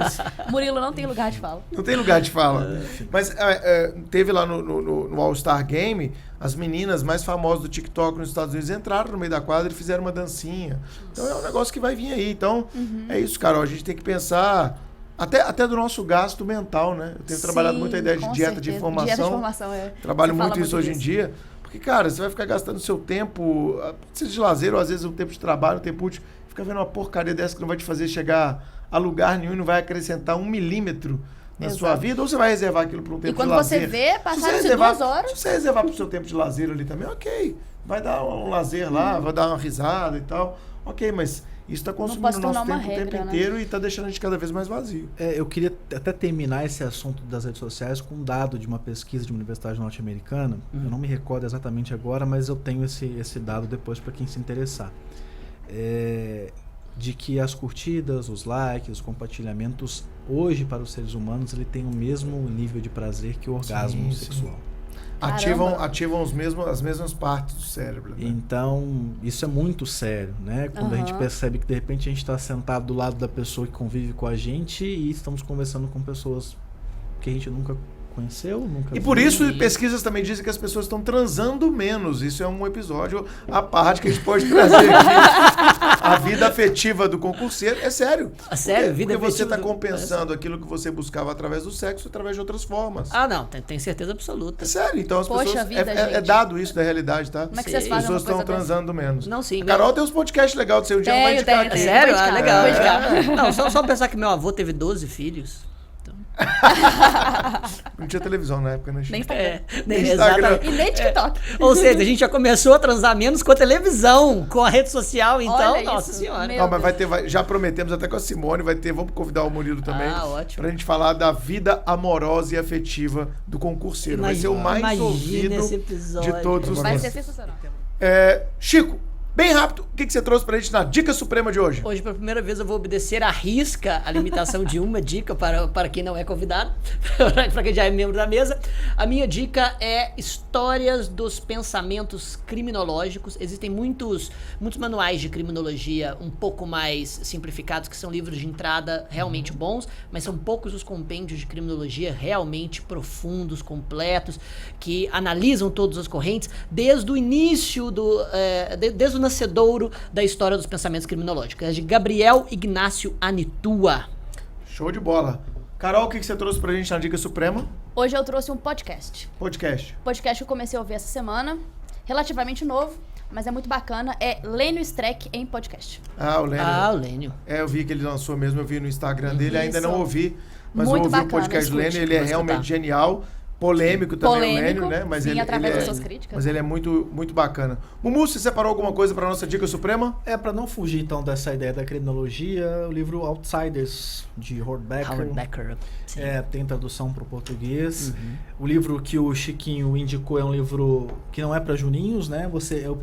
Murilo não tem lugar de fala. Não tem lugar de fala. Mas teve lá no All-Star Game, as meninas mais famosas do TikTok nos Estados Unidos entraram no meio da quadra e fizeram uma dancinha. Então é um negócio que vai vir aí. Então é isso, Carol. A gente tem que pensar até do nosso gasto mental, né? Eu tenho trabalhado muito a ideia de dieta de informação. Dieta de informação, Trabalho Você fala muito isso hoje em dia. Porque, cara, você vai ficar gastando seu tempo, seja de lazer ou às vezes um tempo de trabalho, um tempo útil, fica vendo uma porcaria dessa que não vai te fazer chegar a lugar nenhum e não vai acrescentar 1 milímetro na sua vida, ou você vai reservar aquilo para um tempo de lazer. E quando você vê, passaram-se 2 horas. Se você reservar para o seu tempo de lazer ali também, ok. Vai dar um lazer lá, vai dar uma risada e tal. Ok, mas isso está consumindo o nosso tempo o tempo inteiro e está deixando a gente cada vez mais vazio. Eu queria até terminar esse assunto das redes sociais com um dado de uma pesquisa de uma universidade norte-americana. Eu não me recordo exatamente agora, mas eu tenho esse dado depois para quem se interessar. De que as curtidas, os likes, os compartilhamentos, hoje para os seres humanos, ele tem o mesmo nível de prazer que o orgasmo sexual. Ativam as mesmas partes do cérebro. Né? Então, isso é muito sério, né? Quando a gente percebe que de repente a gente está sentado do lado da pessoa que convive com a gente e estamos conversando com pessoas que a gente nunca conheceu, nunca E viu. por isso, pesquisas também dizem que as pessoas estão transando menos. Isso é um episódio à parte que a gente pode trazer aqui. A vida afetiva do concurseiro. É sério. Porque você está compensando aquilo que você buscava através do sexo, através de outras formas. Ah, não. Tem certeza absoluta. É sério. Então as Poxa pessoas... vida, é gente. dado isso da realidade, tá? Como é que vocês As fazem pessoas uma coisa estão transando menos. Não, sim. A Carol tem uns podcasts legais do seu dia, não vai indicar aqui. Sério? Vou Ah, legal. indicar. Não, só pensar que meu avô teve 12 filhos. Não tinha televisão na época, né, Chico? Nem Instagram. Exatamente. E nem TikTok. Ou seja, a gente já começou a transar menos com a televisão, com a rede social, então, Olha nossa isso, senhora. meu Não, mas já prometemos até com a Simone, vamos convidar o Murilo também. Ótimo. Pra gente falar da vida amorosa e afetiva do concurseiro. Vai ser o mais ouvido esse episódio. de todos os Vai tempos. ser sensacional. Chico, bem rápido, o que você trouxe pra gente na Dica Suprema de hoje? Hoje, pela primeira vez, eu vou obedecer à risca a limitação de uma dica para quem não é convidado, para quem já é membro da mesa. A minha dica é Histórias dos Pensamentos Criminológicos. Existem muitos manuais de criminologia um pouco mais simplificados, que são livros de entrada realmente bons, mas são poucos os compêndios de criminologia realmente profundos, completos, que analisam todas as correntes, desde o início desde o nascedouro da história dos pensamentos criminológicos. É de Gabriel Ignácio Anitua. Show de bola. Carol, o que você trouxe pra gente na Dica Suprema? Hoje eu trouxe um podcast. Podcast. Podcast que eu comecei a ouvir essa semana. Relativamente novo, mas é muito bacana. É Lênio Streck em podcast. O Lênio. O Lênio. Eu vi que ele lançou mesmo, eu vi no Instagram dele, ainda Isso. não ouvi, mas Muito eu ouvi o bacana, podcast do Lênio, escute, ele é vou realmente escutar. genial. Polêmico também, o Lênio, né? Mas sim, ele através das é, suas críticas. mas ele é muito, muito bacana. Mumu, você separou alguma coisa para nossa Dica Suprema? Para não fugir então dessa ideia da criminologia, o livro Outsiders, de Howard Becker. Sim. Tem tradução para o português. O livro que o Chiquinho indicou é um livro que não é para juninhos, né?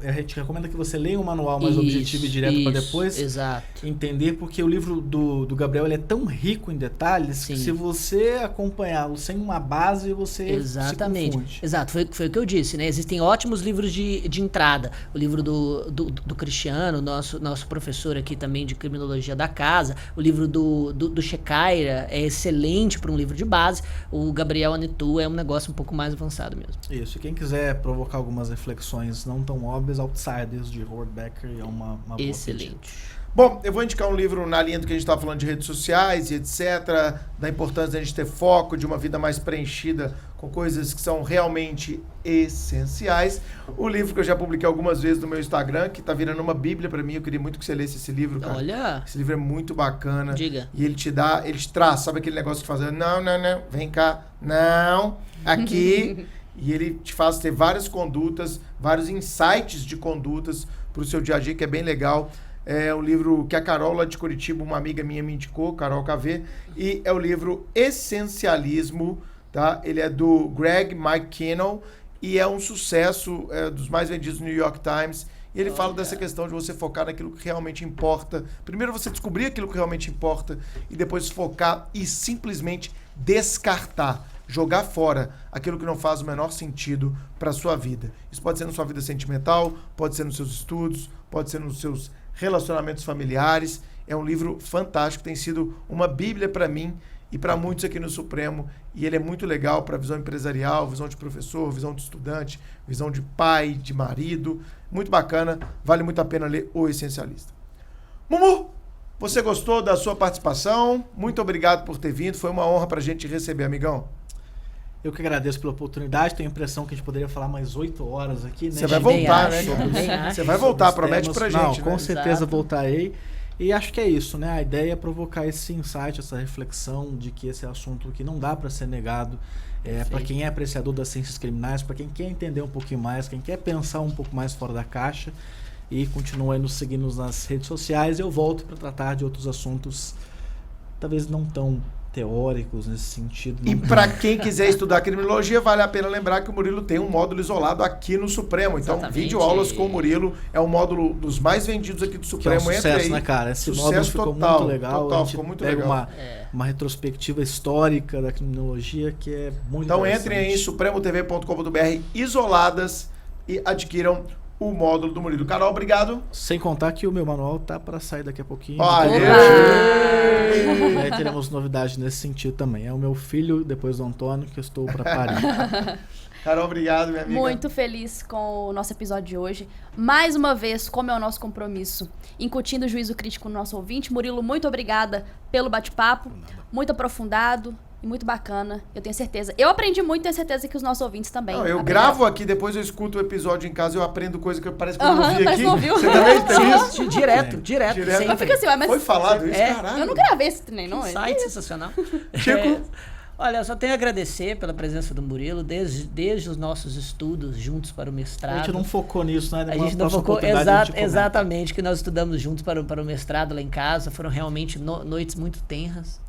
A gente recomenda que você leia um manual mais objetivo e direto para depois entender, porque o livro do Gabriel ele é tão rico em detalhes que se você acompanhá-lo sem uma base, você Exatamente. se confunde. Exato, foi o que eu disse, né? Existem ótimos livros de entrada. O livro do Cristiano, nosso professor aqui também de criminologia da casa. O livro do Shecaira é excelente para um livro de base. O Gabriel Anitua é um negócio um pouco mais avançado mesmo. Isso, e quem quiser provocar algumas reflexões não tão óbvias, Outsiders de Howard Becker é uma boa Excelente. pedida. Bom, eu vou indicar um livro na linha do que a gente estava falando de redes sociais e etc., da importância da gente ter foco, de uma vida mais preenchida com coisas que são realmente essenciais. O livro que eu já publiquei algumas vezes no meu Instagram, que tá virando uma bíblia para mim, eu queria muito que você lesse esse livro, cara. Olha. Esse livro é muito bacana. Diga. E ele te traz, sabe aquele negócio de fazer, não, vem cá, não, aqui. E ele te faz ter várias condutas, vários insights de condutas pro seu dia a dia, que é bem legal. É um livro que a Carol lá de Curitiba, uma amiga minha, me indicou, Carol KV, e é o livro Essencialismo, tá? Ele é do Greg McKinnell e é um sucesso, dos mais vendidos no New York Times. E ele fala dessa questão de você focar naquilo que realmente importa. Primeiro você descobrir aquilo que realmente importa e depois focar e simplesmente descartar, jogar fora aquilo que não faz o menor sentido para a sua vida. Isso pode ser na sua vida sentimental, pode ser nos seus estudos, pode ser nos seus relacionamentos familiares. É um livro fantástico, tem sido uma bíblia para mim e para muitos aqui no Supremo, e ele é muito legal para visão empresarial, visão de professor, visão de estudante, visão de pai, de marido. Muito bacana, vale muito a pena ler O Essencialista. Mumu, você gostou da sua participação? Muito obrigado por ter vindo, foi uma honra pra gente receber, amigão. Eu que agradeço pela oportunidade, tenho a impressão que a gente poderia falar mais 8 horas aqui, né? Você vai voltar, né? Sobre Você vai voltar, promete temas. pra Não, gente, com né? certeza Exato. voltarei. E acho que é isso, né? A ideia é provocar esse insight, essa reflexão de que esse assunto que não dá para ser negado, para quem é apreciador das ciências criminais, para quem quer entender um pouquinho mais, quem quer pensar um pouco mais fora da caixa, e continua aí nos seguindo nas redes sociais. Eu volto para tratar de outros assuntos, talvez não tão teóricos nesse sentido. E para quem quiser estudar criminologia, vale a pena lembrar que o Murilo tem um módulo isolado aqui no Supremo. Então, Exatamente. videoaulas com o Murilo é um módulo dos mais vendidos aqui do Que é um Supremo. Entre sucesso, aí. né, cara? Esse Sucesso módulo ficou total, muito legal. total, A gente ficou muito pega legal. uma retrospectiva histórica da criminologia que é muito Então interessante. entrem aí em supremotv.com.br isoladas e adquiram o módulo do Murilo. Carol, obrigado. Sem contar que o meu manual tá para sair daqui a pouquinho. Aê! E aí teremos novidades nesse sentido também. É o meu filho, depois do Antônio, que eu estou para parir. Carol, obrigado, minha amiga. Muito feliz com o nosso episódio de hoje. Mais uma vez, como é o nosso compromisso, incutindo o juízo crítico no nosso ouvinte. Murilo, muito obrigada pelo bate-papo. Muito aprofundado e muito bacana. Eu tenho certeza. Eu aprendi muito e tenho certeza que os nossos ouvintes também. Não, eu aprenderam. gravo aqui, depois eu escuto o episódio em casa e eu aprendo coisa que parece que eu não Aham, ouvi parece aqui. que não ouviu. Você também tem isso? Sim, direto. Direto. Eu fico assim, ué, mas Foi falado isso, É, caralho. eu não gravei esse trem, não. Site sensacional. Chico? Olha, eu só tenho a agradecer pela presença do Murilo desde os nossos estudos juntos para o mestrado. A gente não focou nisso, né? A gente não Próxima focou oportunidade a gente comenta. exatamente, que nós estudamos juntos para o mestrado lá em casa. Foram realmente noites muito tenras.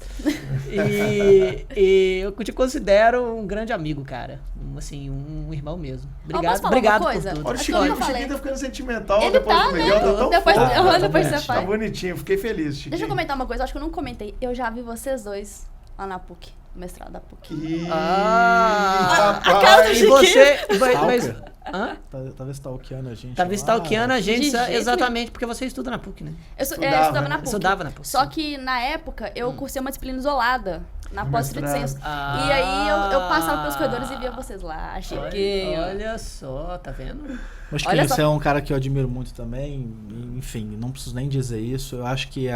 e eu te considero um grande amigo, cara. Um irmão mesmo. posso falar Obrigado uma por coisa? tudo. Olha o Aquilo que eu Chiquinho, o falei. Chiquinho tá ficando sentimental Ele depois tá, do Miguel, né? tá tão Depois, fofo. depois você Tá vai. bonitinho, fiquei feliz, Chiquinho. Deixa eu comentar uma coisa, acho que eu não comentei. Eu já vi vocês dois lá na PUC, no mestrado da PUC. Ih, Ah, rapaz. a cara do E Chiquinho. você... Stalker? Hã? Tava stalkeando a gente. Tava lá. stalkeando a gente De jeito exatamente porque você estuda na PUC, né? Eu Estudava, estudava né? na PUC. Estudava na PUC. Só que na época eu cursei uma disciplina isolada na No pós-estrito mestrado. senso. Ah. E aí eu passava pelos corredores e via vocês lá. Chiquinho. Olha só, tá vendo? Mas Olha que só. você é um cara que eu admiro muito também, e, enfim, não preciso nem dizer isso. Eu acho que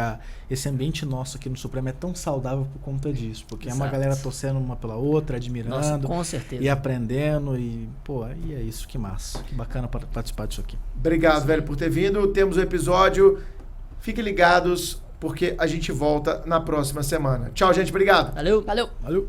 esse ambiente nosso aqui no Supremo é tão saudável por conta disso, porque é uma Exato. galera torcendo uma pela outra, admirando Nossa, com certeza. e aprendendo, e pô, aí é isso, que massa, que bacana participar disso aqui. Obrigado, velho, por ter vindo. Temos o episódio. Fiquem ligados, porque a gente volta na próxima semana. Tchau, gente. Obrigado. Valeu. Valeu. Valeu!